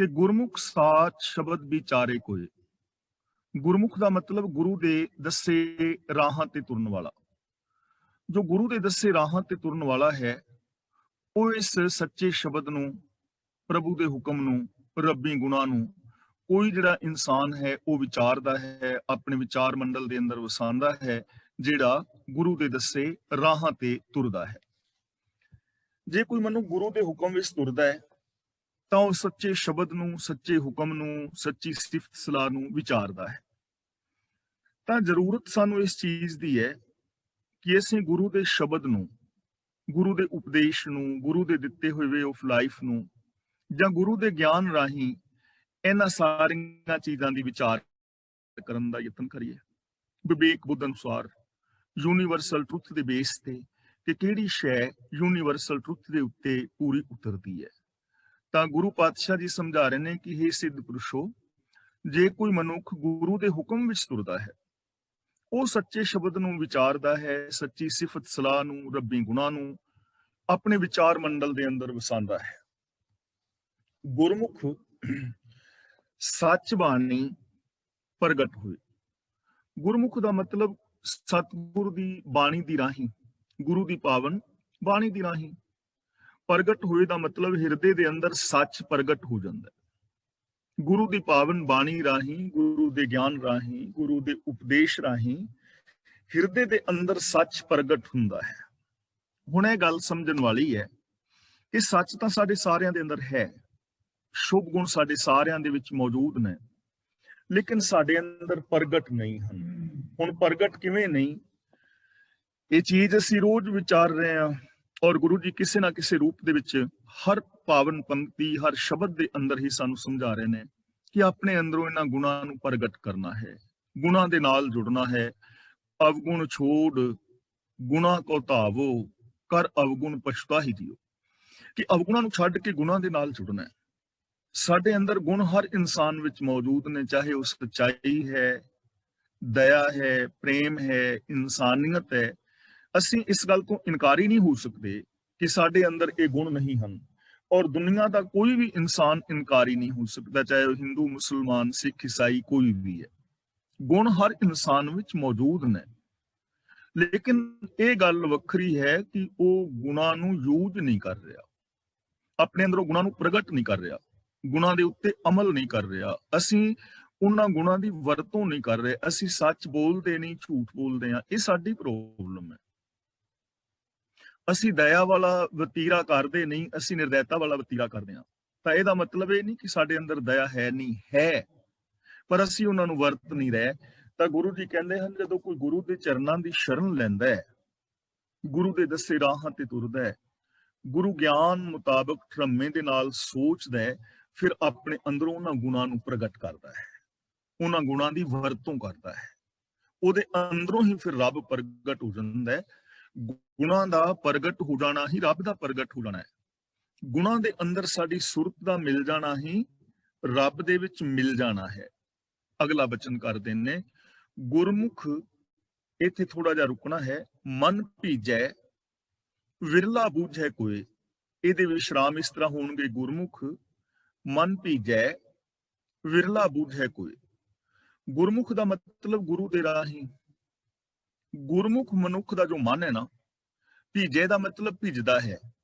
कि गुरमुख साच शब्द विचारे कोय। गुरमुख ਦਾ ਮਤਲਬ ਗੁਰੂ ਦੇ ਦੱਸੇ ਰਾਹਾਂ ਤੇ ਤੁਰਨ ਵਾਲਾ। ਜੋ ਗੁਰੂ ਦੇ ਦੱਸੇ ਰਾਹਾਂ ਤੇ ਤੁਰਨ ਵਾਲਾ ਹੈ, ਉਹ ਇਸ ਸੱਚੇ ਸ਼ਬਦ ਨੂੰ, ਪ੍ਰਭੂ ਦੇ ਹੁਕਮ ਨੂੰ, ਰੱਬੀ ਗੁਣਾਂ ਨੂੰ ਕੋਈ ਜਿਹੜਾ ਇਨਸਾਨ ਹੈ ਉਹ ਵਿਚਾਰਦਾ ਹੈ, ਆਪਣੇ ਵਿਚਾਰ ਮੰਡਲ ਦੇ ਅੰਦਰ ਵਸਾਉਂਦਾ ਹੈ, ਜਿਹੜਾ ਗੁਰੂ ਦੇ ਦੱਸੇ ਰਾਹਾਂ ਤੇ ਤੁਰਦਾ ਹੈ। ਜੇ ਕੋਈ ਮਨੁੱਖ ਗੁਰੂ ਦੇ ਹੁਕਮ ਵਿੱਚ ਤੁਰਦਾ ਹੈ ਤਾਂ ਉਹ ਸੱਚੇ ਸ਼ਬਦ ਨੂੰ, ਸੱਚੇ ਹੁਕਮ ਨੂੰ, ਸੱਚੀ ਸਿਫਤ ਸਲਾਹ ਨੂੰ ਵਿਚਾਰਦਾ ਹੈ। ਤਾਂ ਜ਼ਰੂਰਤ ਸਾਨੂੰ ਇਸ ਚੀਜ਼ ਦੀ ਹੈ ਕਿ ਅਸੀਂ ਗੁਰੂ ਦੇ ਸ਼ਬਦ ਨੂੰ, ਗੁਰੂ ਦੇ ਉਪਦੇਸ਼ ਨੂੰ, ਗੁਰੂ ਦੇ ਦਿੱਤੇ ਹੋਏ ਵੇ ਆਫ ਲਾਈਫ ਨੂੰ ਜਾਂ ਗੁਰੂ ਦੇ ਗਿਆਨ ਰਾਹੀਂ ਇਹਨਾਂ ਸਾਰੀਆਂ ਚੀਜ਼ਾਂ ਦੀ ਵਿਚਾਰ ਕਰਨ ਦਾ ਯਤਨ ਕਰੀਏ ਵਿਵੇਕ ਬੁੱਧ ਅਨੁਸਾਰ, ਯੂਨੀਵਰਸਲ ਟਰੁੱਥ ਦੇ ਬੇਸ ਤੇ ਕਿ ਕਿਹੜੀ ਸ਼ੈ ਯੂਨੀਵਰਸਲ ਟਰੁੱਥ ਦੇ ਉੱਤੇ ਪੂਰੀ ਉਤਰਦੀ ਹੈ। ਤਾਂ ਗੁਰੂ ਪਾਤਸ਼ਾਹ ਜੀ ਸਮਝਾ ਰਹੇ ਨੇ ਕਿ हे ਸਿੱਧ ਪੁਰਸ਼ੋ, ਜੇ ਕੋਈ ਮਨੁੱਖ ਗੁਰੂ ਦੇ ਹੁਕਮ ਵਿੱਚ ਤੁਰਦਾ ਹੈ, ਉਹ ਸੱਚੇ ਸ਼ਬਦ ਨੂੰ ਵਿਚਾਰਦਾ ਹੈ, ਸੱਚੀ ਸਿਫਤ ਸਲਾਹ ਨੂੰ, ਰੱਬੀ ਗੁਣਾਂ ਨੂੰ ਆਪਣੇ ਵਿਚਾਰ ਮੰਡਲ ਦੇ ਅੰਦਰ ਵਸਾਉਂਦਾ ਹੈ। ਗੁਰਮੁਖ ਸੱਚ ਬਾਣੀ ਪ੍ਰਗਟ ਹੋਏ। ਗੁਰਮੁਖ ਦਾ ਮਤਲਬ ਸਤਿਗੁਰ ਦੀ ਬਾਣੀ ਦੀ ਰਾਹੀਂ, ਗੁਰੂ ਦੀ ਪਾਵਨ ਬਾਣੀ ਦੀ ਰਾਹੀਂ ਪ੍ਰਗਟ ਹੋਏ ਦਾ ਮਤਲਬ ਹਿਰਦੇ ਦੇ ਅੰਦਰ ਸੱਚ ਪ੍ਰਗਟ ਹੋ ਜਾਂਦਾ ਹੈ। ਗੁਰੂ ਦੀ ਪਾਵਨ ਬਾਣੀ ਰਾਹੀਂ, ਗੁਰੂ ਦੇ ਗਿਆਨ ਰਾਹੀਂ, ਗੁਰੂ ਦੇ ਉਪਦੇਸ਼ ਰਾਹੀਂ ਹਿਰਦੇ ਦੇ ਅੰਦਰ ਸੱਚ ਪ੍ਰਗਟ ਹੁੰਦਾ ਹੈ। ਹੁਣ ਇਹ ਗੱਲ ਸਮਝਣ ਵਾਲੀ ਹੈ ਕਿ ਸੱਚ ਤਾਂ ਸਾਡੇ ਸਾਰਿਆਂ ਦੇ ਅੰਦਰ ਹੈ, ਸ਼ੁਭ ਗੁਣ ਸਾਡੇ ਸਾਰਿਆਂ ਦੇ ਵਿੱਚ ਮੌਜੂਦ ਨੇ, ਲੇਕਿਨ ਸਾਡੇ ਅੰਦਰ ਪ੍ਰਗਟ ਨਹੀਂ ਹਨ। ਹੁਣ ਪ੍ਰਗਟ ਕਿਵੇਂ ਨਹੀਂ, ਇਹ ਚੀਜ਼ ਅਸੀਂ ਰੋਜ਼ ਵਿਚਾਰ ਰਹੇ ਹਾਂ ਔਰ ਗੁਰੂ ਜੀ ਕਿਸੇ ਨਾ ਕਿਸੇ ਰੂਪ ਦੇ ਵਿੱਚ ਹਰ ਪਾਵਨ ਪੰਕਤੀ, ਹਰ ਸ਼ਬਦ ਦੇ ਅੰਦਰ ਹੀ ਸਾਨੂੰ ਸਮਝਾ ਰਹੇ ਨੇ ਕਿ ਆਪਣੇ ਅੰਦਰੋਂ ਇਹਨਾਂ ਗੁਣਾਂ ਨੂੰ ਪ੍ਰਗਟ ਕਰਨਾ ਹੈ, ਗੁਣਾਂ ਦੇ ਨਾਲ ਜੁੜਨਾ ਹੈ। ਅਵਗੁਣ ਛੋੜ ਗੁਣਾਂ ਕੋ ਧਾਵੋ, ਕਰ ਅਵਗੁਣ ਪਛਤਾਹੀ ਦਿਓ, ਕਿ ਅਵਗੁਣਾਂ ਨੂੰ ਛੱਡ ਕੇ ਗੁਣਾਂ ਦੇ ਨਾਲ ਜੁੜਨਾ ਹੈ। ਸਾਡੇ ਅੰਦਰ ਗੁਣ ਹਰ ਇਨਸਾਨ ਵਿੱਚ ਮੌਜੂਦ ਨੇ, ਚਾਹੇ ਉਹ ਸੱਚਾਈ ਹੈ, ਦਇਆ ਹੈ, ਪ੍ਰੇਮ ਹੈ, ਇਨਸਾਨੀਅਤ ਹੈ। ਅਸੀਂ ਇਸ ਗੱਲ ਤੋਂ ਇਨਕਾਰੀ ਨਹੀਂ ਹੋ ਸਕਦੇ ਕਿ ਸਾਡੇ ਅੰਦਰ ਇਹ ਗੁਣ ਨਹੀਂ ਹਨ, ਔਰ ਦੁਨੀਆ ਦਾ ਕੋਈ ਵੀ ਇਨਸਾਨ ਇਨਕਾਰੀ ਨਹੀਂ ਹੋ ਸਕਦਾ, ਚਾਹੇ ਉਹ ਹਿੰਦੂ, ਮੁਸਲਮਾਨ, ਸਿੱਖ, ਈਸਾਈ ਕੋਈ ਵੀ ਹੈ। ਗੁਣ ਹਰ ਇਨਸਾਨ ਵਿੱਚ ਮੌਜੂਦ ਨੇ, ਲੇਕਿਨ ਇਹ ਗੱਲ ਵੱਖਰੀ ਹੈ ਕਿ ਉਹ ਗੁਣਾਂ ਨੂੰ ਯੂਜ਼ ਨਹੀਂ ਕਰ ਰਿਹਾ, ਆਪਣੇ ਅੰਦਰੋਂ ਗੁਣਾਂ ਨੂੰ ਪ੍ਰਗਟ ਨਹੀਂ ਕਰ ਰਿਹਾ, ਗੁਣਾਂ ਦੇ ਉੱਤੇ ਅਮਲ ਨਹੀਂ ਕਰ ਰਿਹਾ। ਅਸੀਂ ਉਹਨਾਂ ਗੁਣਾਂ ਦੀ ਵਰਤੋਂ ਨਹੀਂ ਕਰ ਰਹੇ, ਅਸੀਂ ਸੱਚ ਬੋਲਦੇ ਨਹੀਂ, ਝੂਠ ਬੋਲਦੇ ਹਾਂ। ਇਹ ਸਾਡੀ ਪ੍ਰੋਬਲਮ ਹੈ। ਅਸੀਂ ਦਇਆ ਵਾਲਾ ਵਤੀਰਾ ਕਰਦੇ ਨਹੀਂ, ਅਸੀਂ ਨਿਰਦੈਤਾ ਵਾਲਾ ਵਤੀਰਾ ਕਰਦੇ ਹਾਂ। ਤਾਂ ਇਹਦਾ ਮਤਲਬ ਇਹ ਨਹੀਂ ਕਿ ਸਾਡੇ ਅੰਦਰ ਦਇਆ ਹੈ ਨਹੀਂ, ਹੈ, ਪਰ ਅਸੀਂ ਉਹਨਾਂ ਨੂੰ ਵਰਤ ਨਹੀਂ ਰਹੇ। ਤਾਂ ਗੁਰੂ ਜੀ ਕਹਿੰਦੇ ਹਨ, ਜਦੋਂ ਕੋਈ ਗੁਰੂ ਦੇ ਚਰਨਾਂ ਦੀ ਸ਼ਰਨ ਲੈਂਦਾ ਹੈ, ਗੁਰੂ ਦੇ ਦੱਸੇ ਰਾਹਾਂ ਤੇ ਤੁਰਦਾ ਹੈ, ਗੁਰੂ ਗਿਆਨ ਮੁਤਾਬਕ ਧਰਮੇ ਦੇ ਨਾਲ ਸੋਚਦਾ ਹੈ, ਫਿਰ ਆਪਣੇ ਅੰਦਰੋਂ ਉਹਨਾਂ ਗੁਣਾਂ ਨੂੰ ਪ੍ਰਗਟ ਕਰਦਾ ਹੈ, ਉਹਨਾਂ ਗੁਣਾਂ ਦੀ ਵਰਤੋਂ ਕਰਦਾ ਹੈ। ਉਹਦੇ ਅੰਦਰੋਂ ਹੀ ਫਿਰ ਰੱਬ ਪ੍ਰਗਟ ਹੋ ਜਾਂਦਾ ਹੈ। ਗੁਣਾਂ ਦਾ ਪ੍ਰਗਟ ਹੋ ਜਾਣਾ ਹੀ ਰੱਬ ਦਾ ਪ੍ਰਗਟ ਹੋ ਜਾਣਾ ਹੈ। ਗੁਣਾਂ ਦੇ ਅੰਦਰ ਸਾਡੀ ਸੁਰਤ ਦਾ ਮਿਲ ਜਾਣਾ ਹੀ ਰੱਬ ਦੇ ਵਿੱਚ ਮਿਲ ਜਾਣਾ ਹੈ। ਅਗਲਾ ਬਚਨ ਕਰਦੇ ਨੇ, ਗੁਰਮੁਖ, ਇੱਥੇ ਥੋੜਾ ਜਿਹਾ ਰੁਕਣਾ ਹੈ। ਮਨ ਭੀਜੈ ਵਿਰਲਾ ਬੂਝੈ ਕੋਏ। ਇਹਦੇ ਵਿਸ਼ਰਾਮ ਇਸ ਤਰ੍ਹਾਂ ਹੋਣਗੇ, ਗੁਰਮੁਖ ਮਨ ਭੀਜੈ ਵਿਰਲਾ ਬੂਝੈ ਕੋਏ। ਗੁਰਮੁਖ ਦਾ ਮਤਲਬ ਗੁਰੂ ਦੇ ਰਾਹੀਂ, ਗੁਰਮੁਖ ਮਨੁੱਖ ਦਾ ਜੋ ਮਨ ਹੈ ਨਾ, ਭੀਜੇ ਦਾ ਮਤਲਬ ਭਿੱਜਦਾ ਹੈ,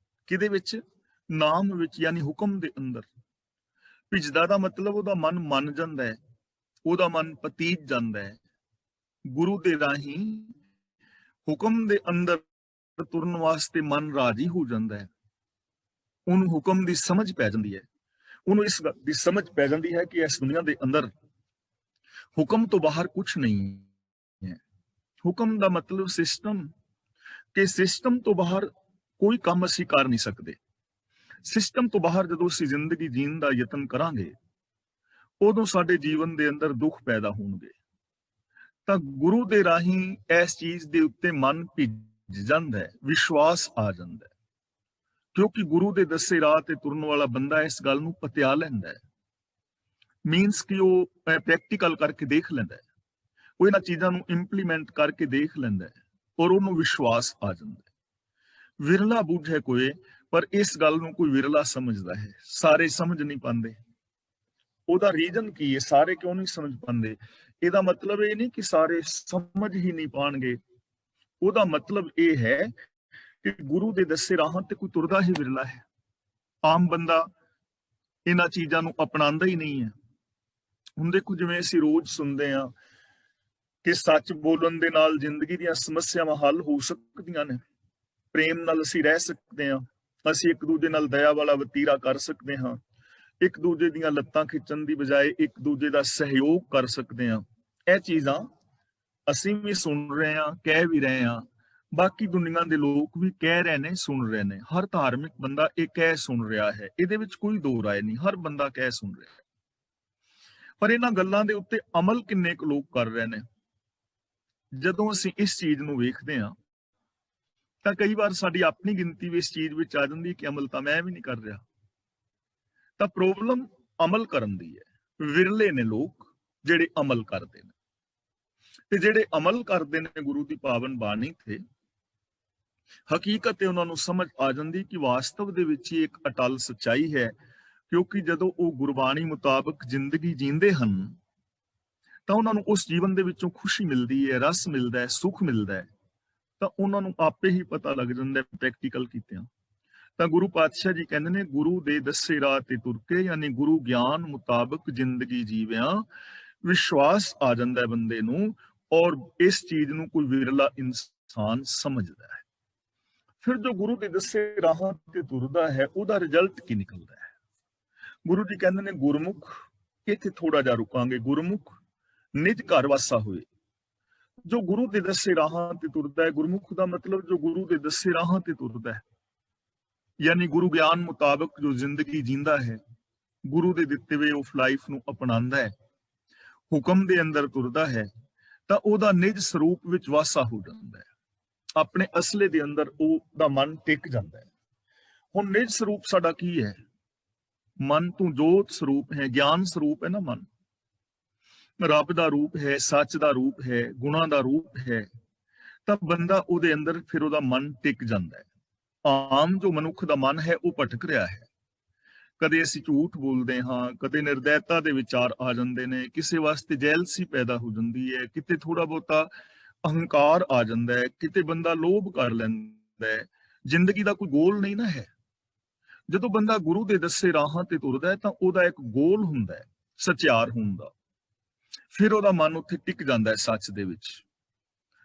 ਕਿਹਦੇ ਵਿੱਚ? ਨਾਮ ਵਿੱਚ, ਯਾਨੀ ਹੁਕਮ ਦੇ ਅੰਦਰ। ਭਿੱਜਦਾ ਦਾ ਮਤਲਬ ਉਹਦਾ ਮਨ ਮੰਨ ਜਾਂਦਾ ਹੈ, ਉਹਦਾ ਮਨ ਪਤੀਤ ਜਾਂਦਾ ਹੈ। ਗੁਰੂ ਦੇ ਰਾਹੀਂ ਹੁਕਮ ਦੇ ਅੰਦਰ ਤੁਰਨ ਵਾਸਤੇ ਮਨ ਰਾਜੀ ਹੋ ਜਾਂਦਾ ਹੈ, ਉਹਨੂੰ ਹੁਕਮ ਦੀ ਸਮਝ ਪੈ ਜਾਂਦੀ ਹੈ, ਉਹਨੂੰ ਇਸ ਗੱਲ ਦੀ ਸਮਝ ਪੈ ਜਾਂਦੀ ਹੈ ਕਿ ਇਸ ਦੁਨੀਆ ਦੇ ਅੰਦਰ ਹੁਕਮ ਤੋਂ ਬਾਹਰ ਕੁਝ ਨਹੀਂ ਹੈ। ਹੁਕਮ ਦਾ ਮਤਲਬ ਸਿਸਟਮ, ਕਿ ਸਿਸਟਮ ਤੋਂ ਬਾਹਰ ਕੋਈ ਕੰਮ ਅਸੀਂ ਕਰ ਨਹੀਂ ਸਕਦੇ। ਸਿਸਟਮ ਤੋਂ ਬਾਹਰ ਜਦੋਂ ਅਸੀਂ ਜ਼ਿੰਦਗੀ ਜੀਣ ਦਾ ਯਤਨ ਕਰਾਂਗੇ, ਉਦੋਂ ਸਾਡੇ ਜੀਵਨ ਦੇ ਅੰਦਰ ਦੁੱਖ ਪੈਦਾ ਹੋਣਗੇ। ਤਾਂ ਗੁਰੂ ਦੇ ਰਾਹੀਂ ਇਸ ਚੀਜ਼ ਦੇ ਉੱਤੇ ਮਨ ਭਿੱਜ ਜਾਂਦਾ ਹੈ, ਵਿਸ਼ਵਾਸ ਆ ਜਾਂਦਾ ਹੈ, ਕਿਉਂਕਿ ਗੁਰੂ ਦੇ ਦੱਸੇ ਰਾਹ ਤੇ ਤੁਰਨ ਵਾਲਾ ਬੰਦਾ ਇਸ ਗੱਲ ਨੂੰ ਪਤਿਆ ਲੈਂਦਾ ਹੈ। ਮੀਨਸ ਕਿ ਉਹ ਪ੍ਰੈਕਟੀਕਲ ਕਰਕੇ ਦੇਖ ਲੈਂਦਾ ਹੈ, ਉਹ ਇਹਨਾਂ ਚੀਜ਼ਾਂ ਨੂੰ ਇੰਪਲੀਮੈਂਟ ਕਰਕੇ ਦੇਖ ਲੈਂਦਾ ਹੈ, ਔਰ ਉਹਨੂੰ ਵਿਸ਼ਵਾਸ ਆ ਜਾਂਦਾ ਹੈ। ਵਿਰਲਾ ਬੂਝੈ ਕੋਏ, ਪਰ ਇਸ ਗੱਲ ਨੂੰ ਕੋਈ ਵਿਰਲਾ ਸਮਝਦਾ ਹੈ, ਸਾਰੇ ਸਮਝ ਨਹੀਂ ਪਾਉਂਦੇ। ਉਹਦਾ ਰੀਜ਼ਨ ਕੀ ਹੈ? ਸਾਰੇ ਕਿਉਂ ਨਹੀਂ ਸਮਝ ਪਾਉਂਦੇ? ਇਹਦਾ ਮਤਲਬ ਇਹ ਨਹੀਂ ਕਿ ਸਾਰੇ ਸਮਝ ਹੀ ਨਹੀਂ ਪਾਣਗੇ। ਉਹਦਾ ਮਤਲਬ ਇਹ ਹੈ ਕਿ ਗੁਰੂ ਦੇ ਦੱਸੇ ਰਾਹਾਂ ਤੇ ਕੋਈ ਤੁਰਦਾ ਹੀ ਵਿਰਲਾ ਹੈ। ਆਮ ਬੰਦਾ ਇਹਨਾਂ ਚੀਜ਼ਾਂ ਨੂੰ ਅਪਣਾਉਂਦਾ ਹੀ ਨਹੀਂ ਹੈ। ਹੁਣ ਦੇਖੋ, ਜਿਵੇਂ ਅਸੀਂ ਰੋਜ਼ ਸੁਣਦੇ ਹਾਂ ਕਿ ਸੱਚ ਬੋਲਣ ਦੇ ਨਾਲ ਜ਼ਿੰਦਗੀ ਦੀਆਂ ਸਮੱਸਿਆਵਾਂ ਹੱਲ ਹੋ ਸਕਦੀਆਂ ਨੇ, ਪ੍ਰੇਮ ਨਾਲ ਅਸੀਂ ਰਹਿ ਸਕਦੇ ਹਾਂ, ਅਸੀਂ ਇੱਕ ਦੂਜੇ ਨਾਲ ਦਇਆ ਵਾਲਾ ਵਤੀਰਾ ਕਰ ਸਕਦੇ ਹਾਂ, ਇੱਕ ਦੂਜੇ ਦੀਆਂ ਲੱਤਾਂ ਖਿੱਚਣ ਦੀ ਬਜਾਏ ਇੱਕ ਦੂਜੇ ਦਾ ਸਹਿਯੋਗ ਕਰ ਸਕਦੇ ਹਾਂ। ਇਹ ਚੀਜ਼ਾਂ ਅਸੀਂ ਵੀ ਸੁਣ ਰਹੇ ਹਾਂ, ਕਹਿ ਵੀ ਰਹੇ ਹਾਂ, ਬਾਕੀ ਦੁਨੀਆ ਦੇ ਲੋਕ ਵੀ ਕਹਿ ਰਹੇ ਨੇ, ਸੁਣ ਰਹੇ ਨੇ। ਹਰ ਧਾਰਮਿਕ ਬੰਦਾ ਇਹ ਕਹਿ ਸੁਣ ਰਿਹਾ ਹੈ, ਇਹਦੇ ਵਿੱਚ ਕੋਈ ਦੋ ਰਾਏ ਨਹੀਂ, ਹਰ ਬੰਦਾ ਕਹਿ ਸੁਣ ਰਿਹਾ ਹੈ। ਪਰ ਇਹਨਾਂ ਗੱਲਾਂ ਦੇ ਉੱਤੇ ਅਮਲ ਕਿੰਨੇ ਕੁ ਲੋਕ ਕਰ ਰਹੇ ਨੇ? ਜਦੋਂ ਅਸੀਂ ਇਸ ਚੀਜ਼ ਨੂੰ ਵੇਖਦੇ ਹਾਂ ਤਾਂ ਕਈ ਵਾਰ ਸਾਡੀ ਆਪਣੀ ਗਿਣਤੀ ਵੀ ਇਸ ਚੀਜ਼ ਵਿੱਚ ਆ ਜਾਂਦੀ ਕਿ ਅਮਲ ਤਾਂ ਮੈਂ ਵੀ ਨਹੀਂ ਕਰ ਰਿਹਾ। ਤਾਂ ਪ੍ਰੋਬਲਮ ਅਮਲ ਕਰਨ ਦੀ ਹੈ। ਵਿਰਲੇ ਨੇ ਲੋਕ ਜਿਹੜੇ ਅਮਲ ਕਰਦੇ ਨੇ, ਤੇ ਜਿਹੜੇ ਅਮਲ ਕਰਦੇ ਨੇ ਗੁਰੂ ਦੀ ਪਾਵਨ ਬਾਣੀ ਤੇ, ਹਕੀਕਤ ਤੇ ਉਹਨਾਂ ਨੂੰ ਸਮਝ ਆ ਜਾਂਦੀ ਕਿ ਵਾਸਤਵ ਦੇ ਵਿੱਚ ਹੀ ਇੱਕ ਅਟਲ ਸੱਚਾਈ ਹੈ। ਕਿਉਂਕਿ ਜਦੋਂ ਉਹ ਗੁਰਬਾਣੀ ਮੁਤਾਬਕ ਜ਼ਿੰਦਗੀ ਜੀਂਦੇ ਹਨ ਤਾਂ ਉਹਨਾਂ ਨੂੰ ਉਸ ਜੀਵਨ ਦੇ ਵਿੱਚੋਂ ਖੁਸ਼ੀ ਮਿਲਦੀ ਹੈ, ਰਸ ਮਿਲਦਾ ਹੈ, ਸੁੱਖ ਮਿਲਦਾ ਹੈ। ਤਾਂ ਉਹਨਾਂ ਨੂੰ ਆਪੇ ਹੀ ਪਤਾ ਲੱਗ ਜਾਂਦਾ ਪ੍ਰੈਕਟੀਕਲ ਕੀਤਿਆਂ। ਤਾਂ ਗੁਰੂ ਪਾਤਸ਼ਾਹ ਜੀ ਕਹਿੰਦੇ ਨੇ, ਗੁਰੂ ਦੇ ਦੱਸੇ ਰਾਹ ਤੇ ਤੁਰ ਕੇ, ਯਾਨੀ ਗੁਰੂ ਗਿਆਨ ਮੁਤਾਬਕ ਜ਼ਿੰਦਗੀ ਜੀਵਿਆਂ ਵਿਸ਼ਵਾਸ ਆ ਜਾਂਦਾ ਹੈ ਬੰਦੇ ਨੂੰ, ਔਰ ਇਸ ਚੀਜ਼ ਨੂੰ ਕੋਈ ਵਿਰਲਾ ਇਨਸਾਨ ਸਮਝਦਾ ਹੈ। ਫਿਰ ਜੋ ਗੁਰੂ ਦੇ ਦੱਸੇ ਰਾਹਾਂ ਤੇ ਤੁਰਦਾ ਹੈ, ਉਹਦਾ ਰਿਜ਼ਲਟ ਕੀ ਨਿਕਲਦਾ ਹੈ? ਗੁਰੂ ਜੀ ਕਹਿੰਦੇ ਨੇ, ਗੁਰਮੁਖ, ਇੱਥੇ ਥੋੜਾ ਜਿਹਾ ਰੁਕਾਂਗੇ, ਗੁਰਮੁਖ ਨਿਜ ਘਰ ਵਾਸਾ ਹੋਏ। ਜੋ ਗੁਰੂ ਦੇ ਦੱਸੇ ਰਾਹਾਂ ਤੇ ਤੁਰਦਾ ਹੈ, ਗੁਰਮੁਖ ਦਾ ਮਤਲਬ ਜੋ ਗੁਰੂ ਦੇ ਦੱਸੇ ਰਾਹਾਂ ਤੇ ਤੁਰਦਾ ਹੈ, ਯਾਨੀ ਗੁਰੂ ਗਿਆਨ ਮੁਤਾਬਕ ਜੋ ਜ਼ਿੰਦਗੀ ਜੀਂਦਾ ਹੈ, ਗੁਰੂ ਦੇ ਦਿੱਤੇ ਵੇ ਆਫ ਲਾਈਫ ਨੂੰ ਅਪਣਾਉਂਦਾ ਹੈ, ਹੁਕਮ ਦੇ ਅੰਦਰ ਤੁਰਦਾ ਹੈ, ਤਾਂ ਉਹਦਾ ਨਿਜ ਸਰੂਪ ਵਿੱਚ ਵਾਸਾ ਹੋ ਜਾਂਦਾ ਹੈ। ਆਪਣੇ ਅਸਲੇ ਦੇ ਅੰਦਰ ਉਹਦਾ ਮਨ ਟਿਕ ਜਾਂਦਾ ਹੈ। ਹੁਣ ਨਿਜ ਸਰੂਪ ਸਾਡਾ ਕੀ ਹੈ? ਮਨ ਤੋਂ ਜੋਤ ਸਰੂਪ ਹੈ, ਗਿਆਨ ਸਰੂਪ ਹੈ ਨਾ ਮਨ, ਰੱਬ ਦਾ ਰੂਪ ਹੈ, ਸੱਚ ਦਾ ਰੂਪ ਹੈ, ਗੁਣਾਂ ਦਾ ਰੂਪ ਹੈ। ਤਾਂ ਬੰਦਾ ਉਹਦੇ ਅੰਦਰ ਫਿਰ ਉਹਦਾ ਮਨ ਟਿਕ ਜਾਂਦਾ ਹੈ। ਆਮ ਜੋ ਮਨੁੱਖ ਦਾ ਮਨ ਹੈ ਉਹ ਭਟਕ ਰਿਹਾ ਹੈ। ਕਦੇ ਅਸੀਂ ਝੂਠ ਬੋਲਦੇ ਹਾਂ, ਕਦੇ ਨਿਰਦੈਤਾ ਦੇ ਵਿਚਾਰ ਆ ਜਾਂਦੇ ਨੇ, ਕਿਸੇ ਵਾਸਤੇ ਜੈਲਸੀ ਪੈਦਾ ਹੋ ਜਾਂਦੀ ਹੈ, ਕਿਤੇ ਥੋੜਾ ਬਹੁਤਾ ਅਹੰਕਾਰ ਆ ਜਾਂਦਾ ਹੈ, ਕਿਤੇ ਬੰਦਾ ਲੋਭ ਕਰ ਲੈਂਦਾ ਹੈ। ਜ਼ਿੰਦਗੀ ਦਾ ਕੋਈ ਗੋਲ ਨਹੀਂ ਨਾ ਹੈ। ਜਦੋਂ ਬੰਦਾ ਗੁਰੂ ਦੇ ਦੱਸੇ ਰਾਹਾਂ ਤੇ ਤੁਰਦਾ ਹੈ ਤਾਂ ਉਹਦਾ ਇੱਕ ਗੋਲ ਹੁੰਦਾ ਹੈ, ਸਚਿਆਰ ਹੋਣ ਦਾ। ਫਿਰ ਉਹਦਾ ਮਨ ਉੱਥੇ ਟਿਕ ਜਾਂਦਾ ਹੈ ਸੱਚ ਦੇ ਵਿੱਚ,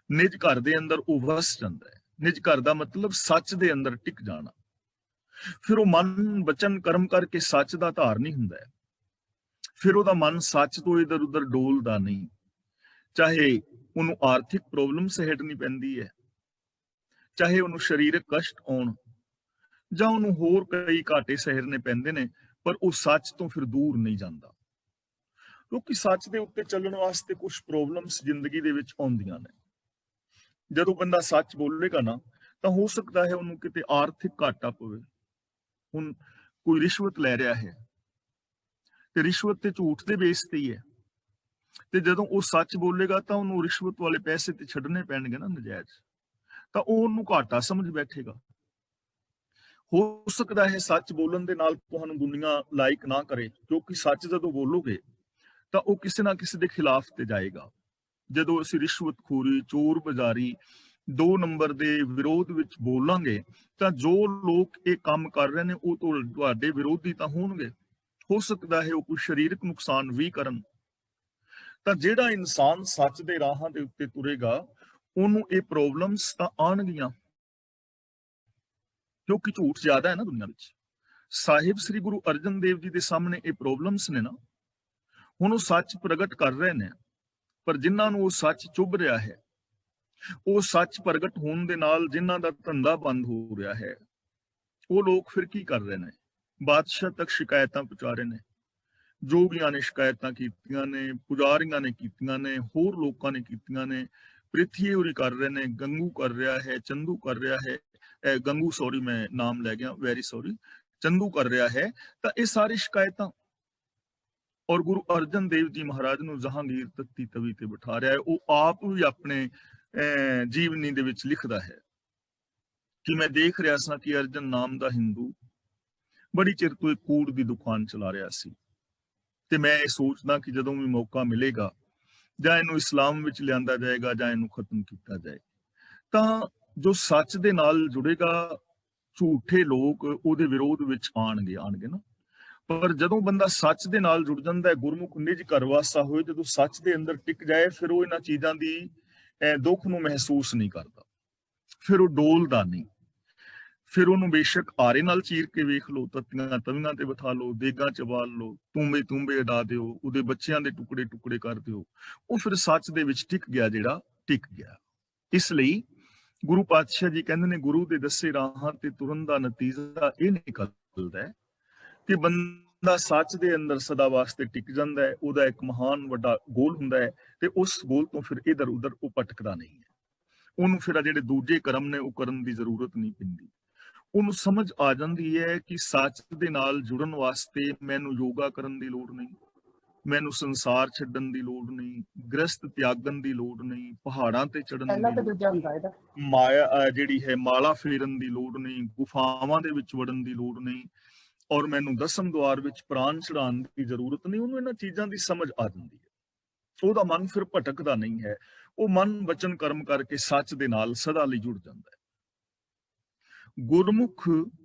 ਨਿਜ ਘਰ ਦੇ ਅੰਦਰ ਉਹ ਵਸ ਜਾਂਦਾ ਹੈ। ਨਿਜ ਘਰ ਦਾ ਮਤਲਬ ਸੱਚ ਦੇ ਅੰਦਰ ਟਿਕ ਜਾਣਾ। ਫਿਰ ਉਹ ਮਨ ਬਚਨ ਕਰਮ ਕਰਕੇ ਸੱਚ ਦਾ ਧਾਰਨੀ ਹੁੰਦਾ ਹੈ। ਫਿਰ ਉਹਦਾ ਮਨ ਸੱਚ ਤੋਂ ਇਧਰ ਉਧਰ ਡੋਲਦਾ ਨਹੀਂ। ਚਾਹੇ ਉਹਨੂੰ ਆਰਥਿਕ ਪ੍ਰੋਬਲਮ ਸਹਿਟਣੀ ਪੈਂਦੀ ਹੈ, ਚਾਹੇ ਉਹਨੂੰ ਸਰੀਰਕ ਕਸ਼ਟ ਆਉਣ, ਜਾਂ ਉਹਨੂੰ ਹੋਰ ਕਈ ਘਾਟੇ ਸਹਿਰਨੇ ਪੈਂਦੇ ਨੇ, ਪਰ ਉਹ ਸੱਚ ਤੋਂ ਫਿਰ ਦੂਰ ਨਹੀਂ ਜਾਂਦਾ। ਕਿਉਂਕਿ ਸੱਚ ਦੇ ਉੱਤੇ ਚੱਲਣ ਵਾਸਤੇ ਕੁਝ ਪ੍ਰੋਬਲਮਸ ਜ਼ਿੰਦਗੀ ਦੇ ਵਿੱਚ ਆਉਂਦੀਆਂ ਨੇ। ਜਦੋਂ ਬੰਦਾ ਸੱਚ ਬੋਲੇਗਾ ਨਾ, ਤਾਂ ਹੋ ਸਕਦਾ ਹੈ ਉਹਨੂੰ ਕਿਤੇ ਆਰਥਿਕ ਘਾਟਾ ਪਵੇ। ਹੁਣ ਕੋਈ ਰਿਸ਼ਵਤ ਲੈ ਰਿਹਾ ਹੈ ਤੇ ਰਿਸ਼ਵਤ ਤੇ ਝੂਠ ਦੇ ਬੇਸ ਤੇ ਹੀ ਹੈ, ਤੇ ਜਦੋਂ ਉਹ ਸੱਚ ਬੋਲੇਗਾ ਤਾਂ ਉਹਨੂੰ ਰਿਸ਼ਵਤ ਵਾਲੇ ਪੈਸੇ ਤੇ ਛੱਡਣੇ ਪੈਣਗੇ ਨਾ ਨਜਾਇਜ਼, ਤਾਂ ਉਹ ਉਹਨੂੰ ਘਾਟਾ ਸਮਝ ਬੈਠੇਗਾ। ਹੋ ਸਕਦਾ ਹੈ ਸੱਚ ਬੋਲਣ ਦੇ ਨਾਲ ਤੁਹਾਨੂੰ ਦੁਨੀਆ ਲਾਇਕ ਨਾ ਕਰੇ, ਕਿਉਂਕਿ ਸੱਚ ਜਦੋਂ ਬੋਲੋਗੇ ਤਾਂ ਉਹ ਕਿਸੇ ਨਾ ਕਿਸੇ ਦੇ ਖਿਲਾਫ ਤੇ ਜਾਏਗਾ। ਜਦੋਂ ਅਸੀਂ ਰਿਸ਼ਵਤਖੋਰੀ, ਚੋਰ ਬਜ਼ਾਰੀ, 2 ਨੰਬਰ ਦੇ ਵਿਰੋਧ ਵਿੱਚ ਬੋਲਾਂਗੇ ਤਾਂ ਜੋ ਲੋਕ ਇਹ ਕੰਮ ਕਰ ਰਹੇ ਨੇ ਉਹ ਤੁਹਾਡੇ ਵਿਰੋਧੀ ਤਾਂ ਹੋਣਗੇ। ਹੋ ਸਕਦਾ ਹੈ ਉਹ ਕੋਈ ਸਰੀਰਕ ਨੁਕਸਾਨ ਵੀ ਕਰਨ। ਤਾਂ ਜਿਹੜਾ ਇਨਸਾਨ ਸੱਚ ਦੇ ਰਾਹਾਂ ਦੇ ਉੱਤੇ ਤੁਰੇਗਾ ਉਹਨੂੰ ਇਹ ਪ੍ਰੋਬਲਮਸ ਤਾਂ ਆਉਣਗੀਆਂ, ਕਿਉਂਕਿ ਝੂਠ ਜ਼ਿਆਦਾ ਹੈ ਨਾ ਦੁਨੀਆ ਵਿੱਚ। ਸਾਹਿਬ ਸ੍ਰੀ ਗੁਰੂ ਅਰਜਨ ਦੇਵ ਜੀ ਦੇ ਸਾਹਮਣੇ ਇਹ ਪ੍ਰੋਬਲਮਸ ਨੇ ਨਾ। ਹੁਣ ਉਹ ਸੱਚ ਪ੍ਰਗਟ ਕਰ ਰਹੇ ਨੇ, ਪਰ ਜਿਨ੍ਹਾਂ ਨੂੰ ਉਹ ਸੱਚ ਚੁੱਭ ਰਿਹਾ ਹੈ, ਉਹ ਸੱਚ ਪ੍ਰਗਟ ਹੋਣ ਦੇ ਨਾਲ ਜਿਨ੍ਹਾਂ ਦਾ ਧੰਦਾ ਬੰਦ ਹੋ ਰਿਹਾ ਹੈ, ਉਹ ਲੋਕ ਫਿਰ ਕੀ ਕਰ ਰਹੇ ਨੇ? ਬਾਦਸ਼ਾਹ ਤੱਕ ਸ਼ਿਕਾਇਤਾਂ ਪਹੁੰਚਾ ਰਹੇ ਨੇ। ਜੋਗੀਆਂ ਨੇ ਸ਼ਿਕਾਇਤਾਂ ਕੀਤੀਆਂ ਨੇ, ਪੁਜਾਰੀਆਂ ਨੇ ਕੀਤੀਆਂ ਨੇ, ਹੋਰ ਲੋਕਾਂ ਨੇ ਕੀਤੀਆਂ ਨੇ। ਪ੍ਰਿਥੀ ਹੋਰੀ ਕਰ ਰਹੇ ਨੇ, ਗੰਗੂ ਕਰ ਰਿਹਾ ਹੈ, ਚੰਦੂ ਕਰ ਰਿਹਾ ਹੈ, ਗੰਗੂ ਸੌਰੀ ਮੈਂ ਨਾਮ ਲੈ ਗਿਆ, ਵੈਰੀ ਸੌਰੀ, ਚੰਦੂ ਕਰ ਰਿਹਾ ਹੈ। ਤਾਂ ਇਹ ਸਾਰੀ ਸ਼ਿਕਾਇਤਾਂ, ਔਰ ਗੁਰੂ ਅਰਜਨ ਦੇਵ ਜੀ ਮਹਾਰਾਜ ਨੂੰ ਜਹਾਂਗੀਰ ਤੱਤੀ ਤਵੀ ਤੇ ਬਿਠਾ ਰਿਹਾ ਹੈ। ਉਹ ਆਪ ਵੀ ਆਪਣੇ ਜੀਵਨੀ ਦੇ ਵਿੱਚ ਲਿਖਦਾ ਹੈ ਕਿ ਮੈਂ ਦੇਖ ਰਿਹਾ ਸਾਂ ਕਿ ਅਰਜਨ ਨਾਮ ਦਾ ਹਿੰਦੂ ਬੜੀ ਚਿਰ ਤੋਂ ਇੱਕ ਕੂੜ ਦੀ ਦੁਕਾਨ ਚਲਾ ਰਿਹਾ ਸੀ, ਤੇ ਮੈਂ ਇਹ ਸੋਚਦਾ ਕਿ ਜਦੋਂ ਵੀ ਮੌਕਾ ਮਿਲੇਗਾ, ਜਾਂ ਇਹਨੂੰ ਇਸਲਾਮ ਵਿੱਚ ਲਿਆਂਦਾ ਜਾਏਗਾ ਜਾਂ ਇਹਨੂੰ ਖਤਮ ਕੀਤਾ ਜਾਏ, ਤਾਂ ਜੋ ਸੱਚ ਦੇ ਨਾਲ ਜੁੜੇਗਾ, ਝੂਠੇ ਲੋਕ ਉਹਦੇ ਵਿਰੋਧ ਵਿੱਚ ਆਣਗੇ ਨਾ। ਪਰ ਜਦੋਂ ਬੰਦਾ ਸੱਚ ਦੇ ਨਾਲ ਜੁੜ ਜਾਂਦਾ ਹੈ, ਗੁਰਮੁਖ ਨਿਜ ਘਰ ਵਾਸਾ ਹੋਏ, ਜਦੋਂ ਸੱਚ ਦੇ ਅੰਦਰ ਟਿਕ ਜਾਏ, ਫਿਰ ਉਹ ਇਹਨਾਂ ਚੀਜ਼ਾਂ ਦੀ ਦੁੱਖ ਨੂੰ ਮਹਿਸੂਸ ਨਹੀਂ ਕਰਦਾ, ਫਿਰ ਉਹ ਡੋਲਦਾ ਨਹੀਂ। ਫਿਰ ਉਹਨੂੰ ਬੇਸ਼ੱਕ ਆਰੇ ਨਾਲ ਚੀਰ ਕੇ ਵੇਖ ਲਓ, ਤੱਤੀਆਂ ਤਵੀਆਂ ਤੇ ਬਿਠਾ ਲਓ, ਦੇਗਾਂ ਚ ਬਾਲ ਲਓ, ਤੂੰਬੇ ਉਡਾ ਦਿਓ, ਉਹਦੇ ਬੱਚਿਆਂ ਦੇ ਟੁਕੜੇ ਕਰ ਦਿਓ, ਉਹ ਫਿਰ ਸੱਚ ਦੇ ਵਿੱਚ ਟਿਕ ਗਿਆ, ਜਿਹੜਾ ਟਿਕ ਗਿਆ। ਇਸ ਲਈ ਗੁਰੂ ਪਾਤਸ਼ਾਹ ਜੀ ਕਹਿੰਦੇ ਨੇ, ਗੁਰੂ ਦੇ ਦੱਸੇ ਰਾਹਾਂ ਤੇ ਤੁਰਨ ਦਾ ਨਤੀਜਾ ਇਹ ਨਿਕਲਦਾ ਹੈ ਕਿ ਬੰਦਾ ਸੱਚ ਦੇ ਅੰਦਰ ਸਦਾ ਵਾਸਤੇ ਟਿਕ ਜਾਂਦਾ ਹੈ। ਉਹਦਾ ਇੱਕ ਮਹਾਨ ਵੱਡਾ ਗੋਲ ਹੁੰਦਾ ਹੈ, ਤੇ ਉਸ ਗੋਲ ਤੋਂ ਫਿਰ ਇਧਰ ਉਧਰ ਉਹ ਭਟਕਦਾ ਨਹੀਂ ਹੈ। ਉਹਨੂੰ ਫਿਰ ਜਿਹੜੇ ਦੂਜੇ ਕਰਮ ਨੇ ਉਹ ਕਰਨ ਦੀ ਜ਼ਰੂਰਤ ਨਹੀਂ ਪੈਂਦੀ। ਉਹਨੂੰ ਸਮਝ ਆ ਜਾਂਦੀ ਹੈ ਕਿ ਸੱਚ ਦੇ ਨਾਲ ਜੁੜਨ ਵਾਸਤੇ ਮੈਨੂੰ ਯੋਗਾ ਕਰਨ ਦੀ ਲੋੜ ਨਹੀਂ, ਮੈਨੂੰ ਸੰਸਾਰ ਛੱਡਣ ਦੀ ਲੋੜ ਨਹੀਂ, ਗ੍ਰਸਤ ਤਿਆਗਣ ਦੀ ਲੋੜ ਨਹੀਂ, ਪਹਾੜਾਂ ਤੇ ਚੜਨ ਦੀ ਮਾਇਆ ਜਿਹੜੀ ਹੈ ਮਾਲਾ ਫੇਰਨ ਦੀ ਲੋੜ ਨਹੀਂ, ਗੁਫਾਵਾਂ ਦੇ ਵਿੱਚ ਵੜਨ ਦੀ ਲੋੜ ਨਹੀਂ, ਔਰ ਮੈਨੂੰ ਦਸਮ ਦੁਆਰ ਵਿੱਚ ਪ੍ਰਾਣ ਚੜਾਉਣ ਦੀ ਜ਼ਰੂਰਤ ਨਹੀਂ। ਉਹਨੂੰ ਇਹਨਾਂ ਚੀਜ਼ਾਂ ਦੀ ਸਮਝ ਆ ਜਾਂਦੀ ਹੈ। ਉਹਦਾ ਮਨ ਫਿਰ ਭਟਕਦਾ ਨਹੀਂ ਹੈ। ਉਹ ਮਨ ਵਚਨ ਕਰਮ ਕਰਕੇ ਸੱਚ ਦੇ ਨਾਲ ਸਦਾ ਲਈ ਜੁੜ ਜਾਂਦਾ ਹੈ। ਗੁਰਮੁਖ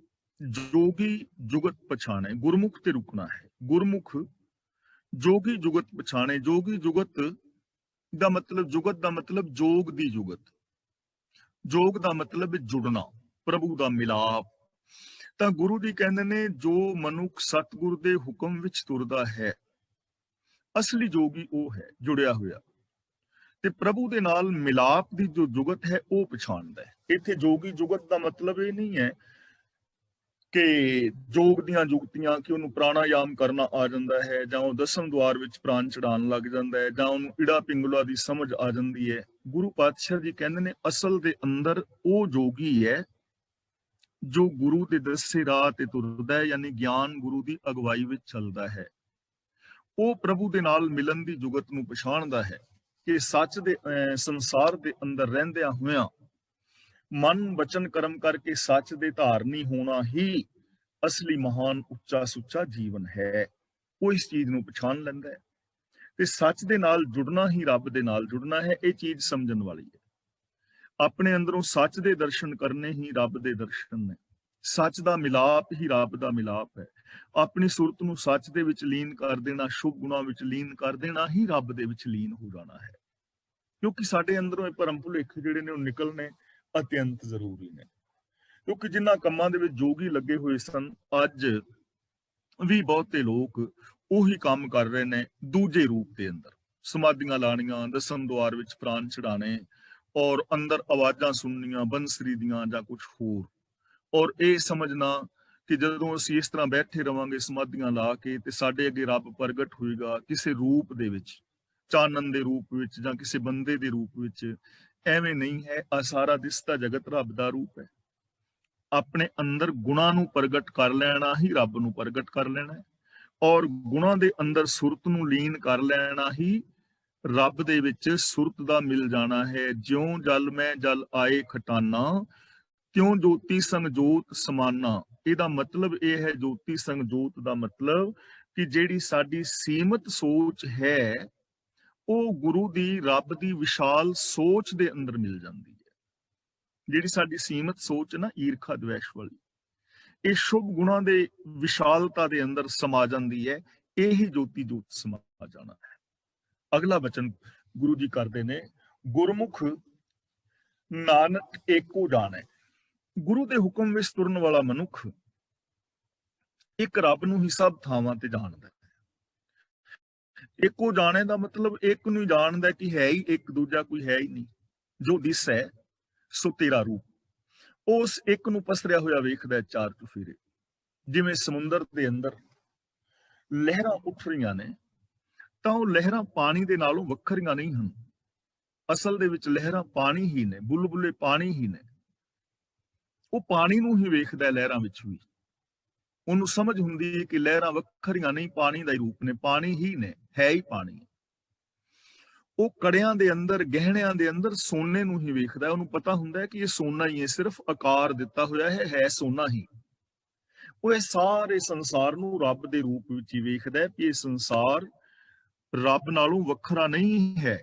ਜੋਗੀ ਜੁਗਤ ਪਛਾਣੇ, ਗੁਰਮੁਖ ਤੇ ਰੁਕਣਾ ਹੈ। ਗੁਰਮੁਖ ਜੋਗੀ ਜੁਗਤ ਪਛਾਣੇ। ਜੋਗੀ ਜੁਗਤ ਦਾ ਮਤਲਬ, ਜੁਗਤ ਦਾ ਮਤਲਬ ਜੋਗ ਦੀ ਜੁਗਤ, ਜੋਗ ਦਾ ਮਤਲਬ ਜੁੜਨਾ, ਪ੍ਰਭੂ ਦਾ ਮਿਲਾਪ। ਤਾਂ ਗੁਰੂ ਜੀ ਕਹਿੰਦੇ ਨੇ, ਜੋ ਮਨੁੱਖ ਸਤਿਗੁਰ ਦੇ ਹੁਕਮ ਵਿੱਚ ਤੁਰਦਾ ਹੈ, ਅਸਲੀ ਜੋਗੀ ਉਹ ਹੈ ਜੁੜਿਆ ਹੋਇਆ, ਤੇ ਪ੍ਰਭੂ ਦੇ ਨਾਲ ਮਿਲਾਪ ਦੀ ਜੋ ਜੁਗਤ ਹੈ ਉਹ ਪਛਾਣਦਾ ਹੈ। ਇੱਥੇ ਜੋਗੀ ਜੁਗਤ ਦਾ ਮਤਲਬ ਇਹ ਨਹੀਂ ਹੈ ਕਿ ਜੋਗ ਦੀਆਂ ਜੁਗਤੀਆਂ, ਕਿ ਉਹਨੂੰ ਪ੍ਰਾਣਾਯਾਮ ਕਰਨਾ ਆ ਜਾਂਦਾ ਹੈ, ਜਾਂ ਉਹ ਦਸਮ ਦੁਆਰ ਵਿੱਚ ਪ੍ਰਾਣ ਚੜਾਉਣ ਲੱਗ ਜਾਂਦਾ ਹੈ, ਜਾਂ ਉਹਨੂੰ ਇੜਾ ਪਿੰਗਲਾ ਦੀ ਸਮਝ ਆ ਜਾਂਦੀ ਹੈ। ਗੁਰੂ ਪਾਤਸ਼ਾਹ ਜੀ ਕਹਿੰਦੇ ਨੇ, ਅਸਲ ਦੇ ਅੰਦਰ ਉਹ ਜੋਗੀ ਹੈ ਜੋ ਗੁਰੂ ਦੇ ਦੱਸੇ ਰਾਹ ਤੇ ਤੁਰਦਾ ਹੈ, ਯਾਨੀ ਗਿਆਨ ਗੁਰੂ ਦੀ ਅਗਵਾਈ ਵਿੱਚ ਚੱਲਦਾ ਹੈ। ਉਹ ਪ੍ਰਭੂ ਦੇ ਨਾਲ ਮਿਲਣ ਦੀ ਜੁਗਤ ਨੂੰ ਪਛਾਣਦਾ ਹੈ ਕਿ ਸੱਚ ਦੇ ਸੰਸਾਰ ਦੇ ਅੰਦਰ ਰਹਿੰਦਿਆਂ ਹੋਇਆਂ ਮਨ ਵਚਨ ਕਰਮ ਕਰਕੇ ਸੱਚ ਦੇ ਧਾਰਨੀ ਹੋਣਾ ਹੀ ਅਸਲੀ ਮਹਾਨ ਉੱਚਾ ਸੁੱਚਾ ਜੀਵਨ ਹੈ। ਉਹ ਇਸ ਚੀਜ਼ ਨੂੰ ਪਛਾਣ ਲੈਂਦਾ ਹੈ, ਤੇ ਸੱਚ ਦੇ ਨਾਲ ਜੁੜਨਾ ਹੀ ਰੱਬ ਦੇ ਨਾਲ ਜੁੜਨਾ ਹੈ। ਇਹ ਚੀਜ਼ ਸਮਝਣ ਵਾਲੀ ਹੈ। ਆਪਣੇ ਅੰਦਰੋਂ ਸੱਚ ਦੇ ਦਰਸ਼ਨ ਕਰਨੇ ਹੀ ਰੱਬ ਦੇ ਦਰਸ਼ਨ ਨੇ। ਸੱਚ ਦਾ ਮਿਲਾਪ ਹੀ ਰੱਬ ਦਾ ਮਿਲਾਪ ਹੈ। ਆਪਣੀ ਸੁਰਤ ਨੂੰ ਸੱਚ ਦੇ ਵਿੱਚ ਲੀਨ ਕਰ ਦੇਣਾ, ਸ਼ੁਭ ਗੁਣਾਂ ਵਿੱਚ ਲੀਨ ਕਰ ਦੇਣਾ ਹੀ ਰੱਬ ਦੇ ਵਿੱਚ ਲੀਨ ਹੋ ਜਾਣਾ ਹੈ। ਕਿਉਂਕਿ ਸਾਡੇ ਅੰਦਰੋਂ ਇਹ ਭਰਮ ਭੁਲੇਖੇ ਜਿਹੜੇ ਨੇ ਉਹ ਨਿਕਲਣੇ ਅਤਿਅੰਤ ਜ਼ਰੂਰੀ ਨੇ। ਕਿਉਂਕਿ ਜਿਨ੍ਹਾਂ ਕੰਮਾਂ ਦੇ ਵਿੱਚ ਜੋਗੀ ਲੱਗੇ ਹੋਏ ਸਨ, ਅੱਜ ਵੀ ਬਹੁਤੇ ਲੋਕ ਉਹੀ ਕੰਮ ਕਰ ਰਹੇ ਨੇ ਦੂਜੇ ਰੂਪ ਦੇ ਅੰਦਰ। ਸਮਾਧੀਆਂ ਲਾਣੀਆਂ, ਦਸਮ ਦੁਆਰ ਵਿੱਚ ਪ੍ਰਾਣ ਚੜਾਣੇ, ਔਰ ਅੰਦਰ ਆਵਾਜ਼ਾਂ ਸੁਣਨੀਆਂ ਬੰਸਰੀ ਦੀਆਂ ਜਾਂ ਕੁਝ ਹੋਰ, ਔਰ ਇਹ ਸਮਝਣਾ ਕਿ ਜਦੋਂ ਅਸੀਂ ਇਸ ਤਰ੍ਹਾਂ ਬੈਠੇ ਰਵਾਂਗੇ ਸਮਾਧੀਆਂ ਲਾ ਕੇ, ਤੇ ਸਾਡੇ ਅੱਗੇ ਰੱਬ ਪ੍ਰਗਟ ਹੋਏਗਾ ਕਿਸੇ ਰੂਪ ਦੇ ਵਿੱਚ, ਚਾਨਣ ਦੇ ਰੂਪ ਵਿੱਚ ਜਾਂ ਕਿਸੇ ਬੰਦੇ ਦੇ ਰੂਪ ਵਿੱਚ। ਐਵੇਂ ਨਹੀਂ ਹੈ। ਆ ਸਾਰਾ ਦਿਸਦਾ ਜਗਤ ਰੱਬ ਦਾ ਰੂਪ ਹੈ। ਆਪਣੇ ਅੰਦਰ ਗੁਣਾਂ ਨੂੰ ਪ੍ਰਗਟ ਕਰ ਲੈਣਾ ਹੀ ਰੱਬ ਨੂੰ ਪ੍ਰਗਟ ਕਰ ਲੈਣਾ ਹੈ, ਔਰ ਗੁਣਾਂ ਦੇ ਅੰਦਰ ਸੁਰਤ ਨੂੰ ਲੀਨ ਕਰ ਲੈਣਾ ਹੀ ਰੱਬ ਦੇ ਵਿੱਚ ਸੁਰਤ ਦਾ ਮਿਲ ਜਾਣਾ ਹੈ। ਜਿਉਂ ਜਲ ਮੈਂ ਜਲ ਆਏ ਖਟਾਨਾ, ਤਿਉਂ ਜੋਤੀ ਸੰਗ ਜੋਤ ਸਮਾਨਾ। ਇਹਦਾ ਮਤਲਬ ਇਹ ਹੈ, ਜੋਤੀ ਸੰਗ ਜੋਤ ਦਾ ਮਤਲਬ ਕਿ ਜਿਹੜੀ ਸਾਡੀ ਸੀਮਤ ਸੋਚ ਹੈ ਉਹ ਗੁਰੂ ਦੀ, ਰੱਬ ਦੀ ਵਿਸ਼ਾਲ ਸੋਚ ਦੇ ਅੰਦਰ ਮਿਲ ਜਾਂਦੀ ਹੈ। ਜਿਹੜੀ ਸਾਡੀ ਸੀਮਤ ਸੋਚ ਨਾ, ਈਰਖਾ ਦਵੇਸ਼ ਵਾਲੀ, ਇਹ ਸ਼ੁਭ ਗੁਣਾਂ ਦੇ ਵਿਸ਼ਾਲਤਾ ਦੇ ਅੰਦਰ ਸਮਾ ਜਾਂਦੀ ਹੈ। ਇਹ ਹੀ ਜੋਤੀ ਜੋਤ ਸਮਾ ਜਾਣਾ ਹੈ। ਅਗਲਾ ਬਚਨ ਗੁਰੂ ਜੀ ਕਰਦੇ ਨੇ, ਗੁਰਮੁਖ ਨਾਨਕ ਏਕੋ ਜਾਣੈ। ਗੁਰੂ ਦੇ ਹੁਕਮ ਵਿੱਚ ਤੁਰਨ ਵਾਲਾ ਮਨੁੱਖ ਇੱਕ ਰੱਬ ਨੂੰ ਹੀ ਸਭ ਥਾਵਾਂ ਤੇ ਜਾਣਦਾ ਹੈ। ਇੱਕੋ ਜਾਣੇ ਦਾ ਮਤਲਬ ਇੱਕ ਨੂੰ ਹੀ ਜਾਣਦਾ ਕਿ ਹੈ ਹੀ ਇੱਕ, ਦੂਜਾ ਕੋਈ ਹੈ ਹੀ ਨਹੀਂ। ਜੋ ਦਿਸ ਹੈ ਸੋ ਤੇਰਾ ਰੂਪ, ਉਸ ਇੱਕ ਨੂੰ ਪਸਰਿਆ ਹੋਇਆ ਵੇਖਦਾ ਚਾਰ ਚੁਫੇਰੇ। ਜਿਵੇਂ ਸਮੁੰਦਰ ਦੇ ਅੰਦਰ ਲਹਿਰਾਂ ਉੱਠ ਰਹੀਆਂ ਨੇ, ਤਾਂ ਉਹ ਲਹਿਰਾਂ ਪਾਣੀ ਦੇ ਨਾਲੋਂ ਵੱਖਰੀਆਂ ਨਹੀਂ ਹਨ। ਅਸਲ ਦੇ ਵਿੱਚ ਲਹਿਰਾਂ ਪਾਣੀ ਹੀ ਨੇ, ਬੁਲਬੁਲੇ ਪਾਣੀ ਹੀ ਨੇ। ਉਹ ਪਾਣੀ ਨੂੰ ਹੀ ਵੇਖਦਾ ਲਹਿਰਾਂ ਵਿੱਚ ਵੀ। ਉਹਨੂੰ ਸਮਝ ਹੁੰਦੀ ਹੈ ਕਿ ਲਹਿਰਾਂ ਵੱਖਰੀਆਂ ਨਹੀਂ, ਪਾਣੀ ਦਾ ਹੀ ਰੂਪ ਨੇ, ਪਾਣੀ ਹੀ ਨੇ, ਹੈ ਹੀ ਪਾਣੀ। ਉਹ ਕੜਿਆਂ ਦੇ ਅੰਦਰ, ਗਹਿਣਿਆਂ ਦੇ ਅੰਦਰ ਸੋਨੇ ਨੂੰ ਹੀ ਵੇਖਦਾ। ਉਹਨੂੰ ਪਤਾ ਹੁੰਦਾ ਹੈ ਕਿ ਇਹ ਸੋਨਾ ਹੀ ਹੈ, ਸਿਰਫ ਆਕਾਰ ਦਿੱਤਾ ਹੋਇਆ ਹੈ ਸੋਨਾ ਹੀ। ਉਹ ਇਹ ਸਾਰੇ ਸੰਸਾਰ ਨੂੰ ਰੱਬ ਦੇ ਰੂਪ ਵਿੱਚ ਹੀ ਵੇਖਦਾ ਹੈ ਕਿ ਇਹ ਸੰਸਾਰ ਰੱਬ ਨਾਲੋਂ ਵੱਖਰਾ ਨਹੀਂ ਹੈ।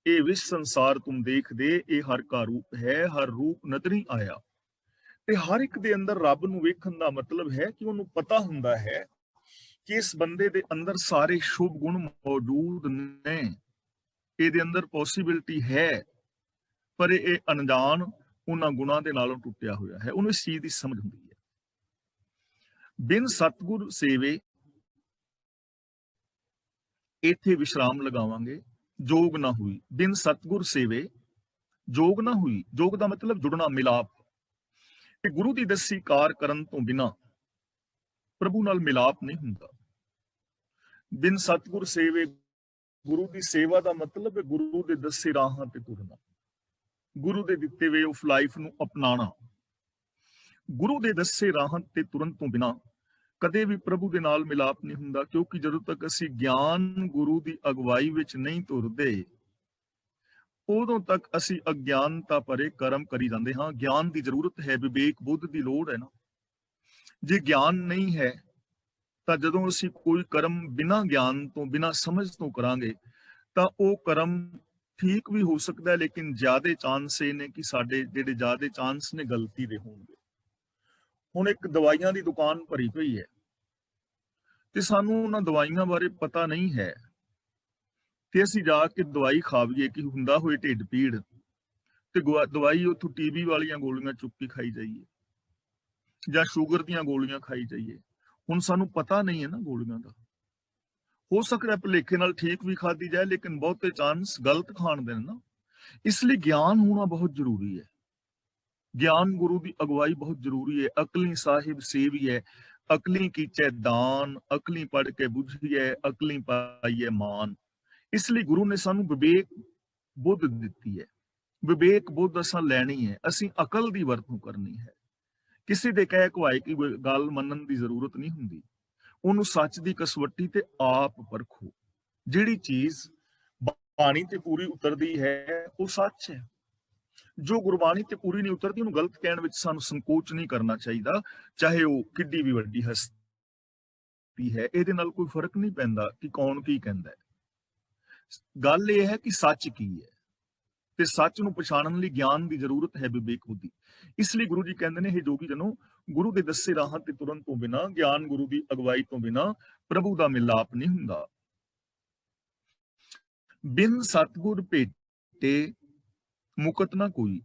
ਇਹ ਵਿਸ਼ ਸੰਸਾਰ ਤੁਮ ਦੇਖਦੇ, ਇਹ ਹਰ ਕਾ ਰੂਪ ਹੈ, ਹਰ ਰੂਪ ਨਦਰੀ ਆਇਆ। ਤੇ ਹਰ ਇੱਕ ਦੇ ਅੰਦਰ ਰੱਬ ਨੂੰ ਵੇਖਣ ਦਾ ਮਤਲਬ ਹੈ ਕਿ ਉਹਨੂੰ ਪਤਾ ਹੁੰਦਾ ਹੈ ਕਿ ਇਸ ਬੰਦੇ ਦੇ ਅੰਦਰ ਸਾਰੇ ਸ਼ੁਭ ਗੁਣ ਮੌਜੂਦ ਨੇ, ਇਹਦੇ ਅੰਦਰ ਪੋਸੀਬਿਲਿਟੀ ਹੈ, ਪਰ ਇਹ ਅਣਜਾਣ ਉਹਨਾਂ ਗੁਣਾਂ ਦੇ ਨਾਲੋਂ ਟੁੱਟਿਆ ਹੋਇਆ ਹੈ। ਉਹਨੂੰ ਇਸ ਚੀਜ਼ ਦੀ ਸਮਝ ਹੁੰਦੀ ਹੈ। ਬਿਨ ਸਤਿਗੁਰ ਸੇਵੇ, ਇੱਥੇ ਵਿਸ਼ਰਾਮ ਲਗਾਵਾਂਗੇ। ਜੋਗ ਨਾ ਹੋਈ, ਬਿਨ ਸਤਿਗੁਰ ਸੇਵੇ ਜੋਗ ਨਾ ਹੋਈ। ਜੋਗ ਦਾ ਮਤਲਬ ਜੁੜਨਾ, ਮਿਲਾਪ। ਤੇ ਗੁਰੂ ਦੀ ਦੱਸੀ ਕਾਰ ਕਰਨ ਤੋਂ ਬਿਨਾ ਪ੍ਰਭੂ ਨਾਲ ਮਿਲਾਪ ਨਹੀਂ ਹੁੰਦਾ। ਬਿਨ ਸਤਿਗੁਰ ਸੇਵੇ, ਗੁਰੂ ਦੀ ਸੇਵਾ ਦਾ ਮਤਲਬ ਹੈ ਗੁਰੂ ਦੇ ਦੱਸੇ ਰਾਹਾਂ ਤੇ ਤੁਰਨਾ, ਗੁਰੂ ਦੇ ਦਿੱਤੇ ਵੇ ਆਫ ਲਾਈਫ ਨੂੰ ਅਪਣਾਣਾ। ਗੁਰੂ ਦੇ ਦੱਸੇ ਰਾਹਾਂ ਤੇ ਤੁਰਨ ਤੋਂ ਬਿਨਾ ਕਦੇ ਵੀ ਪ੍ਰਭੂ ਦੇ ਨਾਲ ਮਿਲਾਪ ਨਹੀਂ ਹੁੰਦਾ, ਕਿਉਂਕਿ ਜਦੋਂ ਤੱਕ ਅਸੀਂ ਗਿਆਨ ਗੁਰੂ ਦੀ ਅਗਵਾਈ ਵਿੱਚ ਨਹੀਂ ਤੁਰਦੇ, ਉਦੋਂ ਤੱਕ ਅਸੀਂ ਅਗਿਆਨਤਾ ਭਰੇ ਕਰਮ ਕਰੀ ਜਾਂਦੇ ਹਾਂ। ਗਿਆਨ ਦੀ ਜ਼ਰੂਰਤ ਹੈ, ਵਿਵੇਕ ਬੁੱਧ ਦੀ ਲੋੜ ਹੈ ਨਾ। ਜੇ ਗਿਆਨ ਨਹੀਂ ਹੈ ਤਾਂ ਜਦੋਂ ਅਸੀਂ ਕੋਈ ਕਰਮ ਬਿਨਾਂ ਗਿਆਨ ਤੋਂ, ਬਿਨਾਂ ਸਮਝ ਤੋਂ ਕਰਾਂਗੇ ਤਾਂ ਉਹ ਕਰਮ ਠੀਕ ਵੀ ਹੋ ਸਕਦਾ ਹੈ, ਲੇਕਿਨ ਜ਼ਿਆਦਾ ਚਾਂਸ ਇਹ ਨੇ ਕਿ ਸਾਡੇ ਜਿਹੜੇ ਜ਼ਿਆਦਾ ਚਾਂਸ ਨੇ ਗਲਤੀ ਦੇ ਹੋਣਗੇ। ਹੁਣ ਇੱਕ ਦਵਾਈਆਂ ਦੀ ਦੁਕਾਨ ਭਰੀ ਪਈ ਹੈ ਤੇ ਸਾਨੂੰ ਉਹਨਾਂ ਦਵਾਈਆਂ ਬਾਰੇ ਪਤਾ ਨਹੀਂ ਹੈ, ਤੇ ਅਸੀਂ ਜਾ ਕੇ ਦਵਾਈ ਖਾਵੀਏ ਕਿ ਹੁੰਦਾ ਹੋਏ ਢਿੱਡ ਪੀੜ, ਤੇ ਦਵਾਈ ਉੱਥੋਂ ਟੀਬੀ ਵਾਲੀਆਂ ਗੋਲੀਆਂ ਚੁੱਕ ਕੇ ਖਾਈ ਜਾਈਏ ਜਾਂ ਸ਼ੂਗਰ ਦੀਆਂ ਗੋਲੀਆਂ ਖਾਈ ਜਾਈਏ। ਹੁਣ ਸਾਨੂੰ ਪਤਾ ਨਹੀਂ ਹੈ ਨਾ ਗੋਲੀਆਂ ਦਾ। ਹੋ ਸਕਦਾ ਭੁਲੇਖੇ ਨਾਲ ਠੀਕ ਵੀ ਖਾਦੀ ਜਾਏ, ਲੇਕਿਨ ਬਹੁਤੇ ਚਾਂਸ ਗਲਤ ਖਾਣ ਦੇ ਨਾ। ਇਸ ਲਈ ਗਿਆਨ ਹੋਣਾ ਬਹੁਤ ਜ਼ਰੂਰੀ ਹੈ। ਗਿਆਨ ਗੁਰੂ ਦੀ ਅਗਵਾਈ ਬਹੁਤ ਜ਼ਰੂਰੀ ਹੈ। ਅਕਲੀ ਸਾਹਿਬ ਸੇਵੀਐ, ਅਕਲੀ ਕੀਚੈ ਦਾਨ, ਅਕਲੀ ਪੜ ਕੇ ਬੁਝੀਐ, ਅਕਲੀ ਪਾਈਐ ਮਾਨ। ਇਸ ਲਈ ਗੁਰੂ ਨੇ ਸਾਨੂੰ ਵਿਵੇਕ ਬੁੱਧ ਦਿੱਤੀ ਹੈ। ਵਿਵੇਕ ਬੁੱਧ ਅਸਾਂ ਲੈਣੀ ਹੈ, ਅਸੀਂ ਅਕਲ ਦੀ ਵਰਤੋਂ ਕਰਨੀ ਹੈ। ਕਿਸੇ ਦੇ ਕਹਿ ਕਵਾਏ ਕਿ ਗੱਲ ਮੰਨਣ ਦੀ ਜ਼ਰੂਰਤ ਨਹੀਂ ਹੁੰਦੀ। ਉਹਨੂੰ ਸੱਚ ਦੀ ਕਸਵੱਟੀ ਤੇ ਆਪ ਪਰਖੋ। ਜਿਹੜੀ ਚੀਜ਼ ਬਾਣੀ ਤੇ ਪੂਰੀ ਉਤਰਦੀ ਹੈ ਉਹ ਸੱਚ ਹੈ। ਜੋ ਗੁਰਬਾਣੀ ਤੇ ਪੂਰੀ ਨਹੀਂ ਉਤਰਦੀ ਉਹਨੂੰ ਗਲਤ ਕਹਿਣ ਵਿੱਚ ਸਾਨੂੰ ਸੰਕੋਚ ਨਹੀਂ ਕਰਨਾ ਚਾਹੀਦਾ, ਚਾਹੇ ਉਹ ਕਿੱਡੀ ਵੀ ਵੱਡੀ ਹਸਤੀ ਹੈ। ਇਹਦੇ ਨਾਲ ਕੋਈ ਫਰਕ ਨਹੀਂ ਪੈਂਦਾ ਕਿ ਕੌਣ ਕੀ ਕਹਿੰਦਾ ਹੈ। ਗੱਲ ਇਹ ਹੈ ਕਿ ਸੱਚ ਕੀ ਹੈ, ਤੇ ਸੱਚ ਨੂੰ ਪਛਾਣਨ ਲਈ ਗਿਆਨ ਦੀ ਜ਼ਰੂਰਤ ਹੈ, ਵਿਵੇਕ ਬੁੱਧੀ। ਇਸ ਲਈ ਗੁਰੂ ਜੀ ਕਹਿੰਦੇ ਨੇ, ਇਹ ਜੋਗੀ ਜਨੋ, ਗੁਰੂ ਦੇ ਦੱਸੇ ਰਾਹਾਂ ਤੇ ਤੁਰਨ ਤੋਂ ਬਿਨਾ, ਗਿਆਨ ਗੁਰੂ ਦੀ ਅਗਵਾਈ ਤੋਂ ਬਿਨਾ ਪ੍ਰਭੂ ਦਾ ਮਿਲਾਪ ਨਹੀਂ ਹੁੰਦਾ। ਬਿਨ ਸਤਿਗੁਰ ਭੇਟੇ ਮੁਕਤ ਨਾ ਕੋਈ।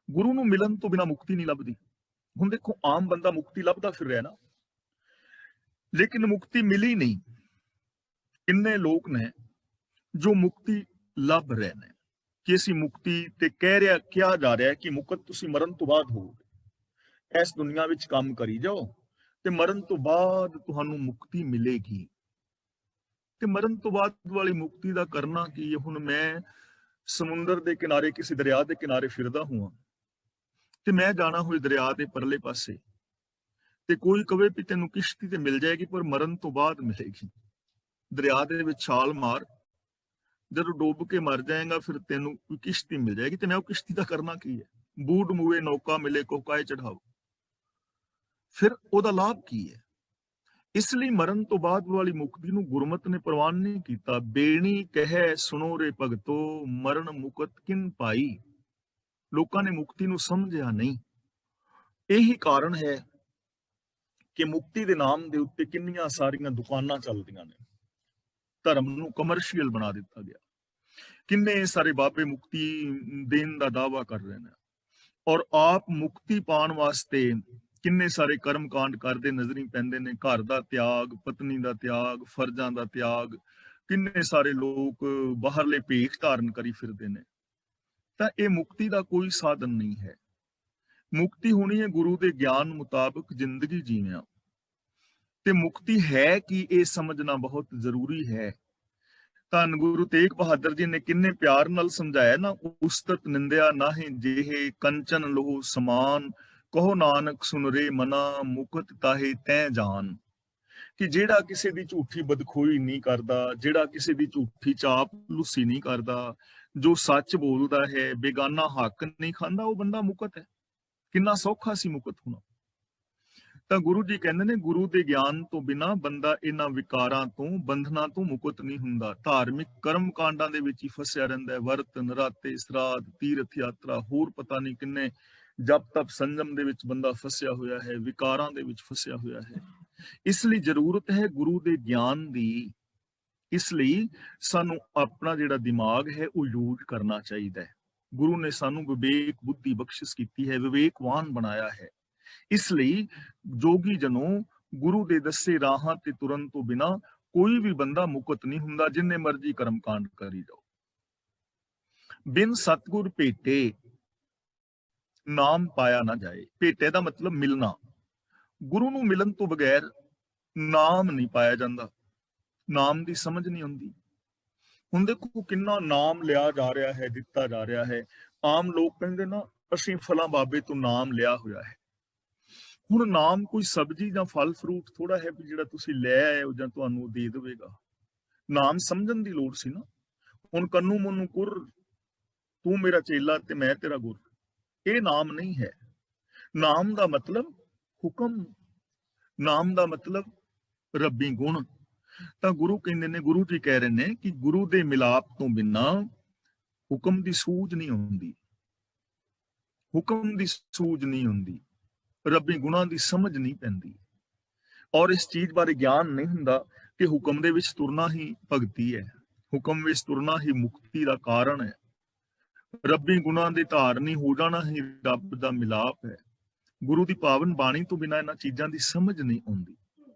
ਗੁਰੂ ਨੂੰ ਮਿਲਣ ਤੋਂ ਬਿਨਾ ਮੁਕਤੀ ਨਹੀਂ ਲੱਭਦੀ। ਹੁਣ ਦੇਖੋ, ਆਮ ਬੰਦਾ ਮੁਕਤੀ ਲੱਭਦਾ ਫਿਰ ਰਿਹਾ ਨਾ, ਲੇਕਿਨ ਮੁਕਤੀ ਮਿਲੀ ਨਹੀਂ। ਕਿੰਨੇ ਲੋਕ ਨੇ ਜੋ ਮੁਕਤੀ ਲੱਭ ਰਹੇ ਨੇ ਕਿ ਅਸੀਂ ਮੁਕਤੀ, ਤੇ ਕਿਹਾ ਜਾ ਰਿਹਾ ਕਿ ਮੁਕਤ ਤੁਸੀਂ ਮਰਨ ਤੋਂ ਬਾਅਦ ਹੋਵੋਗੇ। ਇਸ ਦੁਨੀਆ ਵਿੱਚ ਕੰਮ ਕਰੀ ਜਾਓ ਤੇ ਮਰਨ ਤੋਂ ਬਾਅਦ ਤੁਹਾਨੂੰ ਮੁਕਤੀ ਮਿਲੇਗੀ। ਤੇ ਮਰਨ ਤੋਂ ਬਾਅਦ ਵਾਲੀ ਮੁਕਤੀ ਦਾ ਕਰਨਾ ਕੀ ਹੈ? ਹੁਣ ਮੈਂ ਸਮੁੰਦਰ ਦੇ ਕਿਨਾਰੇ, ਕਿਸੇ ਦਰਿਆ ਦੇ ਕਿਨਾਰੇ ਫਿਰਦਾ ਹਾਂ ਤੇ ਮੈਂ ਜਾਣਾ ਹੋਏ ਦਰਿਆ ਦੇ ਪਰਲੇ ਪਾਸੇ, ਤੇ ਕੋਈ ਕਵੇ ਵੀ ਤੈਨੂੰ ਕਿਸ਼ਤੀ ਤੇ ਮਿਲ ਜਾਏਗੀ, ਪਰ ਮਰਨ ਤੋਂ ਬਾਅਦ ਮਿਲੇਗੀ। ਦਰਿਆ ਦੇ ਵਿੱਚ ਛਾਲ ਮਾਰ, ਜਦੋਂ ਡੁੱਬ ਕੇ ਮਰ ਜਾਏਗਾ ਫਿਰ ਤੈਨੂੰ ਕੋਈ ਕਿਸ਼ਤੀ ਮਿਲ ਜਾਏਗੀ। ਤੇ ਮੈਂ ਉਹ ਕਿਸ਼ਤੀ ਦਾ ਕਰਨਾ ਕੀ ਹੈ? ਬੂਟ ਮੂਏ ਨੌਕਾ ਮਿਲੇ ਕੋਕਾਏ ਚੜਾਓ, ਫਿਰ ਉਹਦਾ ਲਾਭ ਕੀ ਹੈ? ਇਸ ਲਈ ਮਰਨ ਤੋਂ ਬਾਅਦ ਵਾਲੀ ਮੁਕਤੀ ਨੂੰ ਗੁਰਮਤ ਨੇ ਪ੍ਰਵਾਨ ਨਹੀਂ ਕੀਤਾ। ਬੇਣੀ ਕਹੈ ਸੁਣੋ ਰੇ ਭਗਤੋ, ਮਰਨ ਮੁਕਤ ਕਿਨ ਪਾਈ। ਲੋਕਾਂ ਨੇ ਮੁਕਤੀ ਨੂੰ ਸਮਝਿਆ ਨਹੀਂ। ਇਹੀ ਕਾਰਨ ਹੈ ਕਿ ਮੁਕਤੀ ਦੇ ਨਾਮ ਦੇ ਉੱਤੇ ਕਿੰਨੀਆਂ ਸਾਰੀਆਂ ਦੁਕਾਨਾਂ ਚੱਲਦੀਆਂ ਨੇ। ਧਰਮ ਨੂੰ ਕਮਰਸ਼ੀਅਲ ਬਣਾ ਦਿੱਤਾ ਗਿਆ। ਕਿੰਨੇ ਸਾਰੇ ਬਾਬੇ ਮੁਕਤੀ ਦੇਣ ਦਾ ਦਾਅਵਾ ਕਰ ਰਹੇ ਨੇ, ਔਰ ਆਪ ਮੁਕਤੀ ਪਾਉਣ ਵਾਸਤੇ ਕਿੰਨੇ ਸਾਰੇ ਕਰਮ ਕਾਂਡ ਕਰਦੇ ਨਜ਼ਰ ਹੀ ਪੈਂਦੇ ਨੇ। ਘਰ ਦਾ ਤਿਆਗ, ਪਤਨੀ ਦਾ ਤਿਆਗ, ਫਰਜ਼ਾਂ ਦਾ ਤਿਆਗ। ਕਿੰਨੇ ਸਾਰੇ ਲੋਕ ਬਾਹਰਲੇ ਭੇਖ ਧਾਰਨ ਕਰੀ ਫਿਰਦੇ ਨੇ। ਤਾਂ ਇਹ ਮੁਕਤੀ ਦਾ ਕੋਈ ਸਾਧਨ ਨਹੀਂ ਹੈ। ਮੁਕਤੀ ਹੋਣੀ ਹੈ ਗੁਰੂ ਦੇ ਗਿਆਨ ਮੁਤਾਬਕ ਜ਼ਿੰਦਗੀ ਜੀਵਿਆਂ। ਤੇ ਮੁਕਤੀ ਹੈ ਕਿ ਇਹ ਸਮਝਣਾ ਬਹੁਤ ਜ਼ਰੂਰੀ ਹੈ। ਧੰਨ ਗੁਰੂ ਤੇਗ ਬਹਾਦਰ ਜੀ ਨੇ ਕਿੰਨੇ ਪਿਆਰ ਨਾਲ ਸਮਝਾਇਆ ਨਾ, ਉਸਤਤ ਨਿੰਦਿਆ ਨਾਹੀਂ ਜਿਹੇ, ਕੰਚਨ ਲੋਹ ਸਮਾਨ, ਕਹੋ ਨਾਨਕ ਸੁਨ ਰੇ ਮਨਾ, ਮੁਕਤ ਤਾਹੇ ਤੈ ਜਾਨ। ਕਿ ਜਿਹੜਾ ਕਿਸੇ ਦੀ ਝੂਠੀ ਬਦਖੋਈ ਨਹੀਂ ਕਰਦਾ, ਜਿਹੜਾ ਕਿਸੇ ਦੀ ਝੂਠੀ ਚਾਪਲੂਸੀ ਨਹੀਂ ਕਰਦਾ, ਜੋ ਸੱਚ ਬੋਲਦਾ ਹੈ, ਬੇਗਾਨਾ ਹੱਕ ਨਹੀਂ ਖਾਂਦਾ, ਉਹ ਬੰਦਾ ਮੁਕਤ ਹੈ। ਕਿੰਨਾ ਸੌਖਾ ਸੀ ਮੁਕਤ ਹੋਣਾ। ਤਾਂ ਗੁਰੂ ਜੀ ਕਹਿੰਦੇ ਨੇ ਗੁਰੂ ਦੇ ਗਿਆਨ ਤੋਂ ਬਿਨਾ ਬੰਦਾ ਇਹਨਾਂ ਵਿਕਾਰਾਂ ਤੋਂ ਬੰਧਨਾਂ ਤੋਂ ਮੁਕਤ ਨਹੀਂ ਹੁੰਦਾ। ਧਾਰਮਿਕ ਕਰਮ ਕਾਂਡਾਂ ਦੇ ਵਿੱਚ ਹੀ ਫਸਿਆ ਰਹਿੰਦਾ ਹੈ। ਵਰਤ ਨਰਾਤੇ ਸਰਾਧ ਤੀਰਥ ਯਾਤਰਾ ਹੋਰ ਪਤਾ ਨਹੀਂ ਕਿੰਨੇ ਜਪ ਤਪ ਸੰਜਮ ਦੇ ਵਿੱਚ ਬੰਦਾ ਫਸਿਆ ਹੋਇਆ ਹੈ, ਵਿਕਾਰਾਂ ਦੇ ਵਿੱਚ ਫਸਿਆ ਹੋਇਆ ਹੈ। ਇਸ ਲਈ ਜ਼ਰੂਰਤ ਹੈ ਗੁਰੂ ਦੇ ਗਿਆਨ ਦੀ। ਇਸ ਲਈ ਸਾਨੂੰ ਆਪਣਾ ਜਿਹੜਾ ਦਿਮਾਗ ਹੈ ਉਹ ਯੂਜ਼ ਕਰਨਾ ਚਾਹੀਦਾ ਹੈ। ਗੁਰੂ ਨੇ ਸਾਨੂੰ ਵਿਵੇਕ ਬੁੱਧੀ ਬਖਸ਼ਿਸ਼ ਕੀਤੀ ਹੈ, ਵਿਵੇਕਵਾਨ ਬਣਾਇਆ ਹੈ। ਇਸ ਲਈ ਜੋਗੀ ਜਨੋ ਗੁਰੂ ਦੇ ਦੱਸੇ ਰਾਹਾਂ ਤੇ ਤੁਰਨ ਤੋਂ ਬਿਨਾ ਕੋਈ ਵੀ ਬੰਦਾ ਮੁਕਤ ਨਹੀਂ ਹੁੰਦਾ, ਜਿੰਨੇ ਮਰਜ਼ੀ ਕਰਮ ਕਾਂਡ ਕਰੀ ਜਾਓ। ਬਿਨ ਸਤਗੁਰ ਭੇਟੇ ਨਾਮ ਪਾਇਆ ਨਾ ਜਾਏ। ਭੇਟੇ ਦਾ ਮਤਲਬ ਮਿਲਣਾ। ਗੁਰੂ ਨੂੰ ਮਿਲਣ ਤੋਂ ਬਗੈਰ ਨਾਮ ਨਹੀਂ ਪਾਇਆ ਜਾਂਦਾ। ਨਾਮ ਦੀ ਸਮਝ ਨਹੀਂ ਹੁੰਦੀ। ਹੁਣ ਦੇਖੋ ਕਿੰਨਾ ਨਾਮ ਲਿਆ ਜਾ ਰਿਹਾ ਹੈ, ਦਿੱਤਾ ਜਾ ਰਿਹਾ ਹੈ। ਆਮ ਲੋਕ ਕਹਿੰਦੇ ਨਾ ਅਸੀਂ ਫਲਾਂ ਬਾਬੇ ਤੋਂ ਨਾਮ ਲਿਆ ਹੋਇਆ ਹੈ। ਹੁਣ ਨਾਮ ਕੋਈ ਸਬਜ਼ੀ ਜਾਂ ਫਲ ਫਰੂਟ ਥੋੜਾ ਹੈ ਵੀ ਜਿਹੜਾ ਤੁਸੀਂ ਲੈ ਆਏ ਹੋ ਜਾਂ ਤੁਹਾਨੂੰ ਦੇ ਦੇਵੇਗਾ। ਨਾਮ ਸਮਝਣ ਦੀ ਲੋੜ ਸੀ ਨਾ। ਹੁਣ ਕੰਨੂ ਮਨੂੰ ਕੁਰ, ਤੂੰ ਮੇਰਾ ਚੇਲਾ ਤੇ ਮੈਂ ਤੇਰਾ ਗੁਰ, ਇਹ ਨਾਮ ਨਹੀਂ ਹੈ। ਨਾਮ ਦਾ ਮਤਲਬ ਹੁਕਮ, ਨਾਮ ਦਾ ਮਤਲਬ ਰੱਬੀ ਗੁਣ। ਤਾਂ ਗੁਰੂ ਕਹਿੰਦੇ ਨੇ, ਗੁਰੂ ਜੀ ਕਹਿ ਰਹੇ ਨੇ ਕਿ ਗੁਰੂ ਦੇ ਮਿਲਾਪ ਤੋਂ ਬਿਨਾਂ ਹੁਕਮ ਦੀ ਸੂਝ ਨਹੀਂ ਹੁੰਦੀ, ਹੁਕਮ ਦੀ ਸੂਝ ਨਹੀਂ ਹੁੰਦੀ, ਰੱਬੀ ਗੁਣਾਂ ਦੀ ਸਮਝ ਨਹੀਂ ਪੈਂਦੀ। ਔਰ ਇਸ ਚੀਜ਼ ਬਾਰੇ ਗਿਆਨ ਨਹੀਂ ਹੁੰਦਾ ਕਿ ਹੁਕਮ ਦੇ ਵਿੱਚ ਤੁਰਨਾ ਹੀ ਭਗਤੀ ਹੈ, ਹੁਕਮ ਵਿੱਚ ਤੁਰਨਾ ਹੀ ਮੁਕਤੀ ਦਾ ਕਾਰਨ ਹੈ। ਰੱਬੀ ਗੁਣਾਂ ਦੇ ਧਾਰਨੀ ਹੋ ਜਾਣਾ ਹੀ ਰੱਬ ਦਾ ਮਿਲਾਪ ਹੈ। ਗੁਰੂ ਦੀ ਪਾਵਨ ਬਾਣੀ ਤੋਂ ਬਿਨਾਂ ਇਹਨਾਂ ਚੀਜ਼ਾਂ ਦੀ ਸਮਝ ਨਹੀਂ ਆਉਂਦੀ।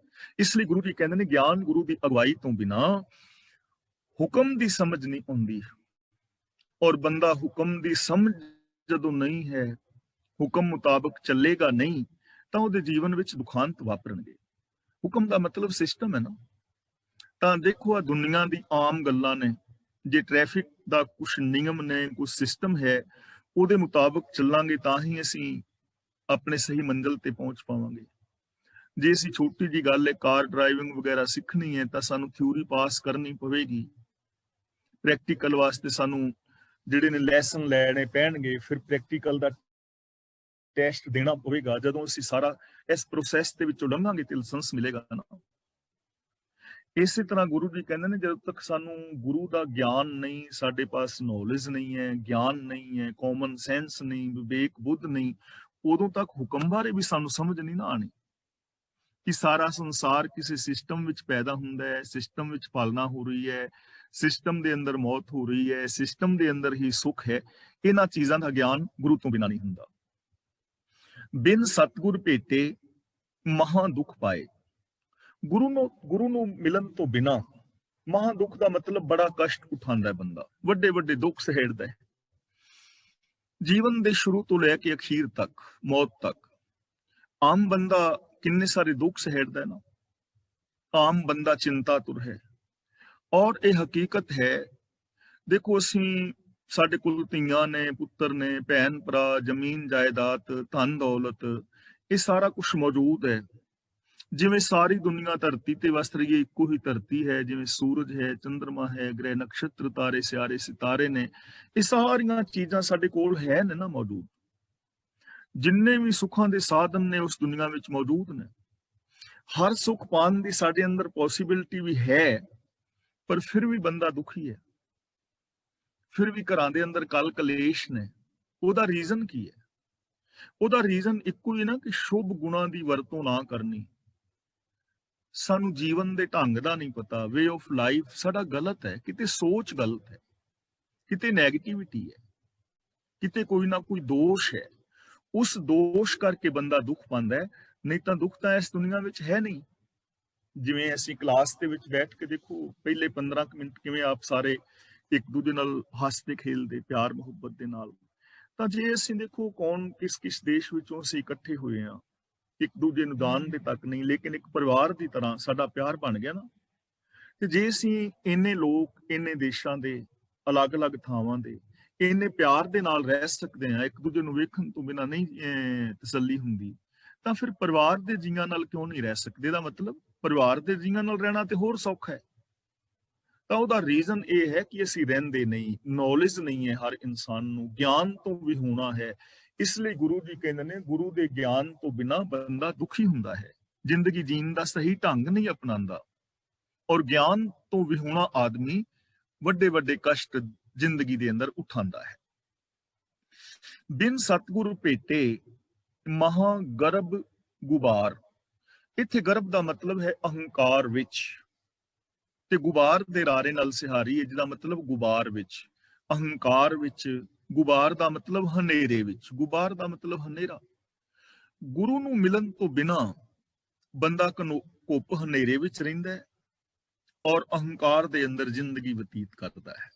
ਇਸ ਲਈ ਗੁਰੂ ਜੀ ਕਹਿੰਦੇ ਨੇ ਗਿਆਨ ਗੁਰੂ ਦੀ ਅਗਵਾਈ ਤੋਂ ਬਿਨਾਂ ਹੁਕਮ ਦੀ ਸਮਝ ਨਹੀਂ ਆਉਂਦੀ। ਔਰ ਬੰਦਾ ਹੁਕਮ ਦੀ ਸਮਝ ਜਦੋਂ ਨਹੀਂ ਹੈ, ਹੁਕਮ ਮੁਤਾਬਕ ਚੱਲੇਗਾ ਨਹੀਂ, ਤਾਂ ਉਹਦੇ ਜੀਵਨ ਵਿੱਚ ਦੁਖਾਂਤ ਵਾਪਰਨਗੇ। ਹੁਕਮ ਦਾ ਮਤਲਬ ਸਿਸਟਮ ਹੈ ਨਾ। ਤਾਂ ਦੇਖੋ ਆ ਦੁਨੀਆ ਦੀ ਆਮ ਗੱਲਾਂ ਨੇ। ਜੇ ਟ੍ਰੈਫਿਕ ਦਾ ਕੁਝ ਨਿਯਮ ਨੇ, ਕੁਝ ਸਿਸਟਮ ਹੈ, ਉਹਦੇ ਮੁਤਾਬਕ ਚੱਲਾਂਗੇ ਤਾਂ ਹੀ ਅਸੀਂ ਆਪਣੇ ਸਹੀ ਮੰਜ਼ਿਲ ਤੇ ਪਹੁੰਚ ਪਾਵਾਂਗੇ। ਜੇ ਅਸੀਂ ਛੋਟੀ ਜੀ ਗੱਲ ਹੈ, ਕਾਰ ਡਰਾਈਵਿੰਗ ਵਗੈਰਾ ਸਿੱਖਣੀ ਹੈ, ਤਾਂ ਸਾਨੂੰ ਥਿਊਰੀ ਪਾਸ ਕਰਨੀ ਪਵੇਗੀ। ਪ੍ਰੈਕਟੀਕਲ ਵਾਸਤੇ ਸਾਨੂੰ ਜਿਹੜੇ ਨੇ ਲੈਸਨ ਲੈਣੇ ਪੈਣਗੇ, ਫਿਰ ਪ੍ਰੈਕਟੀਕਲ ਦਾ ਟੈਸਟ ਦੇਣਾ ਪਵੇਗਾ। ਜਦੋਂ ਅਸੀਂ ਸਾਰਾ ਇਸ ਪ੍ਰੋਸੈਸ ਦੇ ਵਿੱਚੋਂ ਲੰਘਾਂਗੇ ਤੇ ਲਾਇਸੈਂਸ ਮਿਲੇਗਾ ਨਾ। ਇਸੇ ਤਰ੍ਹਾਂ ਗੁਰੂ ਜੀ ਕਹਿੰਦੇ ਨੇ ਜਦੋਂ ਤੱਕ ਸਾਨੂੰ ਗੁਰੂ ਦਾ ਗਿਆਨ ਨਹੀਂ, ਸਾਡੇ ਪਾਸ ਨੌਲੇਜ ਨਹੀਂ ਹੈ, ਗਿਆਨ ਨਹੀਂ ਹੈ, ਕਾਮਨ ਸੈਂਸ ਨਹੀਂ, ਵਿਵੇਕ ਬੁੱਧ ਨਹੀਂ, ਉਦੋਂ ਤੱਕ ਹੁਕਮ ਬਾਰੇ ਵੀ ਸਾਨੂੰ ਸਮਝ ਨਹੀਂ ਨਾ ਆਣੀ ਕਿ ਸਾਰਾ ਸੰਸਾਰ ਕਿਸੇ ਸਿਸਟਮ ਵਿੱਚ ਪੈਦਾ ਹੁੰਦਾ ਹੈ, ਸਿਸਟਮ ਵਿੱਚ ਪਾਲਣਾ ਹੋ ਰਹੀ ਹੈ, ਸਿਸਟਮ ਦੇ ਅੰਦਰ ਮੌਤ ਹੋ ਰਹੀ ਹੈ, ਸਿਸਟਮ ਦੇ ਅੰਦਰ ਹੀ ਸੁੱਖ ਹੈ। ਇਹਨਾਂ ਚੀਜ਼ਾਂ ਦਾ ਗਿਆਨ ਗੁਰੂ ਤੋਂ ਬਿਨਾਂ ਨਹੀਂ ਹੁੰਦਾ। ਬਿਨ ਸਤਗੁਰ ਭੇਟੇ ਮਹਾ ਦੁੱਖ ਪਾਏ। ਗੁਰੂ ਨੂੰ ਮਿਲਣ ਤੋਂ ਬਿਨਾਂ ਮਹਾ ਦੁੱਖ ਦਾ ਮਤਲਬ ਬੜਾ ਕਸ਼ਟ ਉਠਾਉਂਦਾ ਹੈ ਬੰਦਾ, ਵੱਡੇ ਵੱਡੇ ਦੁੱਖ ਸਹਿੜਦਾ ਹੈ। ਜੀਵਨ ਦੇ ਸ਼ੁਰੂ ਤੋਂ ਲੈ ਕੇ ਅਖੀਰ ਤੱਕ, ਮੌਤ ਤੱਕ ਆਮ ਬੰਦਾ ਕਿੰਨੇ ਸਾਰੇ ਦੁੱਖ ਸਹਿੜਦਾ ਹੈ ਨਾ। ਆਮ ਬੰਦਾ ਚਿੰਤਾਤੁਰ ਹੈ। ਔਰ ਇਹ ਹਕੀਕਤ ਹੈ। ਦੇਖੋ ਅਸੀਂ, ਸਾਡੇ ਕੋਲ ਧੀਆਂ ਨੇ, ਪੁੱਤਰ ਨੇ, ਭੈਣ ਭਰਾ, ਜ਼ਮੀਨ ਜਾਇਦਾਦ, ਧਨ ਦੌਲਤ, ਇਹ ਸਾਰਾ ਕੁਝ ਮੌਜੂਦ ਹੈ। ਜਿਵੇਂ ਸਾਰੀ ਦੁਨੀਆ ਧਰਤੀ ਤੇ ਵਸ ਰਹੀ ਹੈ, ਇੱਕੋ ਹੀ ਧਰਤੀ ਹੈ। ਜਿਵੇਂ ਸੂਰਜ ਹੈ, ਚੰਦਰਮਾ ਹੈ, ਗ੍ਰਹਿ ਨਕਸ਼ਤਰ, ਤਾਰੇ ਸਿਆਰੇ ਸਿਤਾਰੇ ਨੇ, ਇਹ ਸਾਰੀਆਂ ਚੀਜ਼ਾਂ ਸਾਡੇ ਕੋਲ ਹੈ ਨੇ ਨਾ ਮੌਜੂਦ। ਜਿੰਨੇ ਵੀ ਸੁੱਖਾਂ ਦੇ ਸਾਧਨ ਨੇ ਉਸ ਦੁਨੀਆ ਵਿੱਚ ਮੌਜੂਦ ਨੇ। ਹਰ ਸੁੱਖ ਪਾਉਣ ਦੀ ਸਾਡੇ ਅੰਦਰ ਪੋਸੀਬਿਲਿਟੀ ਵੀ ਹੈ, ਪਰ ਫਿਰ ਵੀ ਬੰਦਾ ਦੁਖੀ ਹੈ। ਫਿਰ ਵੀ ਘਰਾਂ ਦੇ ਅੰਦਰ ਕਲ ਕਲੇਸ਼ ਨੇ। ਉਹਦਾ ਰੀਜ਼ਨ ਕੀ ਹੈ? ਉਹਦਾ ਰੀਜ਼ਨ ਇੱਕੋ ਹੀ ਨਾ ਕਿ ਸ਼ੁਭ ਗੁਣਾਂ ਦੀ ਵਰਤੋਂ ਨਾ ਕਰਨੀ। ਸਾਨੂੰ ਜੀਵਨ ਦੇ ਢੰਗ ਦਾ ਨਹੀਂ ਪਤਾ, ਵੇ ਆਫ ਲਾਈਫ ਸਾਡਾ ਗਲਤ ਹੈ, ਕਿਤੇ ਸੋਚ ਗਲਤ ਹੈ, ਕਿਤੇ ਨੈਗੇਟਿਵਿਟੀ ਹੈ, ਕਿਤੇ ਕੋਈ ਨਾ ਕੋਈ ਦੋਸ਼ ਹੈ। ਉਸ ਦੋਸ਼ ਕਰਕੇ ਬੰਦਾ ਦੁੱਖ ਪਾਉਂਦਾ ਹੈ, ਨਹੀਂ ਤਾਂ ਦੁੱਖ ਤਾਂ ਇਸ ਦੁਨੀਆ ਵਿੱਚ ਹੈ ਨਹੀਂ। ਜਿਵੇਂ ਅਸੀਂ ਕਲਾਸ ਦੇ ਵਿੱਚ ਬੈਠ ਕੇ ਦੇਖੋ, ਪਹਿਲੇ 15 ਮਿੰਟ ਕਿਵੇਂ ਆਪ ਸਾਰੇ ਇੱਕ ਦੂਜੇ ਨਾਲ ਹੱਸਦੇ ਖੇਲਦੇ, ਪਿਆਰ ਮੁਹੱਬਤ ਦੇ ਨਾਲ। ਤਾਂ ਜੇ ਅਸੀਂ ਦੇਖੋ ਕੌਣ ਕਿਸ ਦੇਸ਼ ਵਿੱਚੋਂ ਅਸੀਂ ਇਕੱਠੇ ਹੋਏ ਹਾਂ, ਇੱਕ ਦੂਜੇ ਨੂੰ ਜਾਣਦੇ ਤੱਕ ਨਹੀਂ, ਲੇਕਿਨ ਇੱਕ ਪਰਿਵਾਰ ਦੀ ਤਰ੍ਹਾਂ ਸਾਡਾ ਪਿਆਰ ਬਣ ਗਿਆ ਨਾ। ਤੇ ਜੇ ਅਸੀਂ ਇੰਨੇ ਲੋਕ, ਇੰਨੇ ਦੇਸ਼ਾਂ ਦੇ, ਅਲੱਗ-ਅਲੱਗ ਥਾਵਾਂ ਦੇ, ਇੰਨੇ ਪਿਆਰ ਦੇ ਨਾਲ ਰਹਿ ਸਕਦੇ ਹਾਂ, ਇੱਕ ਦੂਜੇ ਨੂੰ ਵੇਖਣ ਤੋਂ ਬਿਨਾਂ ਨਹੀਂ ਤਸੱਲੀ ਹੁੰਦੀ, ਤਾਂ ਫਿਰ ਪਰਿਵਾਰ ਦੇ ਜੀਆਂ ਨਾਲ ਕਿਉਂ ਨਹੀਂ ਰਹਿ ਸਕਦੇ? ਇਹਦਾ ਮਤਲਬ ਪਰਿਵਾਰ ਦੇ ਜੀਆਂ ਨਾਲ ਰਹਿਣਾ ਤੇ ਹੋਰ ਸੌਖਾ ਹੈ। ਤਾਂ ਉਹਦਾ ਰੀਜ਼ਨ ਇਹ ਹੈ ਕਿ ਅਸੀਂ ਰਹਿੰਦੇ ਨਹੀਂ, ਨੌਲੇਜ ਨਹੀਂ ਹੈ ਹਰ ਇਨਸਾਨ ਨੂੰ, ਗਿਆਨ ਤੋਂ ਵੀ ਹੋਣਾ ਹੈ। ਇਸ ਲਈ ਗੁਰੂ ਜੀ ਕਹਿੰਦੇ ਨੇ ਗੁਰੂ ਦੇ ਗਿਆਨ ਤੋਂ ਬਿਨਾ ਬੰਦਾ ਦੁਖੀ ਹੁੰਦਾ ਹੈ, ਜ਼ਿੰਦਗੀ ਜੀਣ ਦਾ ਸਹੀ ਢੰਗ ਨਹੀਂ ਅਪਣਾਉਂਦਾ, ਔਰ ਗਿਆਨ ਤੋਂ ਵਿਹੂਣਾ ਆਦਮੀ ਵੱਡੇ ਵੱਡੇ ਕਸ਼ਟ ਜ਼ਿੰਦਗੀ ਦੇ ਅੰਦਰ ਉਠਾਉਂਦਾ ਹੈ। ਬਿਨ ਸਤਿਗੁਰ ਭੇਟੇ ਮਹਾ ਗਰਭ ਗੁਬਾਰ। ਇੱਥੇ ਗਰਭ ਦਾ ਮਤਲਬ ਹੈ ਅਹੰਕਾਰ ਵਿੱਚ, ਤੇ ਗੁਬਾਰ ਦੇ ਰਾਰੇ ਨਾਲ ਸਿਹਾਰੀ ਹੈ, ਜਿਹਦਾ ਮਤਲਬ ਗੁਬਾਰ ਵਿੱਚ, ਅਹੰਕਾਰ ਵਿੱਚ। ਗੁਬਾਰ ਦਾ ਮਤਲਬ ਹਨੇਰੇ ਵਿੱਚ, ਗੁਬਾਰ ਦਾ ਮਤਲਬ ਹਨੇਰਾ। ਗੁਰੂ ਨੂੰ ਮਿਲਣ ਤੋਂ ਬਿਨਾ ਬੰਦਾ ਘੁੱਪ ਹਨੇਰੇ ਵਿੱਚ ਰਹਿੰਦਾ ਹੈ ਔਰ ਅਹੰਕਾਰ ਦੇ ਅੰਦਰ ਜ਼ਿੰਦਗੀ ਬਤੀਤ ਕਰਦਾ ਹੈ।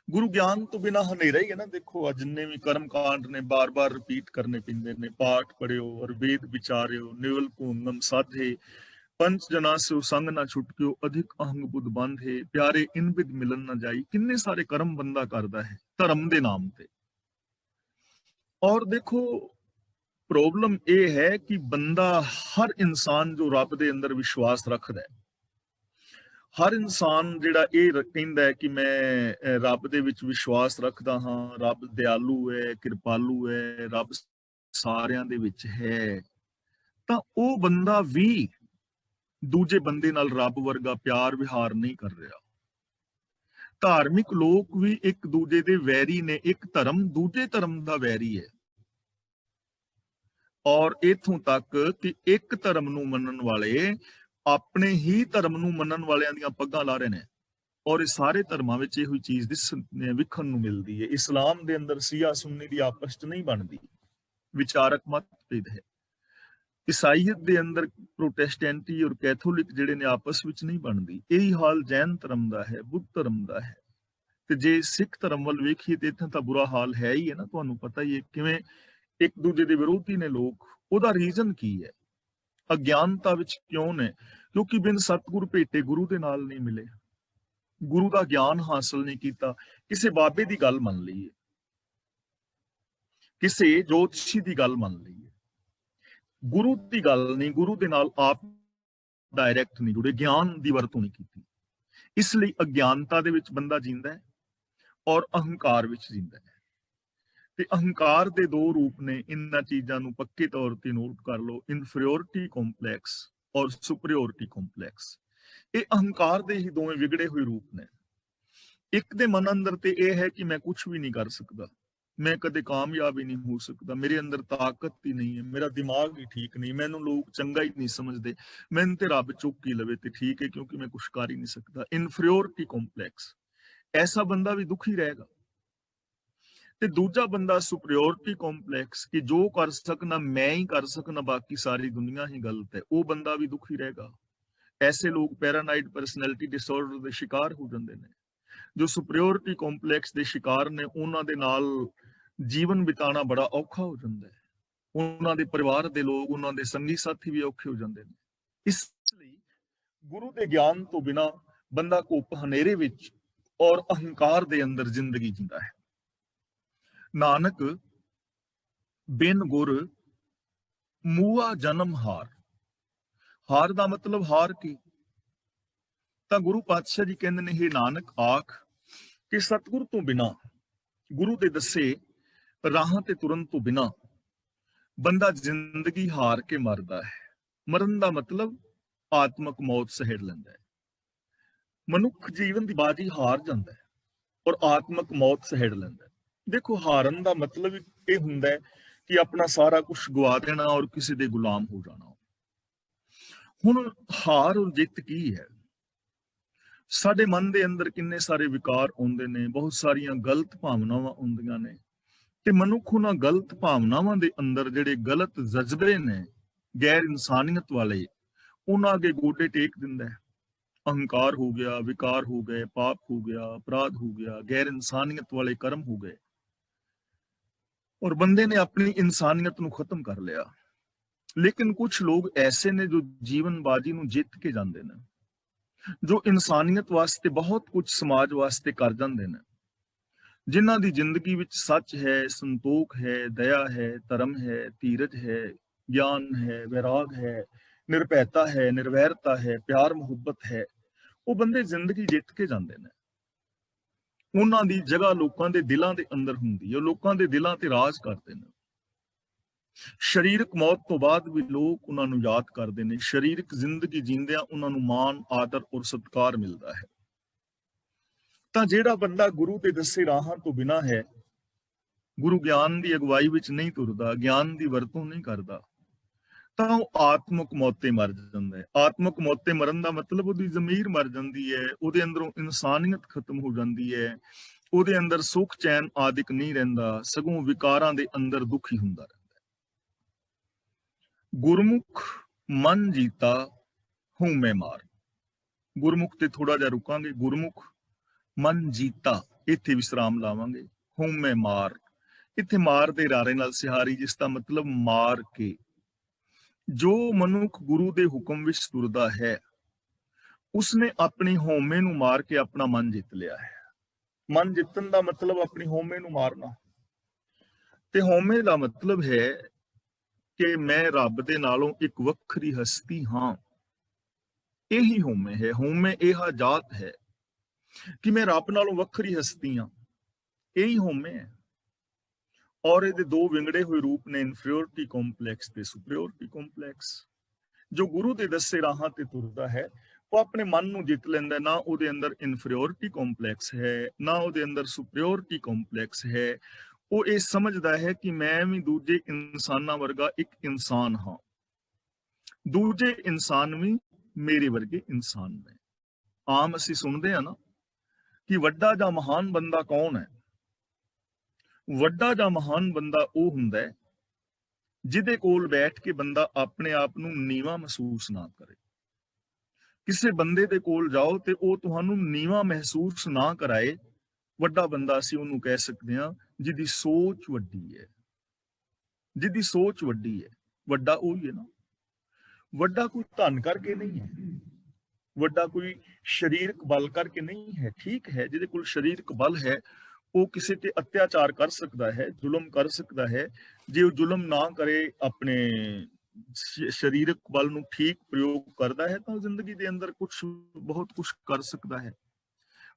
ਗੁਰੂ ਗਿਆਨ ਤੋਂ ਬਿਨਾ ਹਨੇਰਾ ਹੀ ਹੈ ਨਾ। ਦੇਖੋ ਅੱਜ ਜਿੰਨੇ ਵੀ ਕਰਮ ਕਾਂਡ ਨੇ ਬਾਰ-ਬਾਰ ਰਿਪੀਟ ਕਰਨੇ ਪੈਂਦੇ ਨੇ, ਪਾਠ ਪੜਿਓ ਔਰ ਵੇਦ ਵਿਚਾਰਿਓ, ਨਿਵਲ ਪੂਨਮ ਸਾਧੇ, ਪੰਚ ਜਨਾ ਸਿਉ ਸੰਗ ਨਾ ਛੁਟਕਿਓ, ਅਧਿਕ ਅਹੰਗ ਬੁੱਧ ਬੰਧੇ, ਪਿਆਰੇ ਇਨ ਬਿਦ ਮਿਲਨ ਨਾ ਜਾਈ। ਕਿੰਨੇ ਸਾਰੇ ਕਰਮ ਬੰਦਾ ਕਰਦਾ ਹੈ ਧਰਮ ਦੇ ਨਾਮ ਤੇ। ਔਰ ਦੇਖੋ ਪ੍ਰੋਬਲਮ ਇਹ ਹੈ ਕਿ ਬੰਦਾ, ਹਰ ਇਨਸਾਨ ਜੋ ਰੱਬ ਦੇ ਅੰਦਰ ਵਿਸ਼ਵਾਸ ਰੱਖਦਾ ਹੈ, ਹਰ ਇਨਸਾਨ ਜਿਹੜਾ ਇਹ ਕਹਿੰਦਾ ਹੈ ਕਿ ਮੈਂ ਰੱਬ ਦੇ ਵਿੱਚ ਵਿਸ਼ਵਾਸ ਰੱਖਦਾ ਹਾਂ, ਰੱਬ ਦਿਆਲੂ ਹੈ, ਕਿਰਪਾਲੂ ਹੈ, ਰੱਬ ਸਾਰਿਆਂ ਦੇ ਵਿੱਚ ਹੈ, ਤਾਂ ਉਹ ਬੰਦਾ ਵੀ ਦੂਜੇ ਬੰਦੇ ਨਾਲ ਰੱਬ ਵਰਗਾ ਪਿਆਰ ਵਿਹਾਰ ਨਹੀਂ ਕਰ ਰਿਹਾ। ਧਾਰਮਿਕ ਲੋਕ ਵੀ ਇੱਕ ਦੂਜੇ ਦੇ ਵੈਰੀ ਨੇ। ਇੱਕ ਧਰਮ ਦੂਜੇ ਧਰਮ ਦਾ ਵੈਰੀ ਹੈ, ਔਰ ਇਥੋਂ ਤੱਕ ਕਿ ਇੱਕ ਧਰਮ ਨੂੰ ਮੰਨਣ ਵਾਲੇ ਆਪਣੇ ਹੀ ਧਰਮ ਨੂੰ ਮੰਨਣ ਵਾਲਿਆਂ ਦੀਆਂ ਪੱਗਾਂ ਲਾ ਰਹੇ ਨੇ। ਔਰ ਇਹ ਸਾਰੇ ਧਰਮਾਂ ਵਿੱਚ ਇਹੋ ਚੀਜ਼ ਵਿਖਣ ਨੂੰ ਮਿਲਦੀ ਹੈ। ਇਸਲਾਮ ਦੇ ਅੰਦਰ ਸ਼ੀਆ ਸੁੰਨੀ ਦੀ ਆਪਸ ਚ ਨਹੀਂ ਬਣਦੀ, ਵਿਚਾਰਕ ਮਤਭੇਦ ਹੈ। ਈਸਾਈਅਤ ਦੇ ਅੰਦਰ ਪ੍ਰੋਟੈਸਟੈਂਟੀ ਔਰ ਕੈਥੋਲਿਕ ਜਿਹੜੇ ਨੇ ਆਪਸ ਵਿੱਚ ਨਹੀਂ ਬਣਦੀ। ਇਹੀ ਹਾਲ ਜੈਨ ਧਰਮ ਦਾ ਹੈ, ਬੁੱਧ ਧਰਮ ਦਾ ਹੈ। ਤੇ ਜੇ ਸਿੱਖ ਧਰਮ ਵੱਲ ਵੇਖੀਏ ਤੇ ਇੱਥੇ ਤਾਂ ਬੁਰਾ ਹਾਲ ਹੈ ਹੀ ਹੈ ਨਾ। ਤੁਹਾਨੂੰ ਪਤਾ ਹੀ ਹੈ ਕਿਵੇਂ ਇੱਕ ਦੂਜੇ ਦੇ ਵਿਰੋਧੀ ਨੇ ਲੋਕ। ਉਹਦਾ ਰੀਜ਼ਨ ਕੀ ਹੈ? ਅਗਿਆਨਤਾ ਵਿੱਚ ਕਿਉਂ ਨੇ? ਕਿਉਂਕਿ ਬਿਨ ਸਤਿਗੁਰ ਭੇਟੇ, ਗੁਰੂ ਦੇ ਨਾਲ ਨਹੀਂ ਮਿਲੇ, ਗੁਰੂ ਦਾ ਗਿਆਨ ਹਾਸਲ ਨਹੀਂ ਕੀਤਾ। ਕਿਸੇ ਬਾਬੇ ਦੀ ਗੱਲ ਮੰਨ ਲਈਏ, ਕਿਸੇ ਜੋਤਸ਼ੀ ਦੀ ਗੱਲ ਮੰਨ ਲਈਏ, ਗੁਰੂ ਦੀ ਗੱਲ ਨਹੀਂ, ਗੁਰੂ ਦੇ ਨਾਲ ਆਪ ਡਾਇਰੈਕਟ ਨਹੀਂ ਜੁੜੇ, ਗਿਆਨ ਦੀ ਵਰਤੋਂ ਨਹੀਂ ਕੀਤੀ। ਇਸ ਲਈ ਅਗਿਆਨਤਾ ਦੇ ਵਿੱਚ ਬੰਦਾ ਜੀਂਦਾ ਹੈ ਔਰ ਅਹੰਕਾਰ ਵਿੱਚ ਜੀਂਦਾ ਹੈ। ਤੇ ਅਹੰਕਾਰ ਦੇ ਦੋ ਰੂਪ ਨੇ। ਇਹਨਾਂ ਚੀਜ਼ਾਂ ਨੂੰ ਪੱਕੇ ਤੌਰ ਤੇ ਨੋਟ ਕਰ ਲਓ, ਇਨਫੀਰੀਅਰਿਟੀ ਕੰਪਲੈਕਸ ਔਰ ਸੁਪਰੀਅਰਿਟੀ ਕੰਪਲੈਕਸ। ਇਹ ਅਹੰਕਾਰ ਦੇ ਹੀ ਦੋਵੇਂ ਵਿਗੜੇ ਹੋਏ ਰੂਪ ਨੇ। ਇੱਕ ਦੇ ਮਨ ਅੰਦਰ ਤੇ ਇਹ ਹੈ ਕਿ ਮੈਂ ਕੁਝ ਵੀ ਨਹੀਂ ਕਰ ਸਕਦਾ, ਮੈਂ ਕਦੇ ਕਾਮਯਾਬ ਹੀ ਨਹੀਂ ਹੋ ਸਕਦਾ, ਮੇਰੇ ਅੰਦਰ ਤਾਕਤ ਹੀ ਨਹੀਂ ਹੈ, ਮੇਰਾ ਦਿਮਾਗ ਹੀ ਠੀਕ ਨਹੀਂ, ਮੈਨੂੰ ਲੋਕ ਚੰਗਾ ਹੀ ਨਹੀਂ ਸਮਝਦੇ, ਮੈਨੂੰ ਤੇ ਰੱਬ ਚੁੱਕ ਹੀ ਲਵੇ ਤੇ ਠੀਕ ਹੈ ਕਿਉਂਕਿ ਮੈਂ ਕੁਝ ਕਰ ਹੀ ਨਹੀਂ ਸਕਦਾ। Inferiority complex. ਐਸਾ ਬੰਦਾ ਵੀ ਦੁਖੀ ਰਹੇਗਾ। ਤੇ ਦੂਜਾ ਬੰਦਾ ਸੁਪਰੀਅਰਿਟੀ ਕੰਪਲੈਕਸ, ਕਿ ਜੋ ਕਰ ਸਕਣਾ ਮੈਂ ਹੀ ਕਰ ਸਕਣਾ, ਬਾਕੀ ਸਾਰੀ ਦੁਨੀਆ ਹੀ ਗਲਤ ਹੈ, ਉਹ ਬੰਦਾ ਵੀ ਦੁਖੀ ਰਹੇਗਾ। ਐਸੇ ਲੋਕ ਪੈਰਾਨਾਇਡ ਪਰਸਨੈਲਿਟੀ ਡਿਸਆਰਡਰ ਦੇ ਸ਼ਿਕਾਰ ਹੋ ਜਾਂਦੇ ਨੇ। ਜੋ ਸੁਪਰੀਅਰਿਟੀ ਕੰਪਲੈਕਸ ਦੇ ਸ਼ਿਕਾਰ ਨੇ, ਉਹਨਾਂ ਦੇ ਨਾਲ ਜੀਵਨ ਬਿਤਾਉਣਾ ਬੜਾ ਔਖਾ ਹੋ ਜਾਂਦਾ ਹੈ। ਉਹਨਾਂ ਦੇ ਪਰਿਵਾਰ ਦੇ ਲੋਕ, ਉਹਨਾਂ ਦੇ ਸੰਗੀ ਸਾਥੀ ਵੀ ਔਖੇ ਹੋ ਜਾਂਦੇ ਨੇ। ਇਸ ਲਈ ਗੁਰੂ ਦੇ ਗਿਆਨ ਤੋਂ ਬਿਨਾ ਬੰਦਾ ਘੁੱਪ ਹਨੇਰੇ ਵਿੱਚ ਔਰ ਅਹੰਕਾਰ ਦੇ ਅੰਦਰ ਜ਼ਿੰਦਗੀ ਜੀਂਦਾ ਹੈ। ਨਾਨਕ ਬਿਨ ਗੁਰ ਮੂਆ ਜਨਮ ਹਾਰ। ਹਾਰ ਦਾ ਮਤਲਬ ਹਾਰ ਕੀ? ਤਾਂ ਗੁਰੂ ਪਾਤਸ਼ਾਹ ਜੀ ਕਹਿੰਦੇ ਨੇ, ਹੇ ਨਾਨਕ ਆਖ ਕਿ ਸਤਿਗੁਰ ਤੋਂ ਬਿਨਾ, ਗੁਰੂ ਦੇ ਦੱਸੇ ਰਾਹਾਂ ਤੇ ਤੁਰਨ ਤੋਂ ਬਿਨਾ ਬੰਦਾ ਜ਼ਿੰਦਗੀ ਹਾਰ ਕੇ ਮਰਦਾ ਹੈ। ਮਰਨ ਦਾ ਮਤਲਬ ਆਤਮਕ ਮੌਤ ਸਹਿੜ ਲੈਂਦਾ ਹੈ। ਮਨੁੱਖ ਜੀਵਨ ਦੀ ਬਾਜੀ ਹਾਰ ਜਾਂਦਾ ਹੈ ਔਰ ਆਤਮਕ ਮੌਤ ਸਹਿੜ ਲੈਂਦਾ ਹੈ। ਦੇਖੋ, ਹਾਰਨ ਦਾ ਮਤਲਬ ਇਹ ਹੁੰਦਾ ਹੈ ਕਿ ਆਪਣਾ ਸਾਰਾ ਕੁਝ ਗਵਾ ਦੇਣਾ ਔਰ ਕਿਸੇ ਦੇ ਗੁਲਾਮ ਹੋ ਜਾਣਾ। ਹੁਣ ਹਾਰ ਔਰ ਜਿੱਤ ਕੀ ਹੈ? ਸਾਡੇ ਮਨ ਦੇ ਅੰਦਰ ਕਿੰਨੇ ਸਾਰੇ ਵਿਕਾਰ ਆਉਂਦੇ ਨੇ, ਬਹੁਤ ਸਾਰੀਆਂ ਗਲਤ ਭਾਵਨਾਵਾਂ ਆਉਂਦੀਆਂ ਨੇ, ਤੇ ਮਨੁੱਖ ਉਹਨਾਂ ਗਲਤ ਭਾਵਨਾਵਾਂ ਦੇ ਅੰਦਰ ਜਿਹੜੇ ਗਲਤ ਜਜ਼ਬੇ ਨੇ, ਗੈਰ ਇਨਸਾਨੀਅਤ ਵਾਲੇ, ਉਹਨਾਂ ਅੱਗੇ ਗੋਡੇ ਟੇਕ ਦਿੰਦਾ ਹੈ। ਅਹੰਕਾਰ ਹੋ ਗਿਆ, ਵਿਕਾਰ ਹੋ ਗਏ, ਪਾਪ ਹੋ ਗਿਆ, ਅਪਰਾਧ ਹੋ ਗਿਆ, ਗੈਰ ਇਨਸਾਨੀਅਤ ਵਾਲੇ ਕਰਮ ਹੋ ਗਏ, ਔਰ ਬੰਦੇ ਨੇ ਆਪਣੀ ਇਨਸਾਨੀਅਤ ਨੂੰ ਖਤਮ ਕਰ ਲਿਆ। ਲੇਕਿਨ ਕੁਝ ਲੋਕ ਐਸੇ ਨੇ ਜੋ ਜੀਵਨ ਬਾਜੀ ਨੂੰ ਜਿੱਤ ਕੇ ਜਾਂਦੇ ਨੇ, ਜੋ ਇਨਸਾਨੀਅਤ ਵਾਸਤੇ ਬਹੁਤ ਕੁਝ ਸਮਾਜ ਵਾਸਤੇ ਕਰ ਜਾਂਦੇ ਨੇ, ਜਿਨ੍ਹਾਂ ਦੀ ਜ਼ਿੰਦਗੀ ਵਿੱਚ ਸੱਚ ਹੈ, ਸੰਤੋਖ ਹੈ, ਦਇਆ ਹੈ, ਧਰਮ ਹੈ, ਧੀਰਜ ਹੈ, ਗਿਆਨ ਹੈ, ਵੈਰਾਗ ਹੈ, ਨਿਰਭੈਤਾ ਹੈ, ਨਿਰਵੈਰਤਾ ਹੈ, ਪਿਆਰ ਮੁਹੱਬਤ ਹੈ। ਉਹ ਬੰਦੇ ਜ਼ਿੰਦਗੀ ਜਿੱਤ ਕੇ ਜਾਂਦੇ ਨੇ। ਉਹਨਾਂ ਦੀ ਜਗ੍ਹਾ ਲੋਕਾਂ ਦੇ ਦਿਲਾਂ ਦੇ ਅੰਦਰ ਹੁੰਦੀ ਹੈ, ਲੋਕਾਂ ਦੇ ਦਿਲਾਂ ਤੇ ਰਾਜ ਕਰਦੇ ਨੇ। ਸਰੀਰਕ ਮੌਤ ਤੋਂ ਬਾਅਦ ਵੀ ਲੋਕ ਉਹਨਾਂ ਨੂੰ ਯਾਦ ਕਰਦੇ ਨੇ, ਸਰੀਰਕ ਜ਼ਿੰਦਗੀ ਜੀਂਦਿਆਂ ਉਹਨਾਂ ਨੂੰ ਮਾਣ, ਆਦਰ ਔਰ ਸਤਿਕਾਰ ਮਿਲਦਾ ਹੈ। ਤਾਂ ਜਿਹੜਾ ਬੰਦਾ ਗੁਰੂ ਦੇ ਦੱਸੇ ਰਾਹਾਂ ਤੋਂ ਬਿਨਾਂ ਹੈ, ਗੁਰੂ ਗਿਆਨ ਦੀ ਅਗਵਾਈ ਵਿੱਚ ਨਹੀਂ ਤੁਰਦਾ, ਗਿਆਨ ਦੀ ਵਰਤੋਂ ਨਹੀਂ ਕਰਦਾ, ਤਾਂ ਉਹ ਆਤਮਕ ਮੌਤੇ ਮਰ ਜਾਂਦਾ ਹੈ। ਆਤਮਕ ਮੌਤੇ ਮਰਨ ਦਾ ਮਤਲਬ ਉਹਦੀ ਜ਼ਮੀਰ ਮਰ ਜਾਂਦੀ ਹੈ, ਉਹਦੇ ਅੰਦਰੋਂ ਇਨਸਾਨੀਅਤ ਖਤਮ ਹੋ ਜਾਂਦੀ ਹੈ, ਉਹਦੇ ਅੰਦਰ ਸੁੱਖ ਚੈਨ ਆਦਿਕ ਨਹੀਂ ਰਹਿੰਦਾ, ਸਗੋਂ ਵਿਕਾਰਾਂ ਦੇ ਅੰਦਰ ਦੁੱਖ ਹੀ ਹੁੰਦਾ ਰਹਿੰਦਾ ਹੈ। ਗੁਰਮੁਖ ਮਨ ਜੀਤਾ ਹੂੰ ਮੈਂ ਮਾਰ। ਗੁਰਮੁਖ ਤੇ ਥੋੜਾ ਜਿਹਾ ਰੁਕਾਂਗੇ। ਗੁਰਮੁਖ ਮਨ ਜੀਤਾ, ਇੱਥੇ ਵਿਸਰਾਮ ਲਾਵਾਂਗੇ। ਹੂੰ ਮੈਂ ਮਾਰ, ਇੱਥੇ ਮਾਰ ਦੇ ਰਾਰੇ ਨਾਲ ਸਿਹਾਰੀ, ਜਿਸ ਦਾ ਮਤਲਬ ਮਾਰ ਕੇ। ਜੋ ਮਨੁੱਖ ਗੁਰੂ ਦੇ ਹੁਕਮ ਵਿੱਚ ਤੁਰਦਾ ਹੈ, ਉਸਨੇ ਆਪਣੀ ਹਉਮੈ ਨੂੰ ਮਾਰ ਕੇ ਆਪਣਾ ਮਨ ਜਿੱਤ ਲਿਆ ਹੈ। ਮਨ ਜਿੱਤਣ ਦਾ ਮਤਲਬ ਆਪਣੀ ਹਉਮੈ ਨੂੰ ਮਾਰਨਾ, ਤੇ ਹਉਮੈ ਦਾ ਮਤਲਬ ਹੈ ਕਿ ਮੈਂ ਰੱਬ ਦੇ ਨਾਲੋਂ ਇੱਕ ਵੱਖਰੀ ਹਸਤੀ ਹਾਂ। ਇਹੀ ਹਉਮੈ ਹੈ। ਹਉਮੈ ਇਹ ਜਾਤ ਹੈ ਕਿ ਮੈਂ ਰੱਬ ਨਾਲੋਂ ਵੱਖਰੀ ਹਸਤੀ ਹਾਂ, ਇਹੀ ਹਉਮੈ ਹੈ। ਔਰ ਇਹਦੇ ਦੋ ਵਿੰਗੜੇ ਹੋਏ ਰੂਪ ਨੇ, ਇਨਫੀਰੀਅਰਿਟੀ ਕੰਪਲੈਕਸ ਤੇ ਸੁਪੀਰੀਅਰਿਟੀ ਕੰਪਲੈਕਸ। ਜੋ ਗੁਰੂ ਦੇ ਦੱਸੇ ਰਾਹਾਂ ਤੇ ਤੁਰਦਾ ਹੈ, ਉਹ ਆਪਣੇ ਮਨ ਨੂੰ ਜਿੱਤ ਲੈਂਦਾ। ਨਾ ਉਹਦੇ ਅੰਦਰ ਇਨਫੀਰੀਅਰਿਟੀ ਕੰਪਲੈਕਸ ਹੈ, ਨਾ ਉਹਦੇ ਅੰਦਰ ਸੁਪੀਰੀਅਰਿਟੀ ਕੰਪਲੈਕਸ ਹੈ। ਉਹ ਇਹ ਸਮਝਦਾ ਹੈ ਕਿ ਮੈਂ ਵੀ ਦੂਜੇ ਇਨਸਾਨਾਂ ਵਰਗਾ ਇੱਕ ਇਨਸਾਨ ਹਾਂ, ਦੂਜੇ ਇਨਸਾਨ ਵੀ ਮੇਰੇ ਵਰਗੇ ਇਨਸਾਨ ਨੇ। ਆਮ ਅਸੀਂ ਸੁਣਦੇ ਹਾਂ ਨਾ ਕਿ ਵੱਡਾ ਜਾਂ ਮਹਾਨ ਬੰਦਾ ਕੌਣ ਹੈ? ਵੱਡਾ ਜਾਂ ਮਹਾਨ ਬੰਦਾ ਉਹ ਹੁੰਦਾ ਹੈ ਜਿਹਦੇ ਕੋਲ ਬੈਠ ਕੇ ਬੰਦਾ ਆਪਣੇ ਆਪ ਨੂੰ ਨੀਵਾਂ ਮਹਿਸੂਸ ਨਾ ਕਰੇ। ਕਿਸੇ ਬੰਦੇ ਦੇ ਕੋਲ ਜਾਓ ਤੇ ਉਹ ਤੁਹਾਨੂੰ ਨੀਵਾਂ ਮਹਿਸੂਸ ਨਾ ਕਰਾਏ, ਵੱਡਾ ਬੰਦਾ ਅਸੀਂ ਉਹਨੂੰ ਕਹਿ ਸਕਦੇ ਹਾਂ ਜਿਹਦੀ ਸੋਚ ਵੱਡੀ ਹੈ। ਜਿਹਦੀ ਸੋਚ ਵੱਡੀ ਹੈ, ਵੱਡਾ ਉਹੀ ਹੈ ਨਾ। ਵੱਡਾ ਕੋਈ ਧਨ ਕਰਕੇ ਨਹੀਂ ਹੈ, ਵੱਡਾ ਕੋਈ ਸਰੀਰਕ ਬਲ ਕਰਕੇ ਨਹੀਂ ਹੈ। ਠੀਕ ਹੈ, ਜਿਹਦੇ ਕੋਲ ਸਰੀਰਕ ਬਲ ਹੈ ਉਹ ਕਿਸੇ ਤੇ ਅਤਿਆਚਾਰ ਕਰ ਸਕਦਾ ਹੈ, ਜ਼ੁਲਮ ਕਰ ਸਕਦਾ ਹੈ। ਜੇ ਉਹ ਜ਼ੁਲਮ ਨਾ ਕਰੇ, ਆਪਣੇ ਸਰੀਰਕ ਬਲ ਨੂੰ ਠੀਕ ਪ੍ਰਯੋਗ ਕਰਦਾ ਹੈ, ਤਾਂ ਉਹ ਜ਼ਿੰਦਗੀ ਦੇ ਅੰਦਰ ਬਹੁਤ ਕੁਝ ਕਰ ਸਕਦਾ ਹੈ।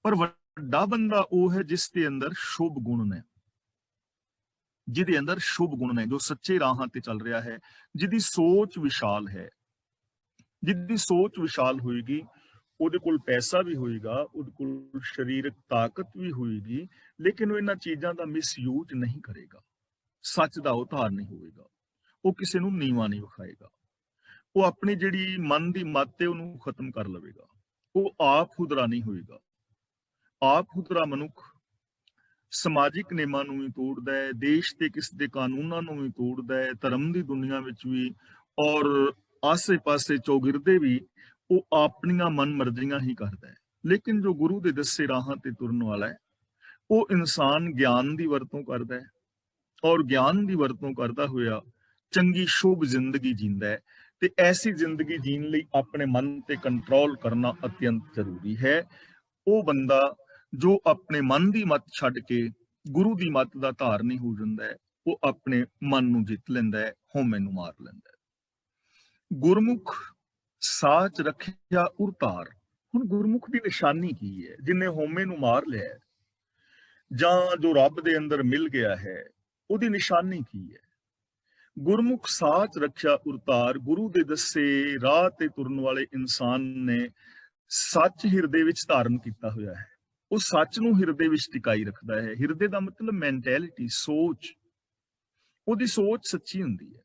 ਪਰ ਵੱਡਾ ਬੰਦਾ ਉਹ ਹੈ ਜਿਸ ਦੇ ਅੰਦਰ ਸ਼ੁਭ ਗੁਣ ਨੇ, ਜਿਹਦੇ ਅੰਦਰ ਸ਼ੁਭ ਗੁਣ ਨੇ, ਜੋ ਸੱਚੇ ਰਾਹਾਂ ਤੇ ਚੱਲ ਰਿਹਾ ਹੈ, ਜਿਹਦੀ ਸੋਚ ਵਿਸ਼ਾਲ ਹੈ। ਜਿਹਦੀ ਸੋਚ ਵਿਸ਼ਾਲ ਹੋਏਗੀ, ਉਹਦੇ ਕੋਲ ਪੈਸਾ ਵੀ ਹੋਏਗਾ, ਉਹਦੇ ਕੋਲ ਸਰੀਰਕ ਤਾਕਤ ਵੀ ਹੋਏਗੀ, ਲੇਕਿਨ ਉਹ ਇਹਨਾਂ ਚੀਜ਼ਾਂ ਦਾ ਮਿਸਯੂਜ਼ ਨਹੀਂ ਕਰੇਗਾ, ਸੱਚ ਦਾ ਉਤਾਰ ਨਹੀਂ ਹੋਵੇਗਾ, ਉਹ ਕਿਸੇ ਨੂੰ ਨੀਵਾਂ ਨਹੀਂ ਵਿਖਾਏਗਾ, ਉਹ ਆਪਣੀ ਜਿਹੜੀ ਮਨ ਦੀ ਮੱਤ ਹੈ ਉਹਨੂੰ ਖਤਮ ਕਰ ਲਵੇਗਾ, ਉਹ ਆਪ ਖੁਦਰਾ ਨਹੀਂ ਹੋਏਗਾ। ਆਪ ਖੁਦਰਾ ਮਨੁੱਖ ਸਮਾਜਿਕ ਨਿਯਮਾਂ ਨੂੰ ਵੀ ਤੋੜਦਾ ਹੈ, ਦੇਸ਼ ਤੇ ਕਿਸ ਦੇ ਕਾਨੂੰਨਾਂ ਨੂੰ ਵੀ ਤੋੜਦਾ ਹੈ, ਧਰਮ ਦੀ ਦੁਨੀਆ ਵਿੱਚ ਵੀ, ਔਰ ਆਸੇ-ਪਾਸੇ ਚੌਗਿਰਦੇ ਵੀ ਉਹ ਆਪਣੀਆਂ ਮਨ ਮਰਜ਼ੀਆਂ ਹੀ ਕਰਦਾ ਹੈ। ਲੇਕਿਨ ਜੋ ਗੁਰੂ ਦੇ ਦੱਸੇ ਰਾਹਾਂ ਤੇ ਤੁਰਨ ਵਾਲਾ ਹੈ, ਉਹ ਇਨਸਾਨ ਗਿਆਨ ਦੀ ਵਰਤੋਂ ਕਰਦਾ ਹੈ, ਔਰ ਗਿਆਨ ਦੀ ਵਰਤੋਂ ਕਰਦਾ ਹੋਇਆ ਚੰਗੀ ਸ਼ੁਭ ਜ਼ਿੰਦਗੀ ਜੀਂਦਾ ਹੈ। ਤੇ ਐਸੀ ਜ਼ਿੰਦਗੀ ਜੀਣ ਲਈ ਆਪਣੇ ਮਨ ਤੇ ਕੰਟਰੋਲ ਕਰਨਾ ਅਤਿਅੰਤ ਜ਼ਰੂਰੀ ਹੈ। ਉਹ ਬੰਦਾ ਜੋ ਆਪਣੇ ਮਨ ਦੀ ਮੱਤ ਛੱਡ ਕੇ ਗੁਰੂ ਦੀ ਮੱਤ ਦਾ ਧਾਰਨੀ ਹੋ ਜਾਂਦਾ ਹੈ, ਉਹ ਆਪਣੇ ਮਨ ਨੂੰ ਜਿੱਤ ਲੈਂਦਾ ਹੈ, ਹਉਮੈ ਨੂੰ ਮਾਰ ਲੈਂਦਾ ਹੈ। ਗੁਰਮੁਖ ਸਾਚ ਰੱਖਿਆ ਉਰਤਾਰ। ਹੁਣ ਗੁਰਮੁਖ ਦੀ ਨਿਸ਼ਾਨੀ ਕੀ ਹੈ? ਜਿਨੇ ਹਉਮੈ ਨੂੰ ਮਾਰ ਲਿਆ ਜਾਂ ਜੋ ਰੱਬ ਦੇ ਅੰਦਰ ਮਿਲ ਗਿਆ ਹੈ, ਉਹਦੀ ਨਿਸ਼ਾਨੀ ਕੀ ਹੈ? ਗੁਰਮੁਖ ਸਾਚ ਰੱਖਿਆ ਉਰਤਾਰ। ਗੁਰੂ ਦੇ ਦੱਸੇ ਰਾਹ ਤੇ ਤੁਰਨ ਵਾਲੇ ਇਨਸਾਨ ਨੇ ਸੱਚ ਹਿਰਦੇ ਵਿੱਚ ਧਾਰਨ ਕੀਤਾ ਹੋਇਆ ਹੈ। ਉਹ ਸੱਚ ਨੂੰ ਹਿਰਦੇ ਵਿੱਚ ਟਿਕਾਈ ਰੱਖਦਾ ਹੈ। ਹਿਰਦੇ ਦਾ ਮਤਲਬ ਮੈਂਟੈਲਿਟੀ, ਸੋਚ। ਉਹਦੀ ਸੋਚ ਸੱਚੀ ਹੁੰਦੀ ਹੈ।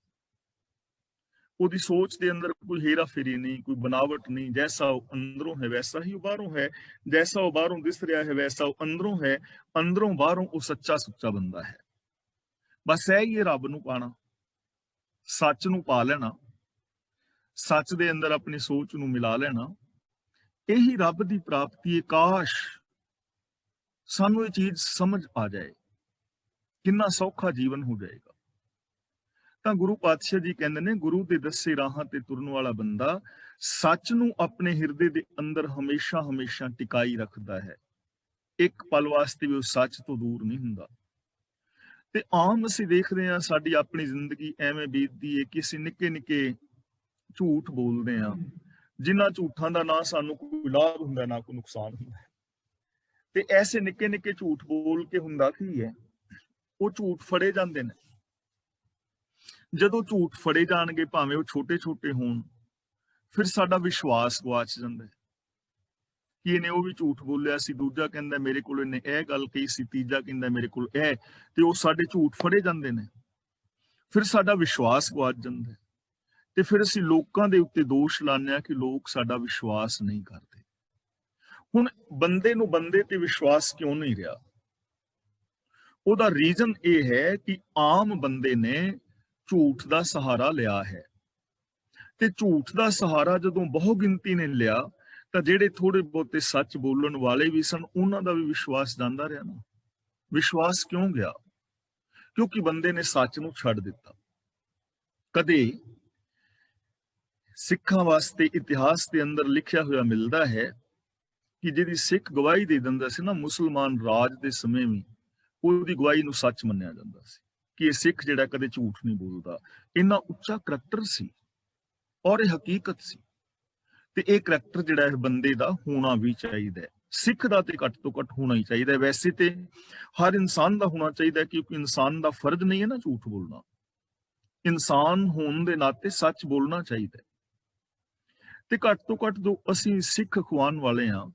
ਉਹਦੀ ਸੋਚ ਦੇ ਅੰਦਰ ਕੋਈ ਹੇਰਾ ਫੇਰੀ ਨਹੀਂ, ਕੋਈ ਬਨਾਵਟ ਨਹੀਂ। ਜੈਸਾ ਉਹ ਅੰਦਰੋਂ ਹੈ ਵੈਸਾ ਹੀ ਉਹ ਬਾਹਰੋਂ ਹੈ, ਜੈਸਾ ਉਹ ਬਾਹਰੋਂ ਦਿਸ ਰਿਹਾ ਹੈ ਵੈਸਾ ਉਹ ਅੰਦਰੋਂ ਹੈ, ਅੰਦਰੋਂ ਬਾਹਰੋਂ ਉਹ ਸੱਚਾ ਸੁੱਚਾ ਬੰਦਾ ਹੈ। ਬਸ ਇਹ ਹੀ ਹੈ ਰੱਬ ਨੂੰ ਪਾਣਾ, ਸੱਚ ਨੂੰ ਪਾ ਲੈਣਾ, ਸੱਚ ਦੇ ਅੰਦਰ ਆਪਣੀ ਸੋਚ ਨੂੰ ਮਿਲਾ ਲੈਣਾ। ਇਹੀ ਰੱਬ ਦੀ ਪ੍ਰਾਪਤੀ ਹੈ। ਕਾਸ਼ ਸਾਨੂੰ ਇਹ ਚੀਜ਼ ਸਮਝ ਆ ਜਾਏ, ਕਿੰਨਾ ਸੌਖਾ ਜੀਵਨ ਹੋ ਜਾਏਗਾ। ਤਾਂ ਗੁਰੂ ਪਾਤਸ਼ਾਹ ਜੀ ਕਹਿੰਦੇ ਨੇ, ਗੁਰੂ ਦੇ ਦੱਸੇ ਰਾਹਾਂ ਤੇ ਤੁਰਨ ਵਾਲਾ ਬੰਦਾ ਸੱਚ ਨੂੰ ਆਪਣੇ ਹਿਰਦੇ ਦੇ ਅੰਦਰ ਹਮੇਸ਼ਾ ਹਮੇਸ਼ਾ ਟਿਕਾਈ ਰੱਖਦਾ ਹੈ। ਇੱਕ ਪਲ ਵਾਸਤੇ ਵੀ ਉਹ ਸੱਚ ਤੋਂ ਦੂਰ ਨਹੀਂ ਹੁੰਦਾ। ਤੇ ਆਮ ਅਸੀਂ ਦੇਖਦੇ ਹਾਂ ਸਾਡੀ ਆਪਣੀ ਜ਼ਿੰਦਗੀ ਐਵੇਂ ਬੀਤਦੀ ਹੈ ਕਿ ਅਸੀਂ ਨਿੱਕੇ ਨਿੱਕੇ ਝੂਠ ਬੋਲਦੇ ਹਾਂ, ਜਿਨ੍ਹਾਂ ਝੂਠਾਂ ਦਾ ਨਾ ਸਾਨੂੰ ਕੋਈ ਲਾਭ ਹੁੰਦਾ ਨਾ ਕੋਈ ਨੁਕਸਾਨ ਹੁੰਦਾ। ਤੇ ਐਸੇ ਨਿੱਕੇ ਨਿੱਕੇ ਝੂਠ ਬੋਲ ਕੇ ਹੁੰਦਾ ਕੀ ਹੈ, ਉਹ ਝੂਠ ਫੜੇ ਜਾਂਦੇ ਨੇ। ਜਦੋਂ ਝੂਠ ਫੜੇ ਜਾਣਗੇ, ਭਾਵੇਂ ਉਹ ਛੋਟੇ ਛੋਟੇ ਹੋਣ, ਫਿਰ ਸਾਡਾ ਵਿਸ਼ਵਾਸ ਗਵਾਚ ਜਾਂਦਾ ਹੈ ਕਿ ਇਹਨੇ ਉਹ ਵੀ ਝੂਠ ਬੋਲਿਆ ਸੀ, ਦੂਜਾ ਕਹਿੰਦਾ ਮੇਰੇ ਕੋਲ ਇਹਨੇ ਇਹ ਗੱਲ ਕਹੀ ਸੀ, ਤੀਜਾ ਕਹਿੰਦਾ ਮੇਰੇ ਕੋਲ ਇਹ, ਤੇ ਉਹ ਸਾਡੇ ਝੂਠ ਫੜੇ ਜਾਂਦੇ ਨੇ। ਫਿਰ ਸਾਡਾ ਵਿਸ਼ਵਾਸ ਗਵਾਚ ਜਾਂਦਾ ਹੈ ਤੇ ਫਿਰ ਅਸੀਂ ਲੋਕਾਂ ਦੇ ਉੱਤੇ ਦੋਸ਼ ਲਾਉਂਦੇ ਹਾਂ ਕਿ ਲੋਕ ਸਾਡਾ ਵਿਸ਼ਵਾਸ ਨਹੀਂ ਕਰਦੇ। ਹੁਣ ਬੰਦੇ ਨੂੰ ਬੰਦੇ ਤੇ ਵਿਸ਼ਵਾਸ ਕਿਉਂ ਨਹੀਂ ਰਿਹਾ? ਉਹਦਾ ਰੀਜ਼ਨ ਇਹ ਹੈ ਕਿ ਆਮ ਬੰਦੇ ਨੇ ਝੂਠ ਦਾ ਸਹਾਰਾ ਲਿਆ ਹੈ, ਤੇ ਝੂਠ ਦਾ ਸਹਾਰਾ ਜਦੋਂ ਬਹੁ ਗਿਣਤੀ ਨੇ ਲਿਆ ਤਾਂ ਜਿਹੜੇ ਥੋੜੇ ਬਹੁਤੇ ਸੱਚ ਬੋਲਣ ਵਾਲੇ ਵੀ ਸਨ, ਉਹਨਾਂ ਦਾ ਵੀ ਵਿਸ਼ਵਾਸ ਜਾਂਦਾ ਰਿਹਾ ਨਾ। ਵਿਸ਼ਵਾਸ ਕਿਉਂ ਗਿਆ? ਕਿਉਂਕਿ ਬੰਦੇ ਨੇ ਸੱਚ ਨੂੰ ਛੱਡ ਦਿੱਤਾ। ਕਦੇ ਸਿੱਖਾਂ ਵਾਸਤੇ ਇਤਿਹਾਸ ਦੇ ਅੰਦਰ ਲਿਖਿਆ ਹੋਇਆ ਮਿਲਦਾ ਹੈ ਕਿ ਜਿਹਦੀ ਸਿੱਖ ਗਵਾਹੀ ਦੇ ਦਿੰਦਾ ਸੀ ਨਾ, ਮੁਸਲਮਾਨ ਰਾਜ ਦੇ ਸਮੇਂ ਵੀ ਉਹਦੀ ਗਵਾਹੀ ਨੂੰ ਸੱਚ ਮੰਨਿਆ ਜਾਂਦਾ ਸੀ ਕਿ ਇਹ ਸਿੱਖ ਜਿਹੜਾ ਕਦੇ ਝੂਠ ਨਹੀਂ ਬੋਲਦਾ। ਇੰਨਾ ਉੱਚਾ ਕਰੈਕਟਰ ਸੀ ਔਰ ਇਹ ਹਕੀਕਤ ਸੀ। ਤੇ ਇਹ ਕਰੈਕਟਰ ਜਿਹੜਾ ਹੈ ਬੰਦੇ ਦਾ ਹੋਣਾ ਵੀ ਚਾਹੀਦਾ ਹੈ, ਸਿੱਖ ਦਾ ਤੇ ਘੱਟ ਤੋਂ ਘੱਟ ਹੋਣਾ ਹੀ ਚਾਹੀਦਾ ਹੈ। ਵੈਸੇ ਤੇ ਹਰ ਇਨਸਾਨ ਦਾ ਹੋਣਾ ਚਾਹੀਦਾ ਹੈ, ਕਿਉਂਕਿ ਇਨਸਾਨ ਦਾ ਫਰਜ਼ ਨਹੀਂ ਹੈ ਨਾ ਝੂਠ ਬੋਲਣਾ। ਇਨਸਾਨ ਹੋਣ ਦੇ ਨਾਤੇ ਸੱਚ ਬੋਲਣਾ ਚਾਹੀਦਾ ਹੈ। ਤੇ ਘੱਟ ਤੋਂ ਘੱਟ ਜੋ ਅਸੀਂ ਸਿੱਖ ਅਖਵਾਉਣ ਵਾਲੇ ਹਾਂ,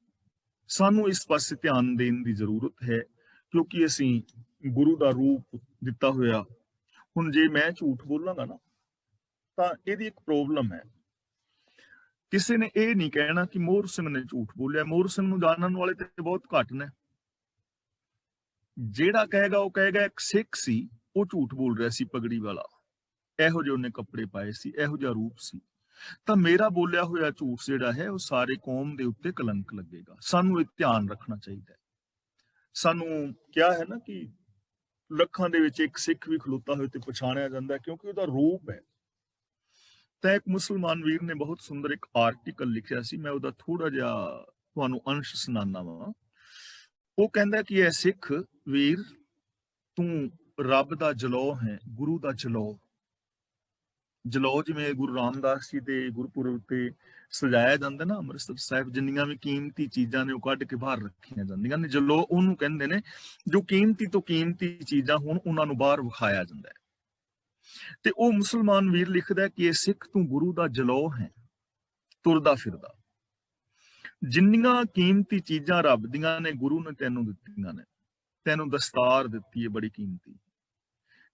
ਸਾਨੂੰ ਇਸ ਪਾਸੇ ਧਿਆਨ ਦੇਣ ਦੀ ਜ਼ਰੂਰਤ ਹੈ, ਕਿਉਂਕਿ ਅਸੀਂ ਗੁਰੂ ਦਾ ਰੂਪ ਦਿੱਤਾ ਹੋਇਆ। ਹੁਣ ਜੇ ਮੈਂ ਝੂਠ ਬੋਲਾਂਗਾ ਨਾ, ਤਾਂ ਇਹਦੀ ਇੱਕ ਪ੍ਰੋਬਲਮ ਹੈ। ਕਿਸੇ ਨੇ ਇਹ ਨਹੀਂ ਕਹਿਣਾ ਕਿ ਮੋਹਰ ਸਿੰਘ ਨੇ ਝੂਠ ਬੋਲਿਆ। ਮੋਹਰ ਸਿੰਘ ਨੂੰ ਜਾਣਨ ਵਾਲੇ ਤੇ ਬਹੁਤ ਘੱਟ ਨੇ। ਜਿਹੜਾ ਕਹੇਗਾ ਉਹ ਕਹੇਗਾ ਇੱਕ ਸਿੱਖ ਸੀ, ਉਹ ਝੂਠ ਬੋਲ ਰਿਹਾ ਸੀ, ਪਗੜੀ ਵਾਲਾ, ਇਹੋ ਜਿਹੇ ਉਹਨੇ ਕੱਪੜੇ ਪਾਏ ਸੀ, ਇਹੋ ਜਿਹਾ ਰੂਪ ਸੀ। ਤਾਂ ਮੇਰਾ ਬੋਲਿਆ ਹੋਇਆ ਝੂਠ ਜਿਹੜਾ ਹੈ ਉਹ ਸਾਰੇ ਕੌਮ ਦੇ ਉੱਤੇ ਕਲੰਕ ਲੱਗੇਗਾ। ਸਾਨੂੰ ਇਹ ਧਿਆਨ ਰੱਖਣਾ ਚਾਹੀਦਾ ਹੈ। ਸਾਨੂੰ ਕਿਹਾ ਹੈ ਨਾ ਕਿ ਲੱਖਾਂ ਦੇ ਵਿੱਚ ਇੱਕ ਸਿੱਖ ਵੀ ਖਲੋਤਾ ਹੋਏ ਤੇ ਪਛਾਣਿਆ ਜਾਂਦਾ, ਕਿਉਂਕਿ ਉਹਦਾ ਰੂਪ ਹੈ। ਤਾਂ ਇੱਕ ਮੁਸਲਮਾਨ ਵੀਰ ਨੇ ਬਹੁਤ ਸੁੰਦਰ ਇੱਕ ਆਰਟੀਕਲ ਲਿਖਿਆ ਸੀ, ਮੈਂ ਉਹਦਾ ਥੋੜਾ ਜਿਹਾ ਤੁਹਾਨੂੰ ਅੰਸ਼ ਸੁਣਾਉਣਾ ਵਾ। ਉਹ ਕਹਿੰਦਾ ਕਿ ਇਹ ਸਿੱਖ ਵੀਰ, ਤੂੰ ਰੱਬ ਦਾ ਜਲੌ ਹੈ, ਗੁਰੂ ਦਾ ਜਲੌ। ਜਲੌ ਜਿਵੇਂ ਗੁਰੂ ਰਾਮਦਾਸ ਜੀ ਦੇ ਗੁਰਪੁਰਬ ਤੇ ਸਜਾਇਆ ਜਾਂਦਾ ਨਾ ਅੰਮ੍ਰਿਤਸਰ ਸਾਹਿਬ, ਜਿੰਨੀਆਂ ਵੀ ਕੀਮਤੀ ਚੀਜ਼ਾਂ ਨੇ ਉਹ ਕੱਢ ਕੇ ਬਾਹਰ ਰੱਖੀਆਂ ਜਾਂਦੀਆਂ ਨੇ। ਜਲੌ ਉਹਨੂੰ ਕਹਿੰਦੇ ਨੇ, ਜੋ ਕੀਮਤੀ ਤੋਂ ਕੀਮਤੀ ਚੀਜ਼ਾਂ ਹੋਣ ਉਹਨਾਂ ਨੂੰ ਬਾਹਰ ਵਿਖਾਇਆ ਜਾਂਦਾ ਹੈ। ਤੇ ਉਹ ਮੁਸਲਮਾਨ ਵੀਰ ਲਿਖਦਾ ਕਿ ਇਹ ਸਿੱਖ, ਤੂੰ ਗੁਰੂ ਦਾ ਜਲੌ ਹੈ, ਤੁਰਦਾ ਫਿਰਦਾ। ਜਿੰਨੀਆਂ ਕੀਮਤੀ ਚੀਜ਼ਾਂ ਰੱਬ ਦੀਆਂ ਨੇ, ਗੁਰੂ ਨੇ ਤੈਨੂੰ ਦਿੱਤੀਆਂ ਨੇ। ਤੈਨੂੰ ਦਸਤਾਰ ਦਿੱਤੀ ਹੈ ਬੜੀ ਕੀਮਤੀ।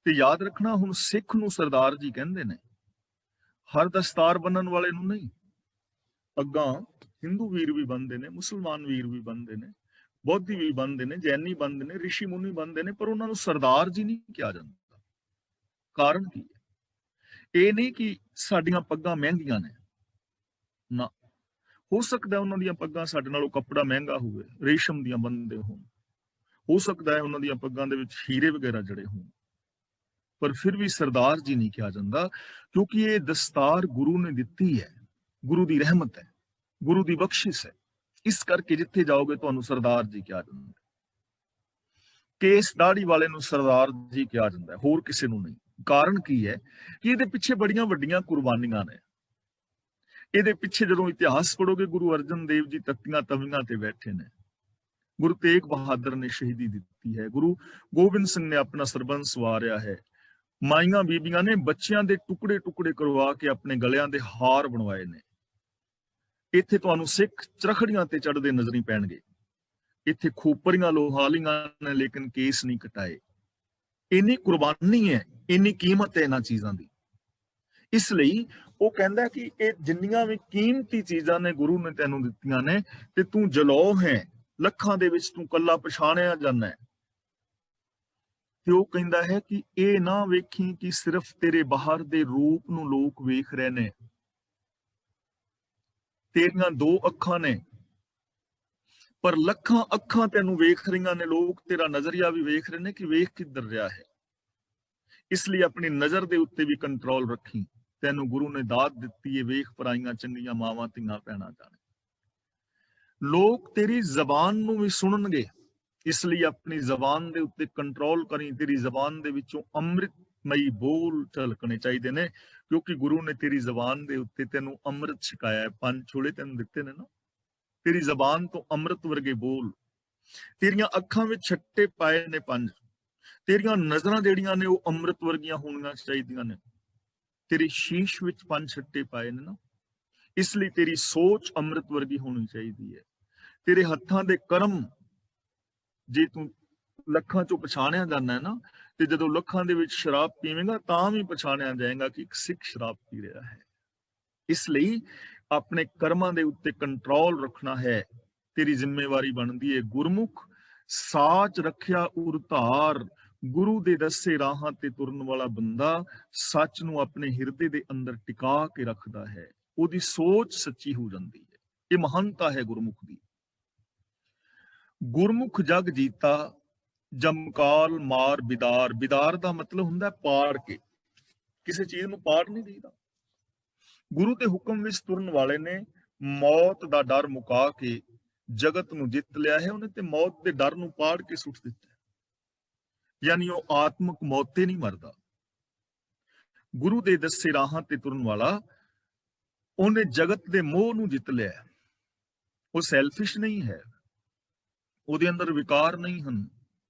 ਤੇ ਯਾਦ ਰੱਖਣਾ, ਹੁਣ ਸਿੱਖ ਨੂੰ ਸਰਦਾਰ ਜੀ ਕਹਿੰਦੇ ਨੇ, ਹਰ ਦਸਤਾਰ ਬੰਨਣ ਵਾਲੇ ਨੂੰ ਨਹੀਂ। ਅੱਗਾਂ ਹਿੰਦੂ ਵੀਰ ਵੀ ਬੰਨਦੇ ਨੇ, ਮੁਸਲਮਾਨ ਵੀਰ ਵੀ ਬੰਨਦੇ ਨੇ, ਬੌਧੀ ਵੀ ਬੰਨਦੇ ਨੇ, ਜੈਨੀ ਬੰਨਦੇ ਨੇ, ਰਿਸ਼ੀ ਮੁਨੀ ਬੰਨਦੇ ਨੇ, ਪਰ ਉਹਨਾਂ ਨੂੰ ਸਰਦਾਰ ਜੀ ਨਹੀਂ ਕਿਹਾ ਜਾਂਦਾ। ਕਾਰਨ ਕੀ ਹੈ? ਇਹ ਨਹੀਂ ਕਿ ਸਾਡੀਆਂ ਪੱਗਾਂ ਮਹਿੰਗੀਆਂ ਨੇ ਨਾ, ਹੋ ਸਕਦਾ ਉਹਨਾਂ ਦੀਆਂ ਪੱਗਾਂ ਸਾਡੇ ਨਾਲੋਂ ਕੱਪੜਾ ਮਹਿੰਗਾ ਹੋਵੇ, ਰੇਸ਼ਮ ਦੀਆਂ ਬੰਨਦੇ ਹੋਣ, ਹੋ ਸਕਦਾ ਹੈ ਉਹਨਾਂ ਦੀਆਂ ਪੱਗਾਂ ਦੇ ਵਿੱਚ ਹੀਰੇ ਵਗੈਰਾ ਜੜੇ ਹੋਣ, ਪਰ ਫਿਰ ਵੀ ਸਰਦਾਰ ਜੀ ਨਹੀਂ ਕਿਹਾ ਜਾਂਦਾ, ਕਿਉਂਕਿ ਇਹ ਦਸਤਾਰ ਗੁਰੂ ਨੇ ਦਿੱਤੀ ਹੈ, ਗੁਰੂ ਦੀ ਰਹਿਮਤ ਹੈ, ਗੁਰੂ ਦੀ ਬਖਸ਼ਿਸ਼ ਹੈ। ਇਸ ਕਰਕੇ ਜਿੱਥੇ ਜਾਓਗੇ ਤੁਹਾਨੂੰ ਸਰਦਾਰ ਜੀ ਕਿਹਾ ਜਾਂਦਾ। ਕੇਸ ਦਾੜੀ ਵਾਲੇ ਨੂੰ ਸਰਦਾਰ ਜੀ ਕਿਹਾ ਜਾਂਦਾ, ਹੋਰ ਕਿਸੇ ਨੂੰ ਨਹੀਂ। ਕਾਰਨ ਕੀ ਹੈ ਕਿ ਇਹਦੇ ਪਿੱਛੇ ਬੜੀਆਂ ਵੱਡੀਆਂ ਕੁਰਬਾਨੀਆਂ ਨੇ। ਇਹਦੇ ਪਿੱਛੇ ਜਦੋਂ ਇਤਿਹਾਸ ਪੜੋਗੇ, ਗੁਰੂ ਅਰਜਨ ਦੇਵ ਜੀ ਤਖਤੀਆਂ ਤਵੀਆਂ ਤੇ ਬੈਠੇ ਨੇ, ਗੁਰੂ ਤੇਗ ਬਹਾਦਰ ਨੇ ਸ਼ਹੀਦੀ ਦਿੱਤੀ ਹੈ, ਗੁਰੂ ਗੋਬਿੰਦ ਸਿੰਘ ਨੇ ਆਪਣਾ ਸਰਬੰਸ ਵਾਰਿਆ ਹੈ, ਮਾਈਆਂ ਬੀਬੀਆਂ ਨੇ ਬੱਚਿਆਂ ਦੇ ਟੁਕੜੇ ਟੁਕੜੇ ਕਰਵਾ ਕੇ ਆਪਣੇ ਗਲਿਆਂ ਦੇ ਹਾਰ ਬਣਵਾਏ ਨੇ। ਇੱਥੇ ਤੁਹਾਨੂੰ ਸਿੱਖ ਚਰਖੜੀਆਂ ਤੇ ਚੜਦੇ ਨਜ਼ਰੀ ਪੈਣਗੇ। ਇੱਥੇ ਖੋਪਰੀਆਂ ਲੋਹਾ ਲੀਆਂ ਨੇ, ਲੇਕਿਨ ਕੇਸ ਨਹੀਂ ਕਟਾਏ। ਇੰਨੀ ਕੁਰਬਾਨੀ ਹੈ, ਇੰਨੀ ਕੀਮਤ ਹੈ ਇਹਨਾਂ ਚੀਜ਼ਾਂ ਦੀ। ਇਸ ਲਈ ਉਹ ਕਹਿੰਦਾ ਕਿ ਇਹ ਜਿੰਨੀਆਂ ਵੀ ਕੀਮਤੀ ਚੀਜ਼ਾਂ ਨੇ ਗੁਰੂ ਨੇ ਤੈਨੂੰ ਦਿੱਤੀਆਂ ਨੇ, ਤੇ ਤੂੰ ਜਲੌ ਹੈ, ਲੱਖਾਂ ਦੇ ਵਿੱਚ ਤੂੰ ਕੱਲਾ ਪਛਾਣਿਆ ਜਾਂਦਾ ਹੈ। ਤੇ ਉਹ ਕਹਿੰਦਾ ਹੈ ਕਿ ਇਹ ਨਾ ਵੇਖੀ ਕਿ ਸਿਰਫ ਤੇਰੇ ਬਾਹਰ ਦੇ ਰੂਪ ਨੂੰ ਲੋਕ ਵੇਖ ਰਹੇ ਨੇ। ਤੇਰੀਆਂ ਦੋ ਅੱਖਾਂ ਨੇ, ਪਰ ਲੱਖਾਂ ਅੱਖਾਂ ਤੈਨੂੰ ਵੇਖ ਰਹੀਆਂ ਨੇ। ਲੋਕ ਤੇਰਾ ਨਜ਼ਰੀਆ ਵੀ ਵੇਖ ਰਹੇ ਨੇ ਕਿ ਵੇਖ ਕਿੱਧਰ ਰਿਹਾ ਹੈ। ਇਸ ਲਈ ਆਪਣੀ ਨਜ਼ਰ ਦੇ ਉੱਤੇ ਵੀ ਕੰਟਰੋਲ ਰੱਖੀ। ਤੈਨੂੰ ਗੁਰੂ ਨੇ ਦਾਤ ਦਿੱਤੀ ਹੈ, ਵੇਖ ਪਰਾਈਆਂ ਚੰਗੀਆਂ ਮਾਵਾਂ ਧੀਆਂ ਭੈਣਾਂ ਜਾਣੇ। ਲੋਕ ਤੇਰੀ ਜ਼ਬਾਨ ਨੂੰ ਵੀ ਸੁਣਨਗੇ, ਇਸ ਲਈ ਆਪਣੀ ਜ਼ਬਾਨ ਦੇ ਉੱਤੇ ਕੰਟਰੋਲ ਕਰੀ। ਤੇਰੀ ਜ਼ਬਾਨ ਦੇ ਵਿੱਚੋਂ ਅੰਮ੍ਰਿਤਮਈ ਬੋਲ ਝਲਕਣੇ ਚਾਹੀਦੇ ਨੇ, ਕਿਉਂਕਿ ਗੁਰੂ ਨੇ ਤੇਰੀ ਜ਼ਬਾਨ ਦੇ ਉੱਤੇ ਤੈਨੂੰ ਅੰਮ੍ਰਿਤ ਛਕਾਇਆ ਹੈ। 5 ਛੋਲੇ ਤੈਨੂੰ ਦਿੱਤੇ ਨੇ ਨਾ, ਤੇਰੀ ਜ਼ਬਾਨ ਤੋਂ ਅੰਮ੍ਰਿਤ ਵਰਗੇ ਬੋਲ। ਤੇਰੀਆਂ ਅੱਖਾਂ ਵਿੱਚ ਛੱਟੇ ਪਾਏ ਨੇ ਪੰਜ, ਤੇਰੀਆਂ ਨਜ਼ਰਾਂ ਜਿਹੜੀਆਂ ਨੇ ਉਹ ਅੰਮ੍ਰਿਤ ਵਰਗੀਆਂ ਹੋਣੀਆਂ ਚਾਹੀਦੀਆਂ ਨੇ। ਤੇਰੀ ਸ਼ੀਸ਼ ਵਿੱਚ ਪੰਜ ਛੱਟੇ ਪਾਏ ਨੇ ਨਾ, ਇਸ ਲਈ ਤੇਰੀ ਸੋਚ ਅੰਮ੍ਰਿਤ ਵਰਗੀ ਹੋਣੀ ਚਾਹੀਦੀ ਹੈ। ਤੇਰੇ ਹੱਥਾਂ ਦੇ ਕਰਮ, ਜੇ ਤੂੰ ਲੱਖਾਂ ਚੋਂ ਪਛਾਣਿਆ ਜਾਂਦਾ ਹੈ ਨਾ, ਤੇ ਜਦੋਂ ਲੱਖਾਂ ਦੇ ਵਿੱਚ ਸ਼ਰਾਬ ਪੀਵੇਂਗਾ ਤਾਂ ਵੀ ਪਛਾਣਿਆ ਜਾਏਗਾ ਕਿ ਇੱਕ ਸਿੱਖ ਸ਼ਰਾਬ ਪੀ ਰਿਹਾ ਹੈ। ਇਸ ਲਈ ਆਪਣੇ ਕਰਮਾਂ ਦੇ ਉੱਤੇ ਕੰਟਰੋਲ ਰੱਖਣਾ ਹੈ, ਤੇਰੀ ਜ਼ਿੰਮੇਵਾਰੀ ਬਣਦੀ ਹੈ। ਗੁਰਮੁਖ ਸਾਚ ਰੱਖਿਆ ਉਰਤਾਰ, ਗੁਰੂ ਦੇ ਦੱਸੇ ਰਾਹਾਂ ਤੇ ਤੁਰਨ ਵਾਲਾ ਬੰਦਾ ਸੱਚ ਨੂੰ ਆਪਣੇ ਹਿਰਦੇ ਦੇ ਅੰਦਰ ਟਿਕਾ ਕੇ ਰੱਖਦਾ ਹੈ, ਉਹਦੀ ਸੋਚ ਸੱਚੀ ਹੋ ਜਾਂਦੀ ਹੈ। ਇਹ ਮਹਾਨਤਾ ਹੈ ਗੁਰਮੁਖ ਦੀ। ਗੁਰਮੁਖ ਜਗ ਜੀਤਾ, ਜਮਕਾਲ ਮਾਰ ਬਿਦਾਰ। ਬਿਦਾਰ ਦਾ ਮਤਲਬ ਹੁੰਦਾ ਪਾੜ ਕੇ, ਕਿਸੇ ਚੀਜ਼ ਨੂੰ ਪਾੜ ਨਹੀਂ ਦੇਈਦਾ। ਗੁਰੂ ਦੇ ਹੁਕਮ ਵਿੱਚ ਤੁਰਨ ਵਾਲੇ ਨੇ ਮੌਤ ਦਾ ਡਰ ਮੁਕਾ ਕੇ ਜਗਤ ਨੂੰ ਜਿੱਤ ਲਿਆ ਹੈ। ਉਹਨੇ ਤੇ ਮੌਤ ਦੇ ਡਰ ਨੂੰ ਪਾੜ ਕੇ ਸੁੱਟ ਦਿੱਤਾ, ਯਾਨੀ ਉਹ ਆਤਮਿਕ ਮੌਤ ਤੇ ਨਹੀਂ ਮਰਦਾ। ਗੁਰੂ ਦੇ ਦੱਸੇ ਰਾਹਾਂ ਤੇ ਤੁਰਨ ਵਾਲਾ, ਉਹਨੇ ਜਗਤ ਦੇ ਮੋਹ ਨੂੰ ਜਿੱਤ ਲਿਆ। ਉਹ ਸੈਲਫਿਸ਼ ਨਹੀਂ ਹੈ, ਉਹਦੇ ਅੰਦਰ ਵਿਕਾਰ ਨਹੀਂ ਹਨ।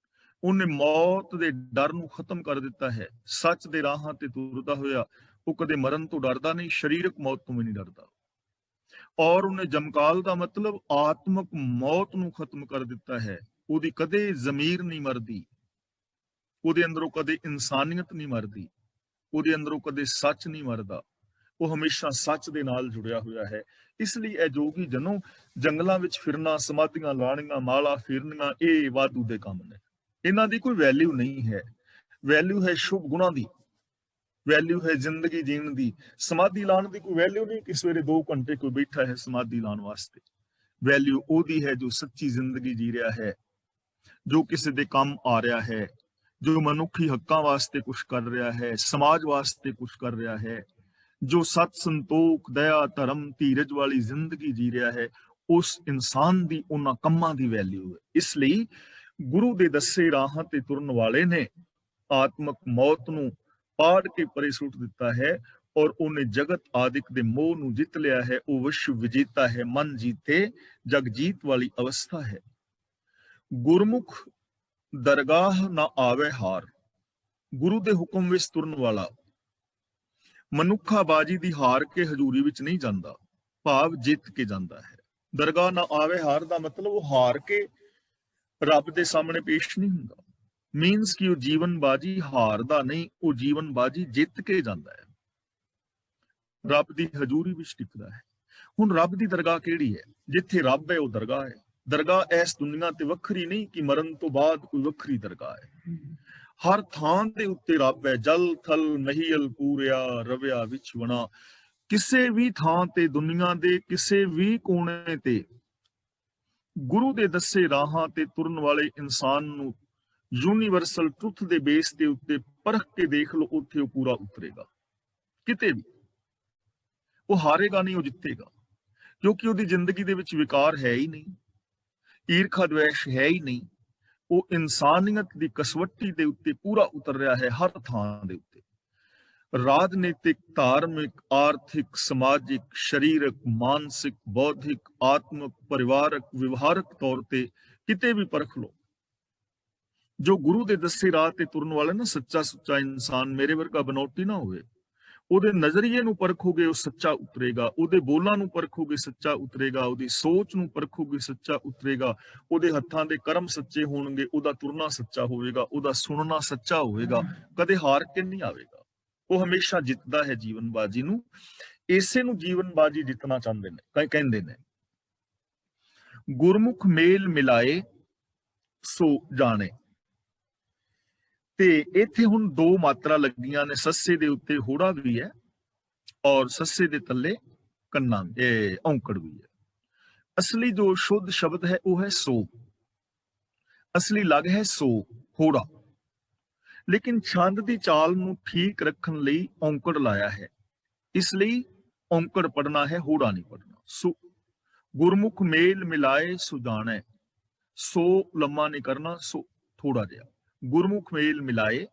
ਉਹਨੇ ਮੌਤ ਦੇ ਡਰ ਨੂੰ ਖਤਮ ਕਰ ਦਿੱਤਾ ਹੈ। ਸੱਚ ਦੇ ਰਾਹਾਂ ਤੇ ਤੁਰਦਾ ਹੋਇਆ ਉਹ ਕਦੇ ਮਰਨ ਤੋਂ ਡਰਦਾ ਨਹੀਂ, ਸਰੀਰਕ ਮੌਤ ਤੋਂ ਵੀ ਨਹੀਂ ਡਰਦਾ। ਔਰ ਉਹਨੇ ਜਮਕਾਲ ਦਾ ਮਤਲਬ ਆਤਮਿਕ ਮੌਤ ਨੂੰ ਖਤਮ ਕਰ ਦਿੱਤਾ ਹੈ। ਉਹਦੀ ਕਦੇ ਜ਼ਮੀਰ ਨਹੀਂ ਮਰਦੀ, ਉਹਦੇ ਅੰਦਰੋਂ ਕਦੇ ਇਨਸਾਨੀਅਤ ਨਹੀਂ ਮਰਦੀ, ਉਹਦੇ ਅੰਦਰੋਂ ਕਦੇ ਸੱਚ ਨਹੀਂ ਮਰਦਾ। ਉਹ ਹਮੇਸ਼ਾ ਸੱਚ ਦੇ ਨਾਲ ਜੁੜਿਆ ਹੋਇਆ ਹੈ। ਇਸ ਲਈ ਇਹ ਜੋਗੀ ਜਨੋ ਜੰਗਲਾਂ ਵਿੱਚ ਫਿਰਨਾ, ਸਮਾਧੀਆਂ ਲਾਣੀਆਂ, ਮਾਲਾ ਫੇਰਨੀਆਂ, ਇਹ ਵਾਧੂ ਦੇ ਕੰਮ ਨੇ। ਇਹਨਾਂ ਦੀ ਕੋਈ ਵੈਲਿਊ ਨਹੀਂ ਹੈ। ਵੈਲਿਊ ਹੈ ਸ਼ੁਭ ਗੁਣਾਂ ਦੀ, ਵੈਲਿਊ ਹੈ ਜ਼ਿੰਦਗੀ ਜੀਣ ਦੀ। ਸਮਾਧੀ ਲਾਉਣ ਦੀ ਕੋਈ ਵੈਲਿਊ ਨਹੀਂ ਕਿ ਸਵੇਰੇ 2 ਘੰਟੇ ਕੋਈ ਬੈਠਾ ਹੈ ਸਮਾਧੀ ਲਾਉਣ ਵਾਸਤੇ। ਵੈਲਿਊ ਉਹਦੀ ਹੈ ਜੋ ਸੱਚੀ ਜ਼ਿੰਦਗੀ ਜੀ ਰਿਹਾ ਹੈ, ਜੋ ਕਿਸੇ ਦੇ ਕੰਮ ਆ ਰਿਹਾ ਹੈ, ਜੋ ਮਨੁੱਖੀ ਹੱਕਾਂ ਵਾਸਤੇ ਕੁਝ ਕਰ ਰਿਹਾ ਹੈ, ਸਮਾਜ ਵਾਸਤੇ ਕੁਝ ਕਰ ਰਿਹਾ ਹੈ, ਜੋ ਸਤ ਸੰਤੋਖ, ਦਇਆ, ਧਰਮ, ਧੀਰਜ ਵਾਲੀ ਜ਼ਿੰਦਗੀ ਜੀ ਰਿਹਾ ਹੈ। ਉਸ ਇਨਸਾਨ ਦੀ ਉਹਨਾਂ ਕੰਮਾਂ ਦੀ ਵੈਲਿਊ ਹੈ। ਇਸ ਲਈ ਗੁਰੂ ਦੇ ਦੱਸੇ ਰਾਹਾਂ ਤੇ ਤੁਰਨ ਵਾਲੇ ਨੇ ਆਤਮਿਕ ਮੌਤ ਨੂੰ ਪਾੜ ਕੇ ਪਰੇ ਸੁੱਟ ਦਿੱਤਾ ਹੈ, ਔਰ ਉਹਨੇ ਜਗਤ ਆਦਿਕ ਦੇ ਮੋਹ ਨੂੰ ਜਿੱਤ ਲਿਆ ਹੈ। ਉਹ ਵਿਸ਼ਵ ਵਿਜੇਤਾ ਹੈ, ਮਨ ਜੀਤੇ ਜਗ ਜੀਤ ਵਾਲੀ ਅਵਸਥਾ ਹੈ। ਗੁਰਮੁਖ ਦਰਗਾਹ ਨਾ ਆਵੇ ਹਾਰ, ਗੁਰੂ ਦੇ ਹੁਕਮ ਵਿੱਚ ਤੁਰਨ ਵਾਲਾ ਮਨੁੱਖਾ ਬਾਜੀ ਦੀ ਹਾਰ ਕੇ ਹਜ਼ੂਰੀ ਵਿੱਚ ਨਹੀਂ ਜਾਂਦਾ, ਭਾਵ ਜਿੱਤ ਕੇ ਜਾਂਦਾ ਹੈ। ਦਰਗਾਹ ਨਾ ਆਵੇ ਹਾਰ ਦਾ ਮਤਲਬ ਉਹ ਹਾਰ ਕੇ ਰੱਬ ਦੇ ਸਾਹਮਣੇ ਪੇਸ਼ ਨਹੀਂ ਹੁੰਦਾ। ਮੀਨਸ ਕਿ ਉਹ ਜੀਵਨ ਬਾਜੀ ਹਾਰਦਾ ਨਹੀਂ, ਉਹ ਜੀਵਨ ਬਾਜੀ ਜਿੱਤ ਕੇ ਜਾਂਦਾ ਹੈ, ਰੱਬ ਦੀ ਹਜ਼ੂਰੀ ਵਿੱਚ ਟਿਕਦਾ ਹੈ। ਹੁਣ ਰੱਬ ਦੀ ਦਰਗਾਹ ਕਿਹੜੀ ਹੈ? ਜਿੱਥੇ ਰੱਬ ਹੈ ਉਹ ਦਰਗਾਹ ਹੈ। ਦਰਗਾਹ ਇਸ ਦੁਨੀਆ ਤੇ ਵੱਖਰੀ ਨਹੀਂ ਕਿ ਮਰਨ ਤੋਂ ਬਾਅਦ ਕੋਈ ਵੱਖਰੀ ਦਰਗਾਹ ਹੈ। ਹਰ ਥਾਂ ਦੇ ਉੱਤੇ ਰੱਬ ਹੈ। ਜਲ ਥਲ ਮਹੀਲ ਪੂਰਿਆ, ਰਵਿਆ ਵਿੱਚ ਵਣਾ। ਕਿਸੇ ਵੀ ਥਾਂ ਤੇ, ਦੁਨੀਆ ਦੇ ਕਿਸੇ ਵੀ ਕੋਨੇ ਤੇ ਗੁਰੂ ਦੇ ਦੱਸੇ ਰਾਹਾਂ ਤੇ ਤੁਰਨ ਵਾਲੇ ਇਨਸਾਨ ਨੂੰ ਯੂਨੀਵਰਸਲ ਟਰੁੱਥ ਦੇ ਬੇਸ ਦੇ ਉੱਤੇ ਪਰਖ ਕੇ ਦੇਖ ਲਓ, ਉੱਥੇ ਉਹ ਪੂਰਾ ਉਤਰੇਗਾ। ਕਿਤੇ ਵੀ ਉਹ ਹਾਰੇਗਾ ਨਹੀਂ, ਉਹ ਜਿੱਤੇਗਾ, ਕਿਉਂਕਿ ਉਹਦੀ ਜ਼ਿੰਦਗੀ ਦੇ ਵਿੱਚ ਵਿਕਾਰ ਹੈ ਹੀ ਨਹੀਂ, ਈਰਖਾ ਦਵੇਸ਼ ਹੈ ਹੀ ਨਹੀਂ। ਉਹ ਇਨਸਾਨੀਅਤ ਦੀ ਕਸਵੱਟੀ ਦੇ ਉੱਤੇ ਪੂਰਾ ਉਤਰ ਰਿਹਾ ਹੈ, ਹਰ ਥਾਂ ਦੇ ਉੱਤੇ। ਰਾਜਨੀਤਿਕ, ਧਾਰਮਿਕ, ਆਰਥਿਕ, ਸਮਾਜਿਕ, ਸਰੀਰਕ, ਮਾਨਸਿਕ, ਬੌਧਿਕ, ਆਤਮਿਕ, ਪਰਿਵਾਰਕ, ਵਿਵਹਾਰਕ ਤੌਰ ਤੇ ਕਿਤੇ ਵੀ ਪਰਖ ਲਓ। ਜੋ ਗੁਰੂ ਦੇ ਦੱਸੇ ਰਾਹ ਤੇ ਤੁਰਨ ਵਾਲਾ ਨਾ, ਸੱਚਾ ਸੁੱਚਾ ਇਨਸਾਨ, ਮੇਰੇ ਵਰਗਾ ਬਨੌਟੀ ਨਾ ਹੋਵੇ। ਉਹਦੇ ਨਜ਼ਰੀਏ ਨੂੰ ਪਰਖੋਗੇ, ਉਹ ਸੱਚਾ ਉਤਰੇਗਾ। ਉਹਦੇ ਬੋਲਾਂ ਨੂੰ ਪਰਖੋਗੇ, ਸੱਚਾ ਉਤਰੇਗਾ। ਉਹਦੀ ਸੋਚ ਨੂੰ ਪਰਖੋਗੇ, ਸੱਚਾ ਉਤਰੇਗਾ। ਉਹਦੇ ਹੱਥਾਂ ਦੇ ਕਰਮ ਸੱਚੇ ਹੋਣਗੇ, ਉਹਦਾ ਤੁਰਨਾ ਸੱਚਾ ਹੋਵੇਗਾ, ਉਹਦਾ ਸੁਣਨਾ ਸੱਚਾ ਹੋਵੇਗਾ। ਕਦੇ ਹਾਰ ਕੇ ਨਹੀਂ ਆਵੇਗਾ, ਉਹ ਹਮੇਸ਼ਾ ਜਿੱਤਦਾ ਹੈ ਜੀਵਨ ਬਾਜੀ ਨੂੰ। ਇਸੇ ਨੂੰ ਜੀਵਨ ਬਾਜੀ ਜਿੱਤਣਾ ਚਾਹੁੰਦੇ ਨੇ, ਕਹਿੰਦੇ ਨੇ ਗੁਰਮੁਖ ਮੇਲ ਮਿਲਾਏ ਸੋ ਜਾਣੇ। ਤੇ ਇੱਥੇ ਹੁਣ 2 ਮਾਤਰਾ ਲੱਗੀਆਂ ਨੇ, ਸੱਸੇ ਦੇ ਉੱਤੇ ਹੋੜਾ ਵੀ ਹੈ ਔਰ ਸੱਸੇ ਦੇ ਥੱਲੇ ਕੰਨਾ ਔਂਕੜ ਵੀ ਹੈ। ਅਸਲੀ ਜੋ ਸ਼ੁੱਧ ਸ਼ਬਦ ਹੈ ਉਹ ਹੈ ਸੋ, ਅਸਲੀ ਲਗ ਹੈ ਸੋ, ਹੋੜਾ। ਲੇਕਿਨ ਛੰਦ ਦੀ ਚਾਲ ਨੂੰ ਠੀਕ ਰੱਖਣ ਲਈ ਔਂਕੜ ਲਾਇਆ ਹੈ, ਇਸ ਲਈ ਔਂਕੜ ਪੜਨਾ ਹੈ, ਹੋੜਾ ਨਹੀਂ ਪੜਨਾ। ਸੋ ਗੁਰਮੁਖ ਮੇਲ ਮਿਲਾਏ ਸੋ ਜਾਣੈ, ਸੋ ਲੰਮਾ ਨਹੀਂ ਕਰਨਾ, ਸੋ ਥੋੜਾ ਜਿਹਾ। ਗੁਰਮੁਖ ਮੇਲ ਮਿਲਾਏ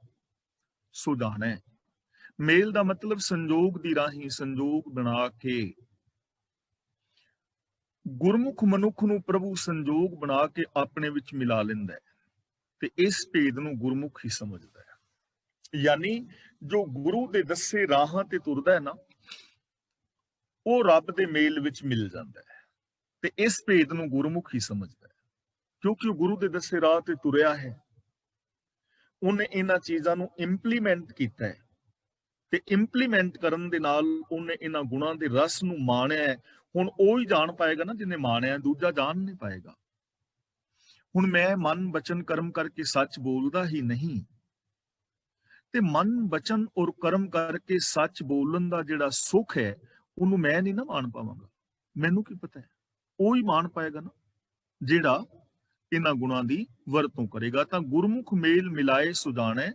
ਸੋ ਜਾਣੈ। ਮੇਲ ਦਾ ਮਤਲਬ ਸੰਜੋਗ ਦੀ ਰਾਹੀਂ, ਸੰਜੋਗ ਬਣਾ ਕੇ ਗੁਰਮੁਖ ਮਨੁੱਖ ਨੂੰ ਪ੍ਰਭੂ ਸੰਜੋਗ ਬਣਾ ਕੇ ਆਪਣੇ ਵਿੱਚ ਮਿਲਾ ਲੈਂਦਾ ਹੈ ਤੇ ਇਸ ਭੇਦ ਨੂੰ ਗੁਰਮੁਖ ਹੀ ਸਮਝਦਾ ਹੈ। ਯਾਨੀ ਜੋ ਗੁਰੂ ਦੇ ਦੱਸੇ ਰਾਹਾਂ ਤੇ ਤੁਰਦਾ ਹੈ ਨਾ, ਉਹ ਰੱਬ ਦੇ ਮੇਲ ਵਿੱਚ ਮਿਲ ਜਾਂਦਾ ਹੈ ਤੇ ਇਸ ਭੇਦ ਨੂੰ ਗੁਰਮੁਖ ਹੀ ਸਮਝਦਾ ਹੈ, ਕਿਉਂਕਿ ਉਹ ਗੁਰੂ ਦੇ ਦੱਸੇ ਰਾਹ ਤੇ ਤੁਰਿਆ ਹੈ। ਉਹਨੇ ਇਹਨਾਂ ਚੀਜ਼ਾਂ ਨੂੰ ਇੰਪਲੀਮੈਂਟ ਕੀਤਾ ਹੈ ਤੇ ਇੰਪਲੀਮੈਂਟ ਕਰਨ ਦੇ ਨਾਲ ਉਹਨੇ ਇਹਨਾਂ ਗੁਣਾਂ ਦੇ ਰਸ ਨੂੰ ਮਾਣਿਆ ਹੈ। ਹੁਣ ਉਹ ਹੀ ਜਾਣ ਪਾਏਗਾ ਨਾ ਜਿਹਨੇ ਮਾਣਿਆ, ਦੂਜਾ ਜਾਣ ਨਹੀਂ ਪਾਏਗਾ। ਹੁਣ ਮੈਂ ਮਨ ਬਚਨ ਕਰਮ ਕਰਕੇ ਸੱਚ ਬੋਲਦਾ ਹੀ ਨਹੀਂ, ਤੇ ਮਨ ਬਚਨ ਔਰ ਕਰਮ ਕਰਕੇ ਸੱਚ ਬੋਲਣ ਦਾ ਜਿਹੜਾ ਸੁੱਖ ਹੈ ਉਹਨੂੰ ਮੈਂ ਨਹੀਂ ਨਾ ਮਾਣ ਪਾਵਾਂਗਾ। ਮੈਨੂੰ ਕੀ ਪਤਾ ਹੈ, ਉਹ ਹੀ ਮਾਣ ਪਾਏਗਾ ਨਾ ਜਿਹੜਾ ਇਹਨਾਂ ਗੁਣਾਂ ਦੀ ਵਰਤੋਂ ਕਰੇਗਾ। ਤਾਂ ਗੁਰਮੁਖ ਮੇਲ ਮਿਲਾਏ ਸੁਜਾਣੈ,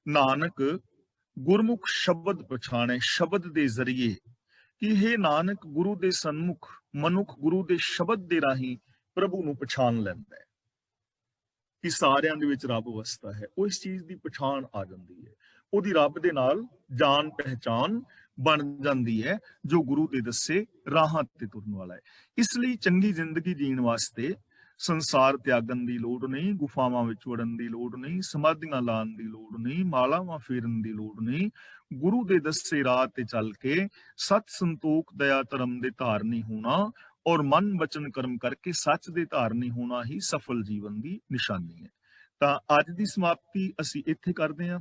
ਨਾਨਕ ਗੁਰਮੁਖ ਸ਼ਬਦ ਪਛਾਣੈ। ਸ਼ਬਦ ਦੇ ਜ਼ਰੀਏ ਕਿ ਇਹ ਨਾਨਕ ਗੁਰੂ ਦੇ ਸਨਮੁਖ ਮਨੁੱਖ ਗੁਰੂ ਦੇ ਸ਼ਬਦ ਦੇ ਰਾਹੀਂ ਪ੍ਰਭੂ ਨੂੰ ਪਛਾਣ ਲੈਂਦਾ ਹੈ ਕਿ ਸਾਰਿਆਂ ਦੇ ਵਿੱਚ ਰੱਬ ਵਸਦਾ ਹੈ। ਉਹ ਇਸ ਚੀਜ਼ ਦੀ ਪਛਾਣ ਆ ਜਾਂਦੀ ਹੈ, ਉਹਦੀ ਰੱਬ ਦੇ ਨਾਲ ਜਾਣ ਪਹਿਚਾਨ ਬਣ ਜਾਂਦੀ ਹੈ, ਜੋ ਗੁਰੂ ਦੇ ਦੱਸੇ ਰਾਹਾਂ ਤੇ ਤੁਰਨ ਵਾਲਾ ਹੈ। ਇਸ ਲਈ ਚੰਗੀ ਜ਼ਿੰਦਗੀ ਜੀਣ ਵਾਸਤੇ ਸੰਸਾਰ ਤਿਆਗਣ ਦੀ ਲੋੜ ਨਹੀਂ, ਗੁਫਾਵਾਂ ਵਿੱਚ ਵੜਨ ਦੀ ਲੋੜ ਨਹੀਂ, ਸਮਾਧੀਆਂ ਲਾਉਣ ਦੀ ਲੋੜ ਨਹੀਂ, ਮਾਲਾਵਾਂ ਫੇਰਨ ਦੀ ਲੋੜ ਨਹੀਂ। ਗੁਰੂ ਦੇ ਦੱਸੇ ਰਾਹ ਤੇ ਚੱਲ ਕੇ ਸਤ ਸੰਤੋਖ ਦਇਆ ਧਰਮ ਦੇ ਧਾਰਨੀ ਹੋਣਾ ਔਰ ਮਨ ਬਚਨ ਕਰਮ ਕਰਕੇ ਸੱਚ ਦੇ ਧਾਰਨੀ ਹੋਣਾ ਹੀ ਸਫਲ ਜੀਵਨ ਦੀ ਨਿਸ਼ਾਨੀ ਹੈ। ਤਾਂ ਅੱਜ ਦੀ ਸਮਾਪਤੀ ਅਸੀਂ ਇੱਥੇ ਕਰਦੇ ਹਾਂ।